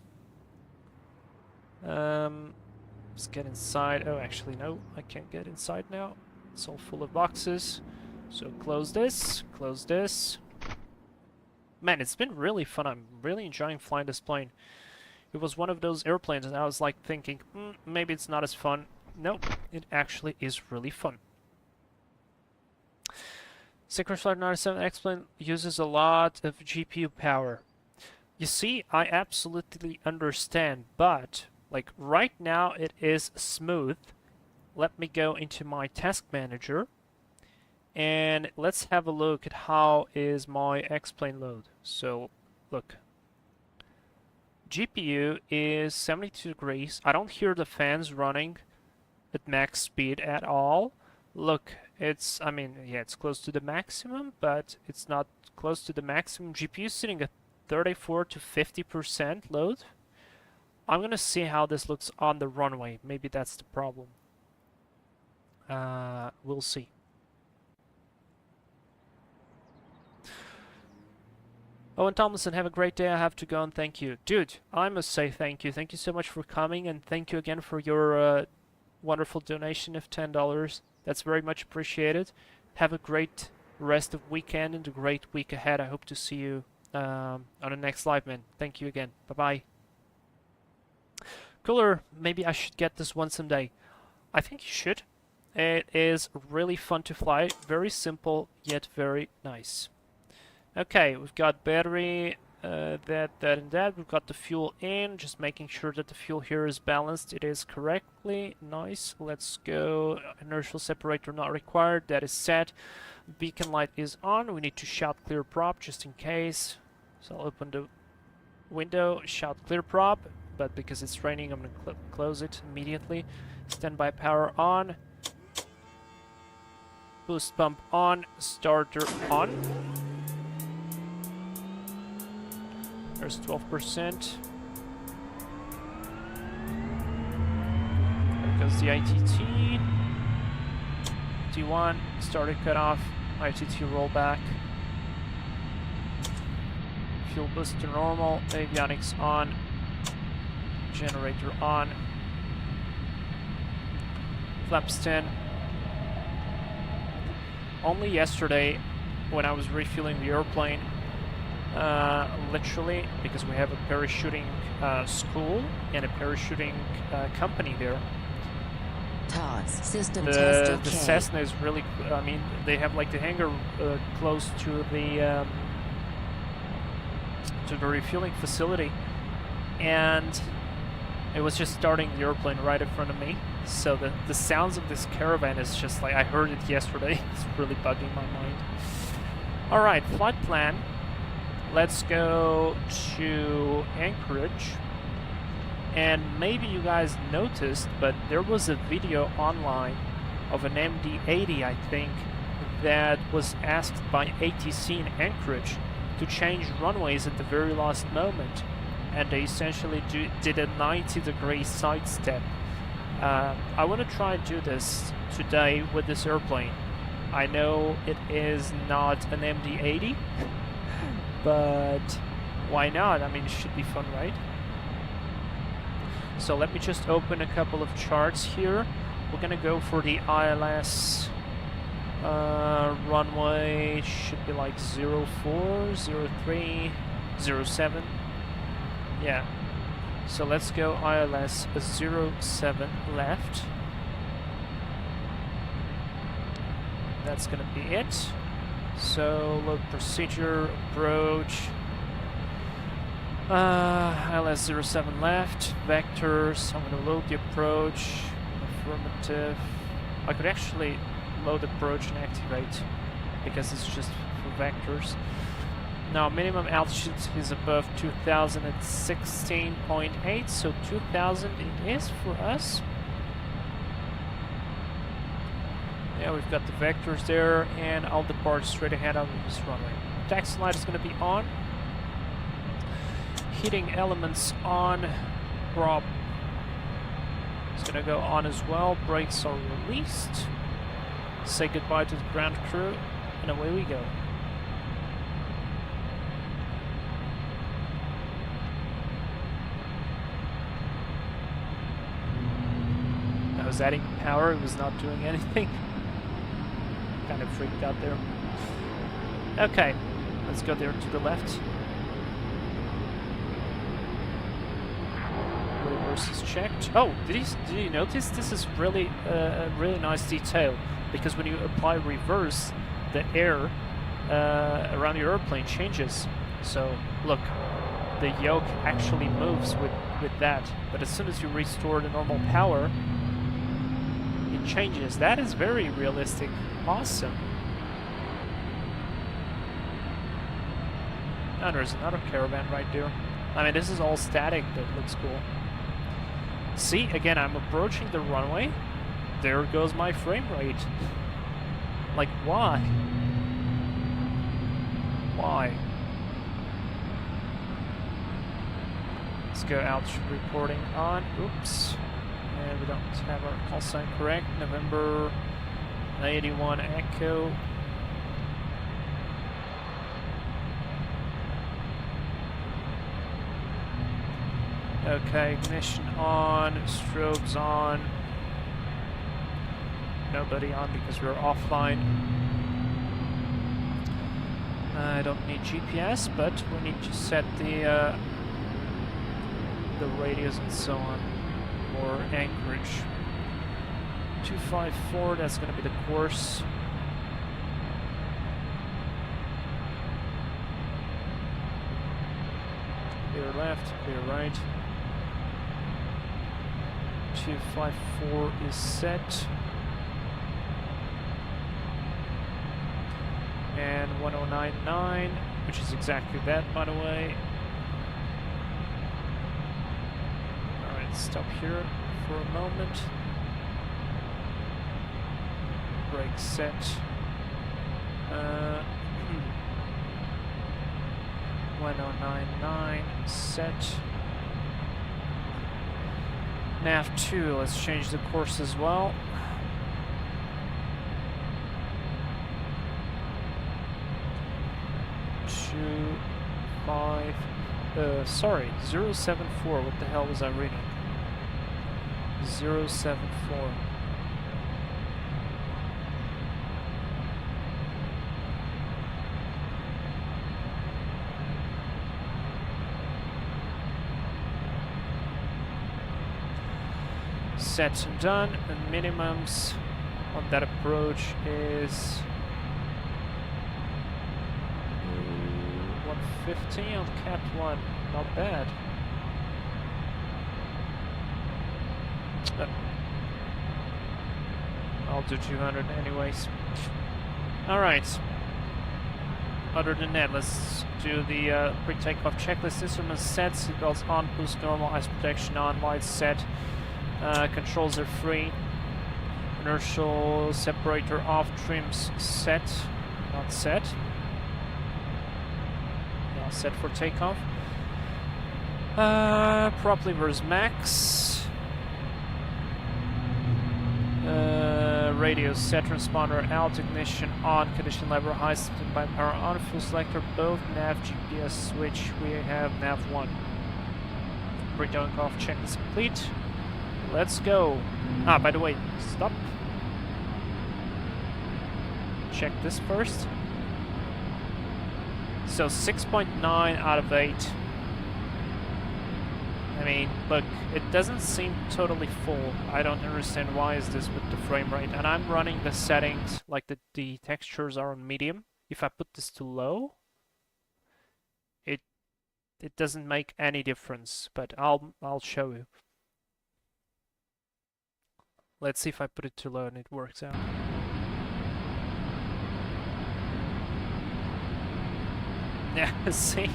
A: Let's get inside. Oh, actually, no, I can't get inside now. It's all full of boxes. So close this. Close this. Man, it's been really fun. I'm really enjoying flying this plane. It was one of those airplanes, and I was like thinking, maybe it's not as fun. Nope, it actually is really fun. Synchronous Flight 97 X-Plane uses a lot of GPU power. You see, I absolutely understand, but like right now it is smooth. Let me go into my task manager and let's have a look at how is my X-Plane load. So look, GPU is 72 degrees. I don't hear the fans running at max speed at all. Look, it's, yeah, it's close to the maximum, but it's not close to the maximum. GPU is sitting at 34 to 50% load. I'm gonna see how this looks on the runway. Maybe that's the problem. We'll see. Owen Tomlinson, have a great day. I have to go, and thank you. Dude, I must say thank you. Thank you so much for coming, and thank you again for your wonderful donation of $10. That's very much appreciated. Have a great rest of weekend and a great week ahead. I hope to see you on the next live, man. Thank you again. Bye-bye. Cooler, maybe I should get this one someday. I think you should. It is really fun to fly. Very simple, yet very nice. Okay, we've got battery that. We've got the fuel in, just making sure that the fuel here is balanced. It is correctly. Nice. Let's go. Inertial separator not required. That is set. Beacon light is on. We need to shout clear prop just in case. So I'll open the window, shout clear prop, but because it's raining, I'm going to close it immediately. Standby power on. Boost pump on. Starter on. There's 12%. There goes the ITT. T1, starter cut off. ITT rollback. Fuel boost to normal. Avionics on. Generator on. Flaps 10. Only yesterday, when I was refueling the airplane, literally, because we have a parachuting school and a parachuting company there.
B: TOS system test okay.
A: The Cessna is really, I mean, they have like the hangar close to the refueling facility, and it was just starting the airplane right in front of me. So the sounds of this Caravan is just like, I heard it yesterday. It's really bugging my mind. All right, flight plan. Let's go to Anchorage. And maybe you guys noticed, but there was a video online of an MD-80, I think, that was asked by ATC in Anchorage to change runways at the very last moment. And they essentially did a 90-degree sidestep. I want to try and do this today with this airplane. I know it is not an MD-80, but why not? I mean, it should be fun, right? So let me just open a couple of charts here. We're gonna go for the ILS runway, should be like 04, 03, 07. Yeah. So let's go ILS 07 left. That's gonna be it. So load procedure, approach. ILS 07 left, vectors, I'm going to load the approach, affirmative. I could actually load approach and activate, because it's just for vectors. Now minimum altitude is above 2000 at 16.8, so 2000 it is for us. Yeah, we've got the vectors there, and I'll depart straight ahead on this runway. Taxi light is going to be on. Heating elements on. Prop is going to go on as well. Brakes are released. Say goodbye to the ground crew, and away we go. I was adding power, it was not doing anything. Kind of freaked out there. Okay, let's go there to the left. Reverse is checked. Oh, did you notice? This is really a really nice detail, because when you apply reverse, the air around your airplane changes. So look, the yoke actually moves with that, but as soon as you restore the normal power, it changes. That is very realistic. Awesome. Oh, there's another Caravan right there. I mean, this is all static, but it looks cool. See, again, I'm approaching the runway. There goes my frame rate. Like, why? Why? Let's go altitude reporting on. Oops. And we don't have our call sign correct. November 81 Echo. Okay, ignition on, strobes on. Nobody on because we're offline. I don't need GPS, but we need to set the radius and so on for Anchorage. 254, that's going to be the course. clear left, clear right. 254 is set. And 1099, which is exactly that, by the way. Alright, stop here for a moment. Brake set. 1099 set. Nav 2, let's change the course as well. Sorry, 074, what the hell was I reading? 074. Set and done, and minimums on that approach is 150 on Cat 1, not bad. I'll do 200 anyways. Alright. Other than that, let's do the pre-takeoff checklist. Instruments set, seatbelts on, boost normal, eyes protection on, lights set. Controls are free. Inertial separator off, trims set, not set. Now set for takeoff. Prop levers max. Radio set, transponder out, ignition on, condition lever high, by power on, fuel selector, both nav, GPS switch. We have nav 1. Pre-takeoff checklist complete. Let's go. Ah, by the way, stop. Check this first. So 6.9 out of 8. I mean, look, it doesn't seem totally full. I don't understand why is this with the frame rate. And I'm running the settings, like the textures are on medium. If I put this to low, it doesn't make any difference, but I'll show you. Let's see if I put it too low and it works out. Yeah, see?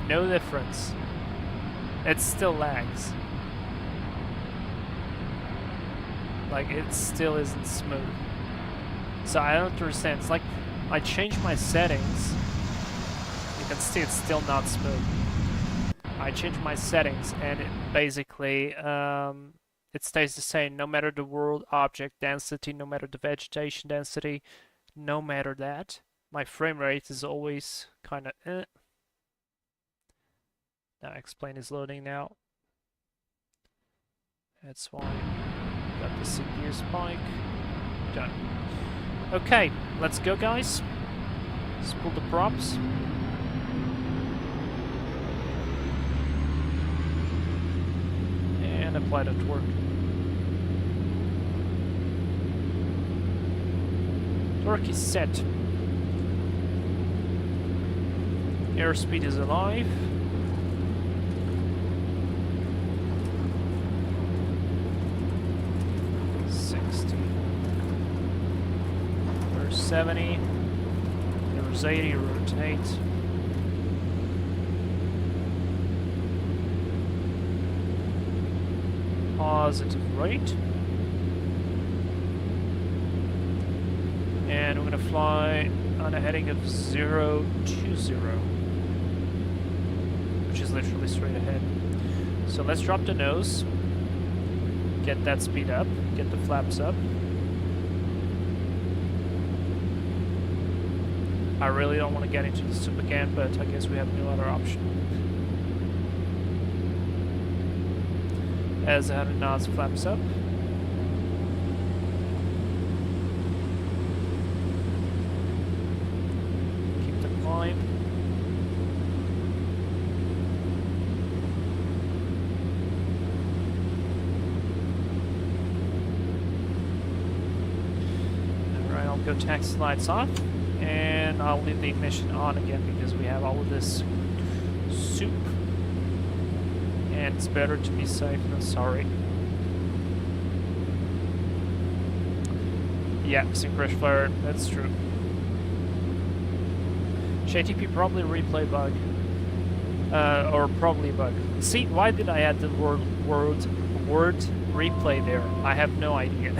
A: No difference. It still lags. Like, it still isn't smooth. So I don't understand. It's like, I changed my settings. You can see it's still not smooth. I changed my settings and it basically, it stays the same no matter the world object density, no matter the vegetation density, no matter that. My frame rate is always kind of Now explain is loading now. That's fine. Got the CPU spike. Done. Okay, let's go guys. Let's pull the props. And apply the torque. Torque is set. Airspeed is alive. There's 70. There's 80. Rotate. Positive rate. And we're going to fly on a heading of 020, which is literally straight ahead. So let's drop the nose, get that speed up, get the flaps up. I really don't want to get into the soup again, but I guess we have no other option. As the 100 knots flaps up. Keep the climb. Alright, I'll go taxi lights off, and I'll leave the ignition on again because we have all of this soup And it's better to be safe than sorry. Yeah, sync crash flare, that's true. JTP probably replay bug. Or probably bug. See, why did I add the word replay there? I have no idea.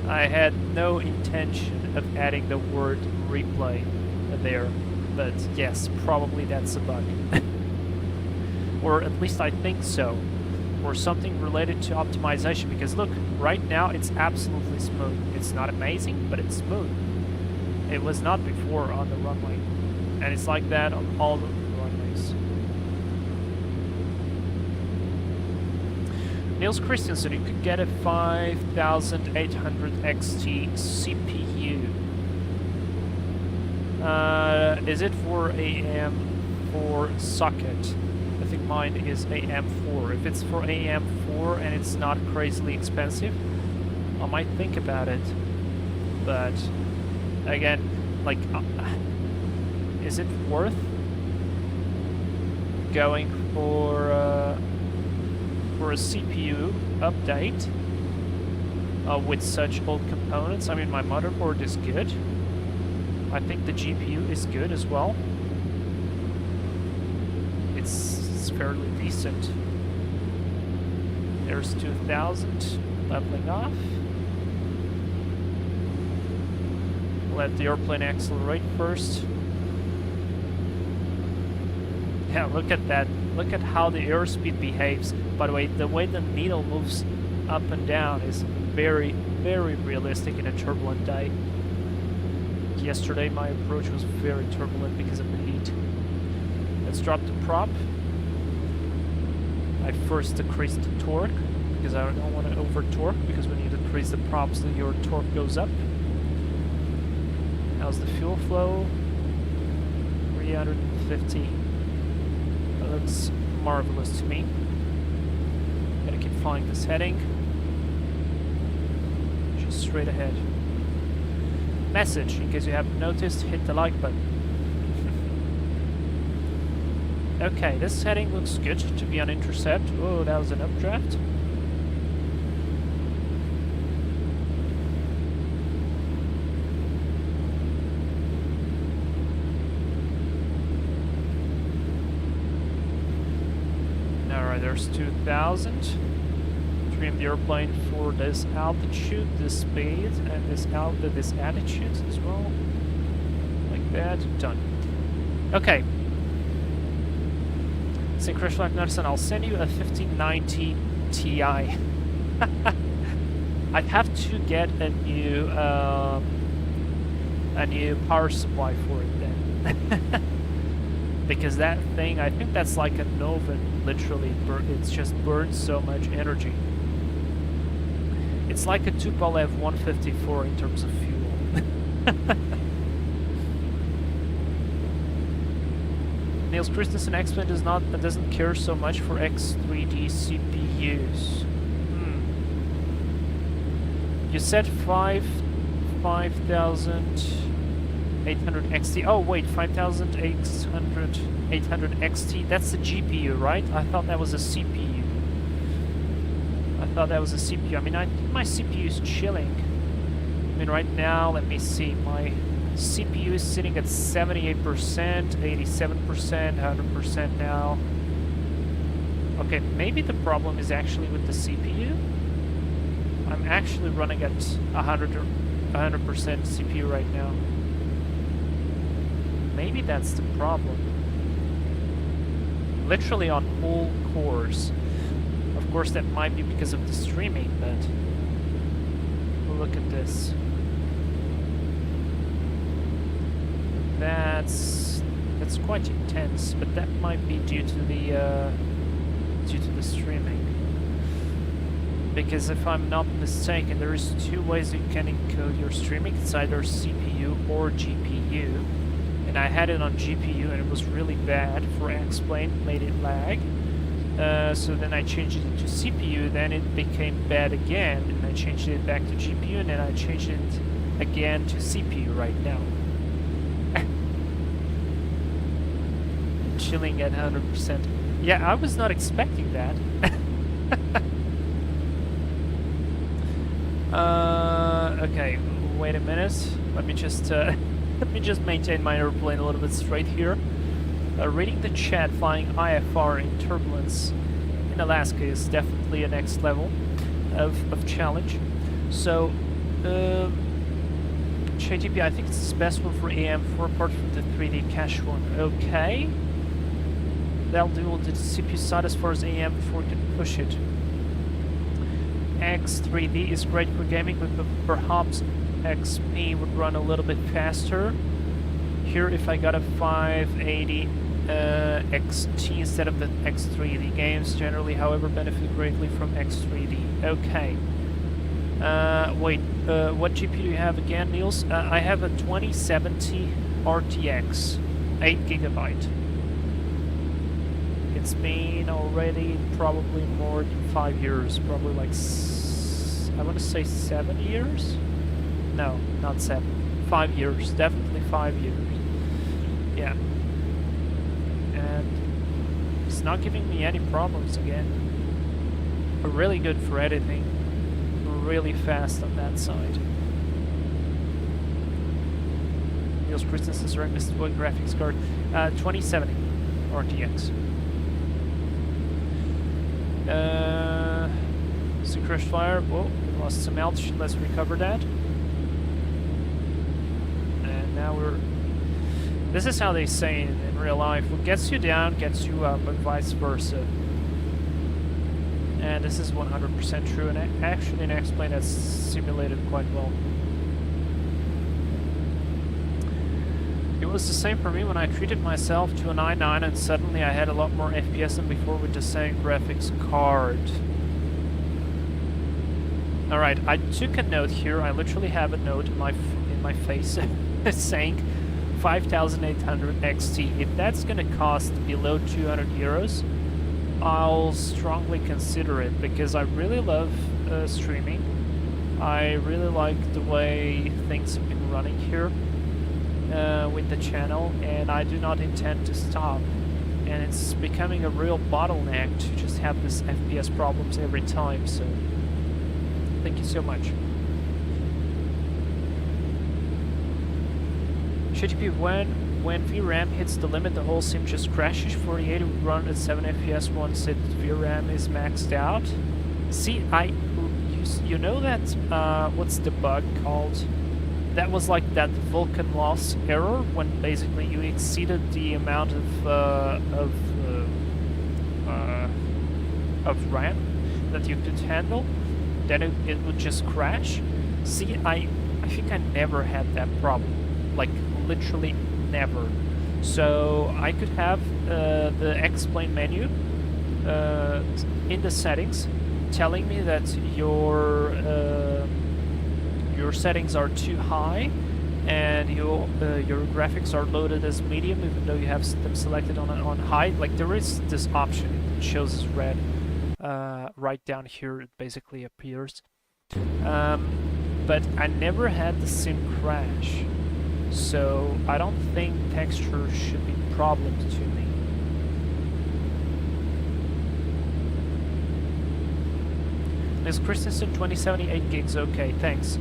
A: I had no intention of adding the word replay there, but yes, probably that's a bug. Or at least I think so. Or something related to optimization, because look, right now it's absolutely smooth. It's not amazing, but it's smooth. It was not before on the runway. And it's like that on all the runways. Niels Christensen, you could get a 5800 XT CPU. Is it for AM4 socket? I think mine is AM4. If it's for AM4 and it's not crazily expensive, I might think about it. But again, like, is it worth going for a CPU update with such old components? I mean, my motherboard is good. I think the GPU is good as well. It's fairly decent. There's 2000 leveling off. Let the airplane accelerate first. Yeah, look at that. Look at how the airspeed behaves. By the way the needle moves up and down is very, very realistic in a turbulent day. Yesterday my approach was very turbulent because of the heat. Let's drop the prop. I first decrease the torque because I don't want to over torque, because when you decrease the props then your torque goes up. How's the fuel flow? 350. That looks marvelous to me. Gotta keep following this heading. Just straight ahead. Message, in case you haven't noticed, hit the like button. Okay, this heading looks good to be on intercept. Oh, that was an updraft. Alright, there's 2000. Trim the airplane for this altitude, this speed, and this attitude as well. Like that. Done. Okay. St. Chris Nelson, I'll send you a 1590 Ti. I'd have to get a new power supply for it then. Because that thing, I think that's like an oven, literally. It's just burns so much energy. It's like a Tupolev 154 in terms of fuel. Niels Christensen X-Plane doesn't care so much for X3D CPUs. You said 5800 XT. Oh wait, 5800 XT. That's the GPU, right? I thought that was a CPU. I I mean, I think my CPU is chilling. I mean, right now, let me see. My CPU is sitting at 78%, 87%, 100% now. Okay, maybe the problem is actually with the CPU. I'm actually running at 100% CPU right now. Maybe that's the problem. Literally on whole cores. Of course, that might be because of the streaming, but look at this. That's quite intense, but that might be due to the streaming. Because if I'm not mistaken, there is two ways you can encode your streaming. It's either CPU or GPU. And I had it on GPU and it was really bad for X-Plane, made it lag. So then I changed it to CPU, then it became bad again, and I changed it back to GPU, and then I changed it again to CPU right now. chilling at 100%. Yeah, I was not expecting that. Okay, wait a minute. Let me just let me just maintain my airplane a little bit straight here. Reading the chat, flying IFR in turbulence in Alaska is definitely a next level of challenge. So, JTP, I think it's the best one for AM4 apart from the 3D cache one. Okay. That'll do all the CPU side as far as AM4 can push it. X3D is great for gaming, but perhaps XP would run a little bit faster. Here, if I got a 580 XT instead of the X3D, games generally, however, benefit greatly from X3D. Okay. Wait, what GPU do you have again, Niels? I have a 2070 RTX, 8 GB. It's been already probably more than 5 years, probably like, I want to say 7 years? No, not 7. 5 years, definitely 5 years. Yeah. And it's not giving me any problems again. Really good for editing. Really fast on that side. Niels Christensen's rank is what graphics card? 2070 RTX. Crash Fire. Whoa, we lost some altitude. Let's recover that. And now we're. This is how they say it in real life. What gets you down gets you up, and vice versa. And this is 100% true, and actually in X-Plane that's simulated quite well. It was the same for me when I treated myself to an i9 and suddenly I had a lot more FPS than before with the same graphics card. Alright, I took a note here. I literally have a note in my face saying 5,800 XT. If that's gonna cost below 200 euros, I'll strongly consider it because I really love streaming. I really like the way things have been running here with the channel, and I do not intend to stop. And it's becoming a real bottleneck to just have this FPS problems every time, so thank you so much. GTP, when VRAM hits the limit, the whole sim just crashes. 4080 would run at 7 FPS once its VRAM is maxed out. See, you know that, what's the bug called? That was like that Vulkan loss error, when basically you exceeded the amount of RAM that you could handle, then it would just crash. See, I think I never had that problem. Like, literally never. So I could have the X-Plane menu in the settings telling me that your settings are too high and your graphics are loaded as medium even though you have them selected on high. Like, there is this option that shows as red right down here. It basically appears. But I never had the sim crash. So I don't think texture should be a problem to me. Ms. Christensen, 2070, 8 gigs, okay, thanks.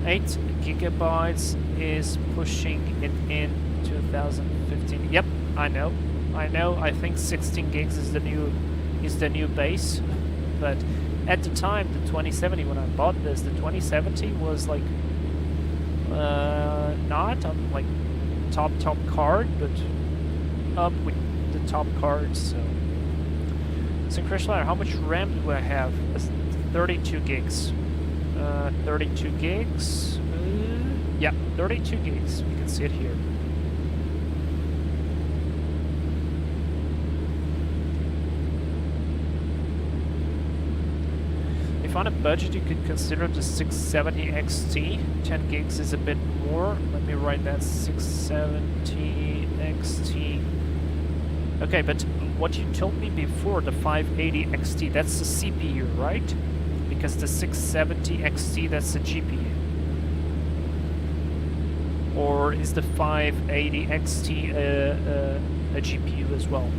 A: 8 gigabytes is pushing it in 2015. Yep, I know. I think 16 gigs is the new base. But at the time, the 2070, when I bought this, the 2070 was like not on like top card, but up with the top cards. So Crash Flyer, how much RAM do I have? 32 gigs. 32 gigs. Yeah, 32 gigs. You can see it here. If on a budget, you could consider the 670 XT. 10 gigs is a bit more. Let me write that, 670 XT. Okay, but what you told me before, the 580 XT, that's the CPU, right? Because the 670 XT, that's the GPU. Or is the 580 XT a GPU as well.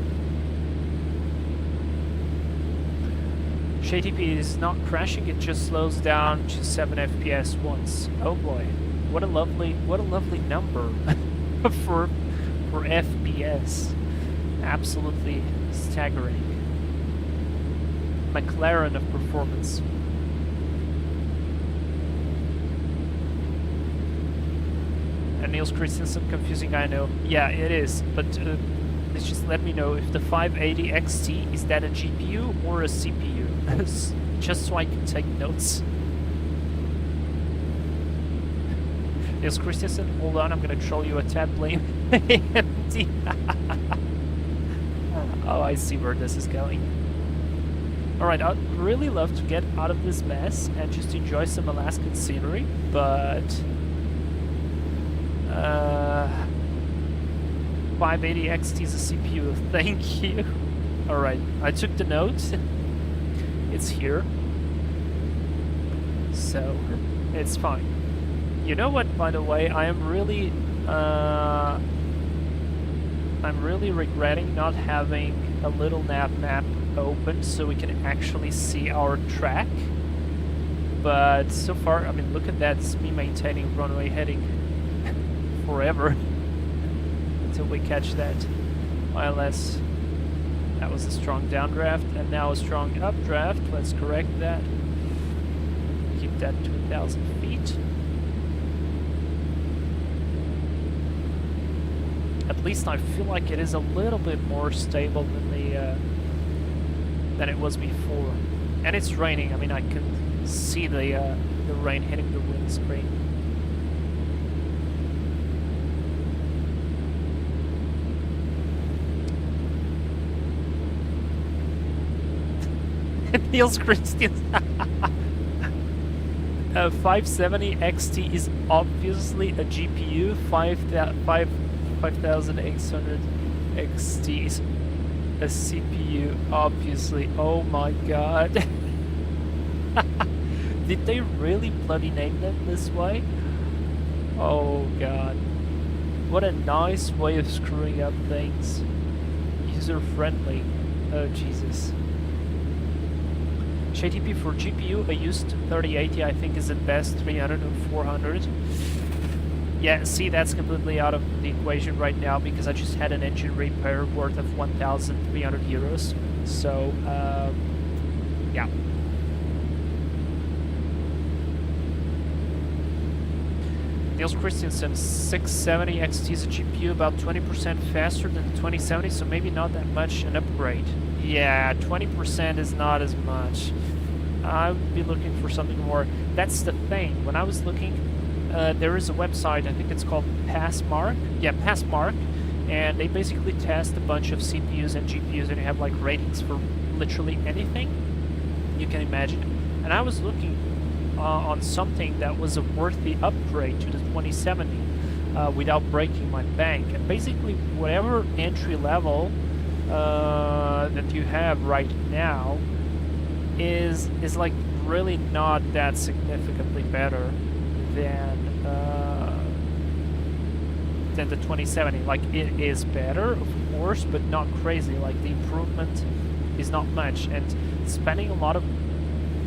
A: JTP is not crashing, it just slows down to 7 FPS once. Oh boy, what a lovely number for FPS. Absolutely staggering. McLaren of performance. And Niels Christensen, confusing, I know. Yeah, it is, but please just let me know if the 580 XT, is that a GPU or a CPU? Just so I can take notes. Niels Christensen, hold on, I'm gonna troll you a tad, blame AMD. Oh, I see where this is going. Alright, I'd really love to get out of this mess and just enjoy some Alaskan scenery, but 580 XT is a CPU, thank you. Alright, I took the note. It's here. So, it's fine. You know what, by the way, I'm really regretting not having a little nav map open so we can actually see our track. But so far, I mean, look at that, it's me maintaining runway heading forever until we catch that ILS. That was a strong downdraft, and now a strong updraft. Let's correct that. Keep that to 1,000 feet. At least I feel like it is a little bit more stable than it was before. And it's raining. I mean, I can see the rain hitting the windscreen. Niels Christian. 570 XT is obviously a GPU. 5800 XT is a CPU, obviously. Oh my god. Did they really bloody name them this way? Oh god. What a nice way of screwing up things. User-friendly. Oh Jesus. JTP for GPU, I used 3080, I think is the best, 300 or 400. Yeah, see, that's completely out of the equation right now because I just had an engine repair worth of 1,300 euros. So, yeah. Niels Christensen, 670 XT is a GPU, about 20% faster than the 2070, so maybe not that much an upgrade. Yeah, 20% is not as much. I would be looking for something more. That's the thing. When I was looking, there is a website, I think it's called Passmark. Yeah, Passmark. And they basically test a bunch of CPUs and GPUs, and you have like ratings for literally anything you can imagine. And I was looking on something that was a worthy upgrade to the 2070 without breaking my bank. And basically, whatever entry level that you have right now is like really not that significantly better than the 2070. Like, it is better, of course, but not crazy. Like, the improvement is not much, and spending a lot of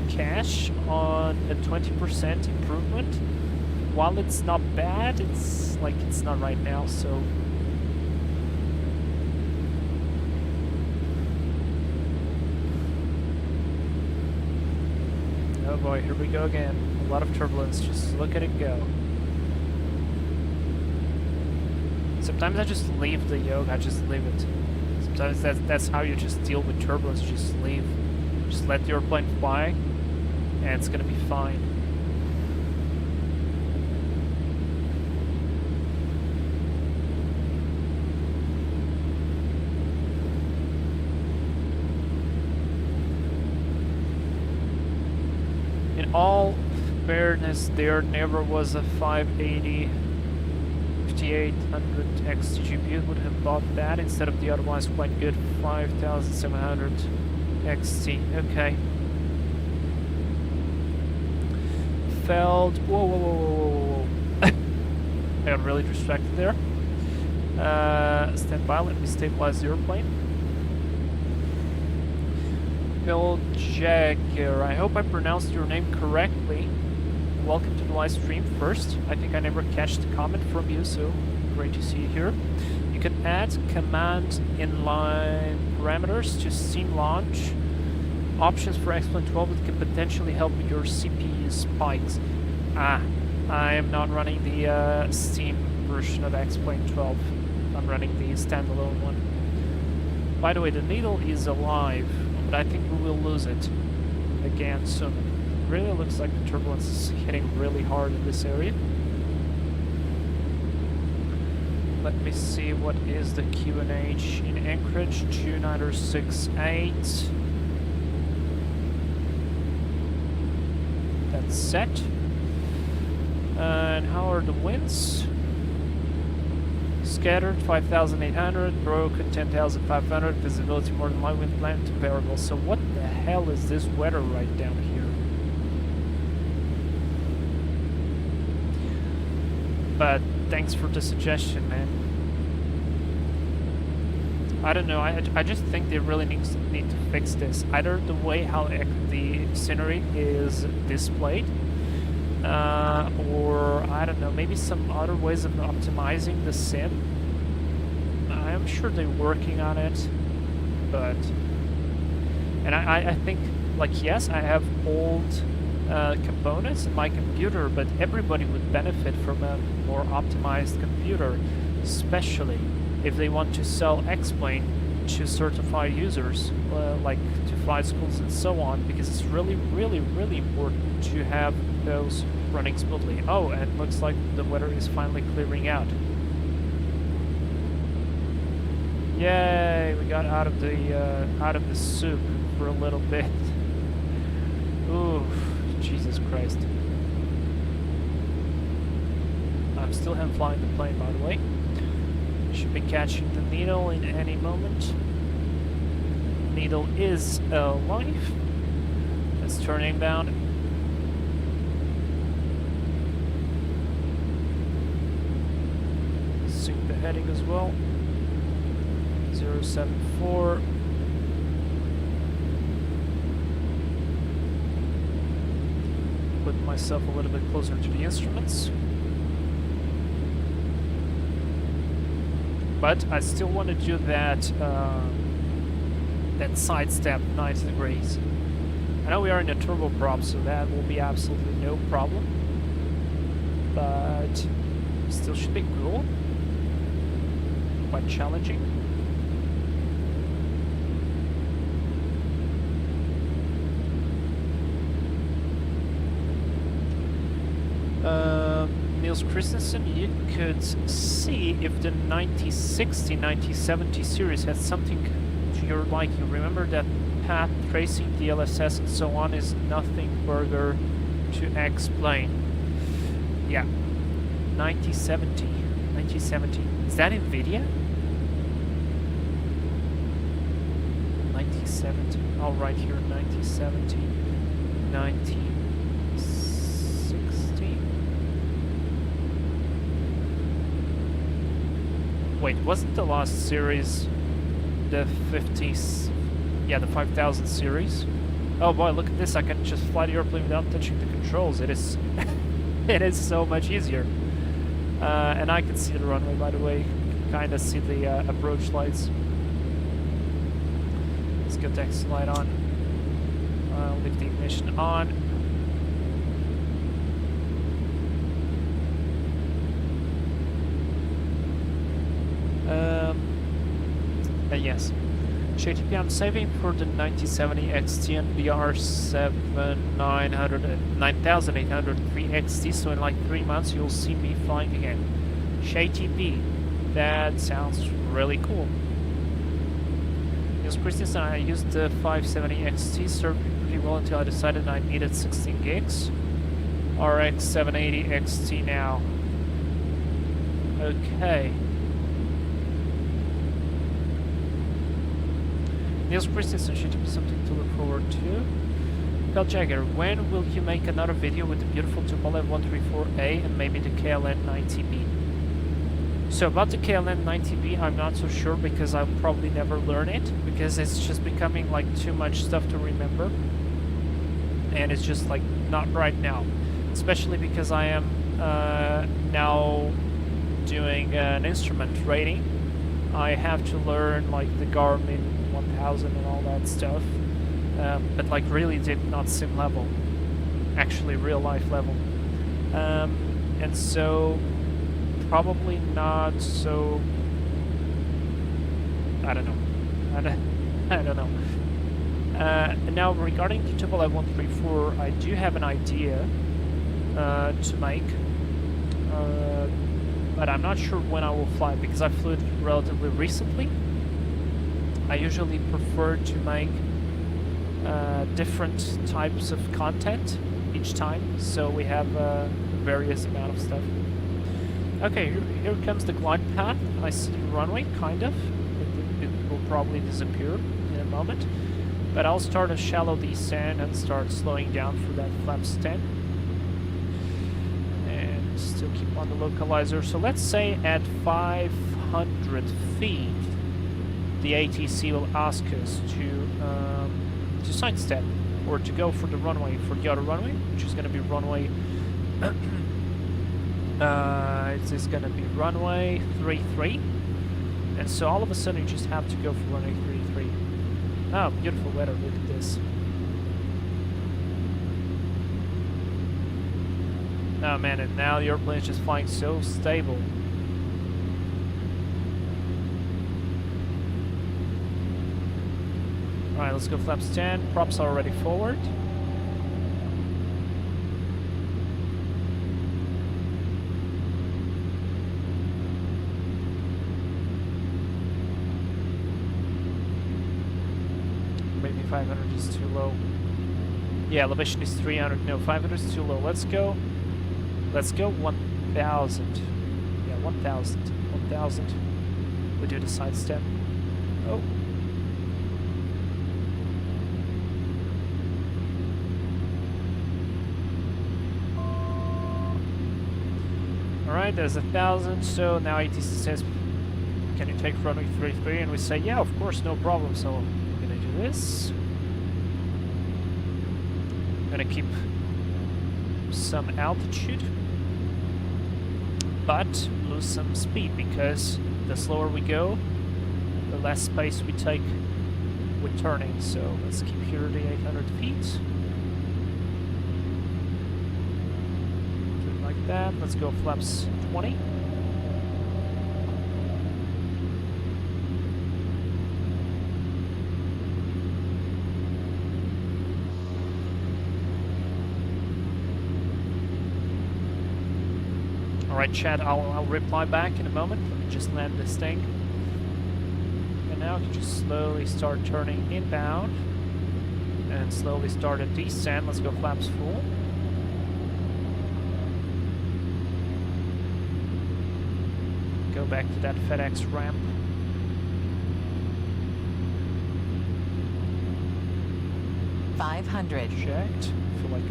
A: cash on a 20% improvement, while it's not bad, it's like it's not right now. So oh boy, here we go again. A lot of turbulence, just look at it go. Sometimes I just leave the yoke, I just leave it. Sometimes that's how you just deal with turbulence, just leave. Just let the airplane fly, and it's gonna be fine. In all fairness, there never was a 580 5800 XT GPU. Would have bought that instead of the otherwise quite good 5700 XT. Okay. Feld. Whoa, whoa, whoa, whoa, whoa, whoa. I got really distracted there. Stand by, let me stabilize the airplane. Bill Jagger, I hope I pronounced your name correctly. Welcome to the live stream first. I think I never catch the comment from you, so great to see you here. You can add command inline parameters to Steam launch. Options for X-Plane 12 that can potentially help with your CPU spikes. I am not running the Steam version of X-Plane 12. I'm running the standalone one. By the way, the needle is alive, but I think we will lose it again soon. It really looks like the turbulence is hitting really hard in this area. Let me see what is the QNH in Anchorage. 20968. That's set. And how are the winds? Scattered 5,800, broken 10,500, visibility more than my wind plan to variable. So what the hell is this weather right down here? But thanks for the suggestion, man. I don't know, I just think they really need to fix this. Either the way how the scenery is displayed, or I don't know, maybe some other ways of optimizing the sim. I'm sure they're working on it, but... And I think, like, yes, I have old components in my computer, but everybody would benefit from a more optimized computer, especially if they want to sell X-Plane to certified users, like to flight schools and so on, because it's really, really, really important to have those running smoothly. Oh, and looks like the weather is finally clearing out. Yay! We got out of the soup for a little bit. Ooh, Jesus Christ! I'm still hand flying the plane, by the way. Should be catching the needle in any moment. Needle is alive. Let's turn inbound. Sync the heading as well. 074. Put myself a little bit closer to the instruments. But I still want to do that that side step 90 degrees. I know we are in a turboprop, so that will be absolutely no problem. But still should be cool. Quite challenging. Niels Christensen, you could see if the 9060, 9070 series has something to your liking. Remember that path tracing, DLSS and so on is nothing further to explain. Yeah, 9070. Is that NVIDIA? 9070. Oh, right here, 9070. 9060. Wait, wasn't the last series the 50s? Yeah, the 5000 series. Oh boy, look at this! I can just fly the airplane without touching the controls. It is, it is so much easier. And I can see the runway, by the way. Kind of see the approach lights. Let's get the exit light on. Leave the ignition on. Yes. JTP, I'm saving for the 9070 XT and the R7803 XT, so in like 3 months you'll see me flying again. JTP, that sounds really cool. Niels Christensen, I used the 570 XT, served me pretty well until I decided I needed 16 gigs. RX 780 XT now. Okay. Niels Christensen, should be something to look forward to. Pel Jagger, when will you make another video with the beautiful Tupolev 134A and maybe the KLN 90B? So about the KLM 90B, I'm not so sure because I'll probably never learn it because it's just becoming like too much stuff to remember, and it's just like not right now, especially because I am now doing an instrument rating. I have to learn like the Garmin 1000 and all that stuff, but like really did not sim level, actually real life level, and so probably not so. I don't know. I don't know. Now regarding the 134, I do have an idea to make, but I'm not sure when I will fly because I flew it relatively recently. I usually prefer to make different types of content each time, so we have a various amount of stuff. Okay, here comes the glide path. I see the runway, kind of. It will probably disappear in a moment. But I'll start a shallow descent and start slowing down for that flaps 10. And still keep on the localizer. So let's say at 500 feet, the ATC will ask us to sidestep or to go for the runway, for the other runway, which is going to be runway... it's going to be runway 33, and so all of a sudden you just have to go for runway 33. Oh, beautiful weather, look at this. Oh man, and now the airplane is just flying so stable. Alright, let's go flaps 10, props are already forward. Maybe 500 is too low. Yeah, elevation is 300. No, 500 is too low. Let's go 1,000. Yeah, 1,000. 1,000. We do the side step. Oh. Alright, there's 1,000. So now ATC says, can you take runway 33? And we say, yeah, of course, no problem. So I'm gonna do this. I'm gonna keep some altitude, but lose some speed because the slower we go, the less space we take with turning. So let's keep here the 800 feet. Do it like that. Let's go flaps 20. Alright, Chad, I'll reply back in a moment. Let me just land this thing. And now you just slowly start turning inbound. And slowly start a descent. Let's go flaps full. Go back to that FedEx ramp.
B: $500.
A: Checked. I feel like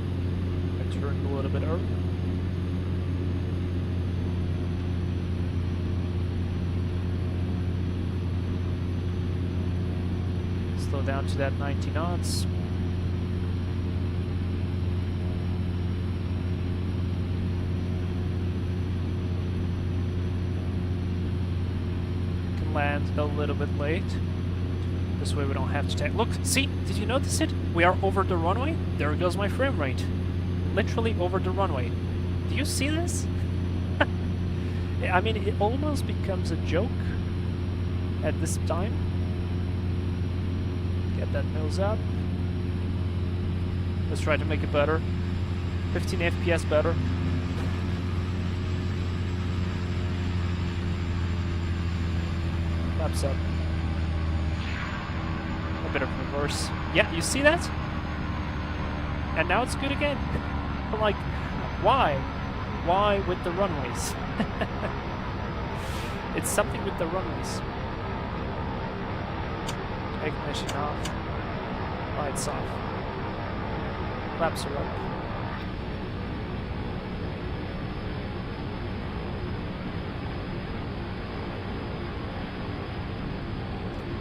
A: I turned a little bit early. Slow down to that 90 knots. Can land a little bit late. This way we don't have to take... Look, see? Did you notice it? We are over the runway. There goes my frame rate. Literally over the runway. Do you see this? I mean, it almost becomes a joke at this time. Get that nose up. Let's try to make it better. 15 FPS better. Flaps up. A bit of reverse. Yeah, you see that? And now it's good again. I'm like, why? Why with the runways? It's something with the runways. Ignition off. Lights off. Flaps are up.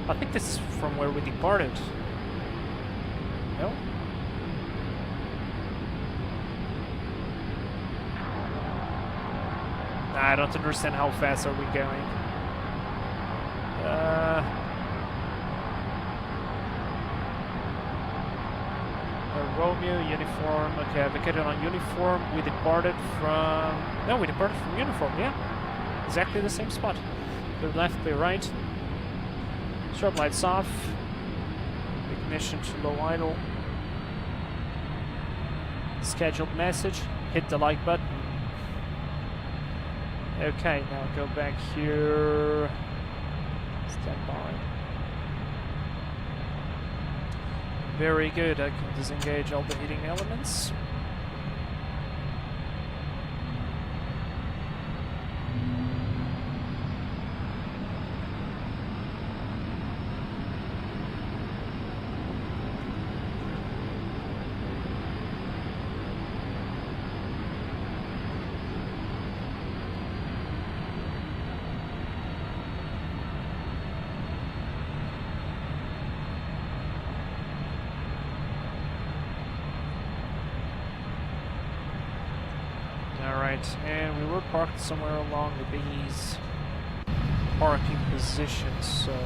A: I think this is from where we departed. No? I don't understand how fast are we going. Romeo, uniform. Okay, I vacated on uniform. We departed from... No, we departed from uniform, yeah. Exactly the same spot. Clear left, clear right. Strobe lights off. Ignition to low idle. Scheduled message. Hit the like button. Okay, now go back here. Stand by. Very good, I can disengage all the heating elements. Alright, and we were parked somewhere along these parking positions, so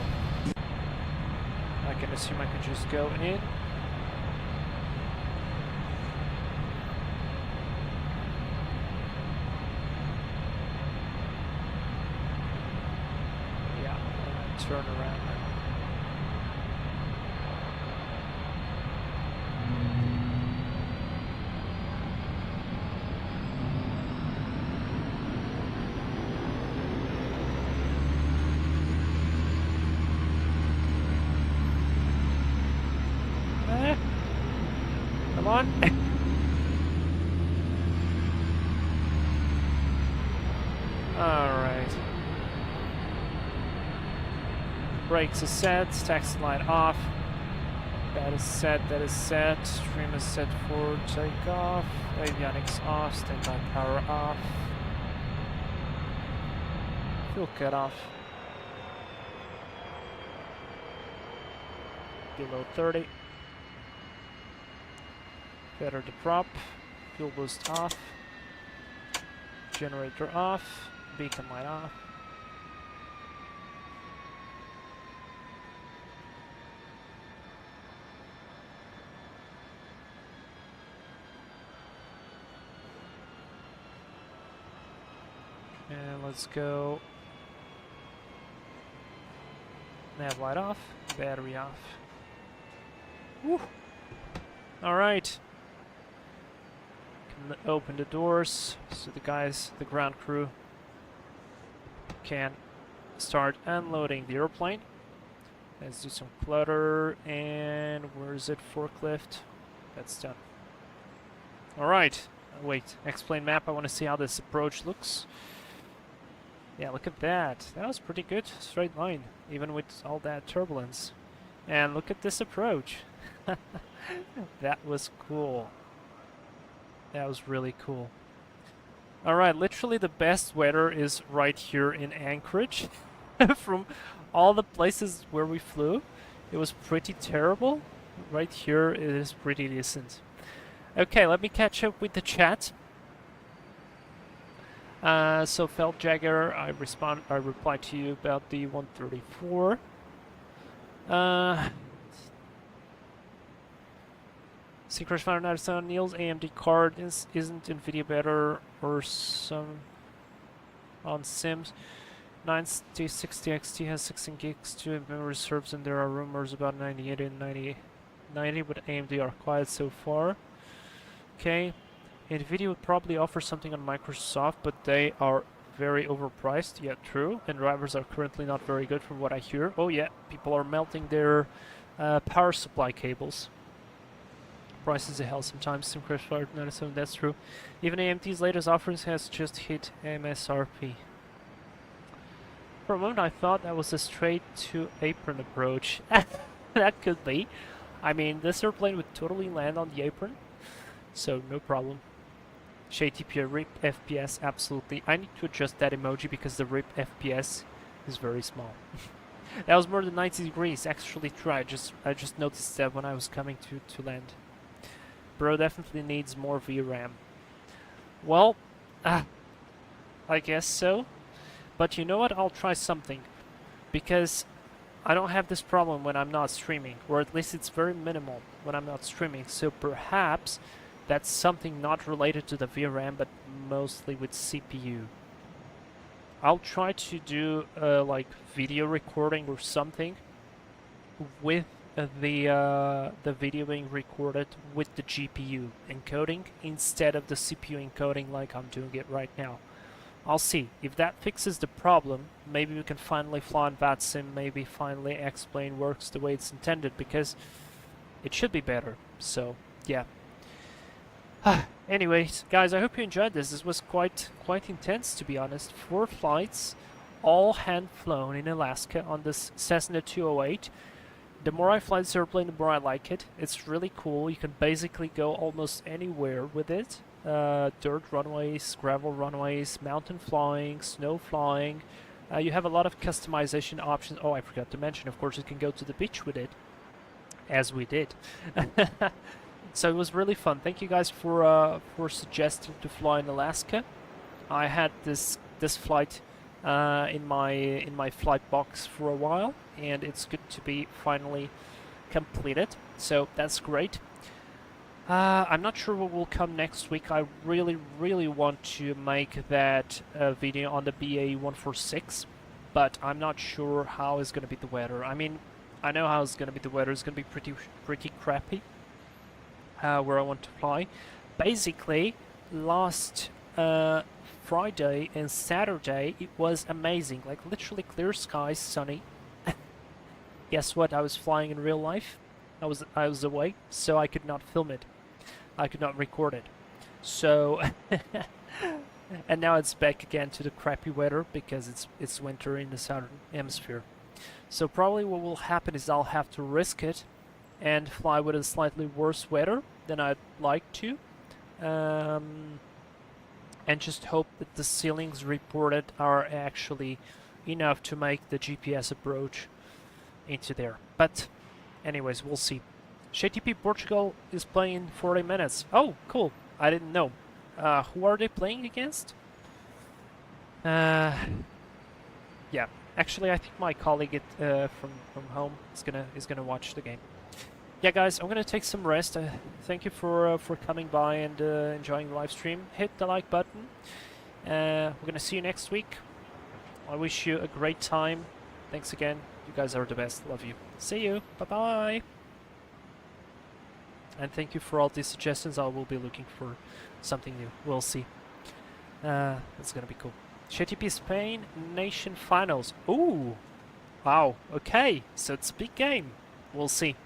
A: I can assume I can just go in. Yeah, and turn around. Come on. Alright. Brakes are set, taxi light off. That is set, Stream is set for takeoff. Avionics off, standby power off. Fuel cut off. Below 30. Feather the prop, fuel boost off, generator off, beacon light off. And let's go. Nav light off, battery off. Woo! Alright. Open the doors so the guys, the ground crew, can start unloading the airplane. Let's do some clutter, and where is it? Forklift. That's done. Alright, wait, explain map. I want to see how this approach looks. Yeah, look at that. That was pretty good. Straight line, even with all that turbulence. And look at this approach. That was cool. That was really cool. Alright, literally the best weather is right here in Anchorage. From all the places where we flew, it was pretty terrible. Right here it is pretty decent. Okay, let me catch up with the chat. So Felt Jagger, I replied to you about the 134. Secret Finder 97 Neil's AMD card isn't NVIDIA better or some on Sims. 960 XT has 16 gigs to memory reserves, and there are rumors about 98 and 90, but AMD are quiet so far. Okay, NVIDIA would probably offer something on Microsoft, but they are very overpriced. Yeah, true. And drivers are currently not very good from what I hear. Oh yeah, people are melting their power supply cables. Prices of hell sometimes. Sim Crash Fire 97, that's true. Even AMD's latest offerings has just hit MSRP. For a moment I thought that was a straight to apron approach. That could be. I mean, this airplane would totally land on the apron, so no problem. ShayTP RIP FPS, absolutely. I need to adjust that emoji because the RIP FPS is very small. That was more than 90 degrees. Actually, true. I just noticed that when I was coming to land. Bro definitely needs more VRAM. Well, I guess so. But you know what? I'll try something. Because I don't have this problem when I'm not streaming. Or at least it's very minimal when I'm not streaming. So perhaps that's something not related to the VRAM, but mostly with CPU. I'll try to do like video recording or something with the video being recorded with the GPU encoding instead of the CPU encoding like I'm doing it right now. I'll see. If that fixes the problem, maybe we can finally fly on VATSIM, maybe finally X-Plane works the way it's intended, because it should be better. So, yeah. Anyways, guys, I hope you enjoyed this. This was quite intense, to be honest. 4 flights, all hand-flown in Alaska on this Cessna 208. The more I fly this airplane, the more I like it. It's really cool. You can basically go almost anywhere with it. Dirt runways, gravel runways, mountain flying, snow flying. You have a lot of customization options. Oh, I forgot to mention, of course, you can go to the beach with it, as we did. So it was really fun. Thank you guys for suggesting to fly in Alaska. I had this flight in my flight box for a while, and it's good to be finally completed. So that's great. I'm not sure what will come next week. I really want to make that video on the BA-146, but I'm not sure how is going to be the weather. I mean, I know how it's going to be the weather. It's going to be pretty crappy. Where I want to fly. Basically, last Friday and Saturday it was amazing, like literally clear skies, sunny. Guess what? I was flying in real life. I was away, so I could not film it. I could not record it. So and now it's back again to the crappy weather because it's winter in the southern hemisphere. So probably what will happen is I'll have to risk it and fly with a slightly worse weather than I'd like to, and just hope that the ceilings reported are actually enough to make the GPS approach into there. But anyways, we'll see. JTP Portugal is playing in 40 minutes. Oh, cool. I didn't know. Who are they playing against? Yeah. Actually, I think my colleague from home is gonna watch the game. Yeah, guys, I'm gonna take some rest. Thank you for coming by and enjoying the live stream. Hit the like button. We're gonna see you next week. I wish you a great time. Thanks again. You guys are the best. Love you. See you. Bye-bye. And thank you for all these suggestions. I will be looking for something new. We'll see. That's gonna be cool. JTP Spain Nation Finals. Ooh. Wow. Okay. So it's a big game. We'll see.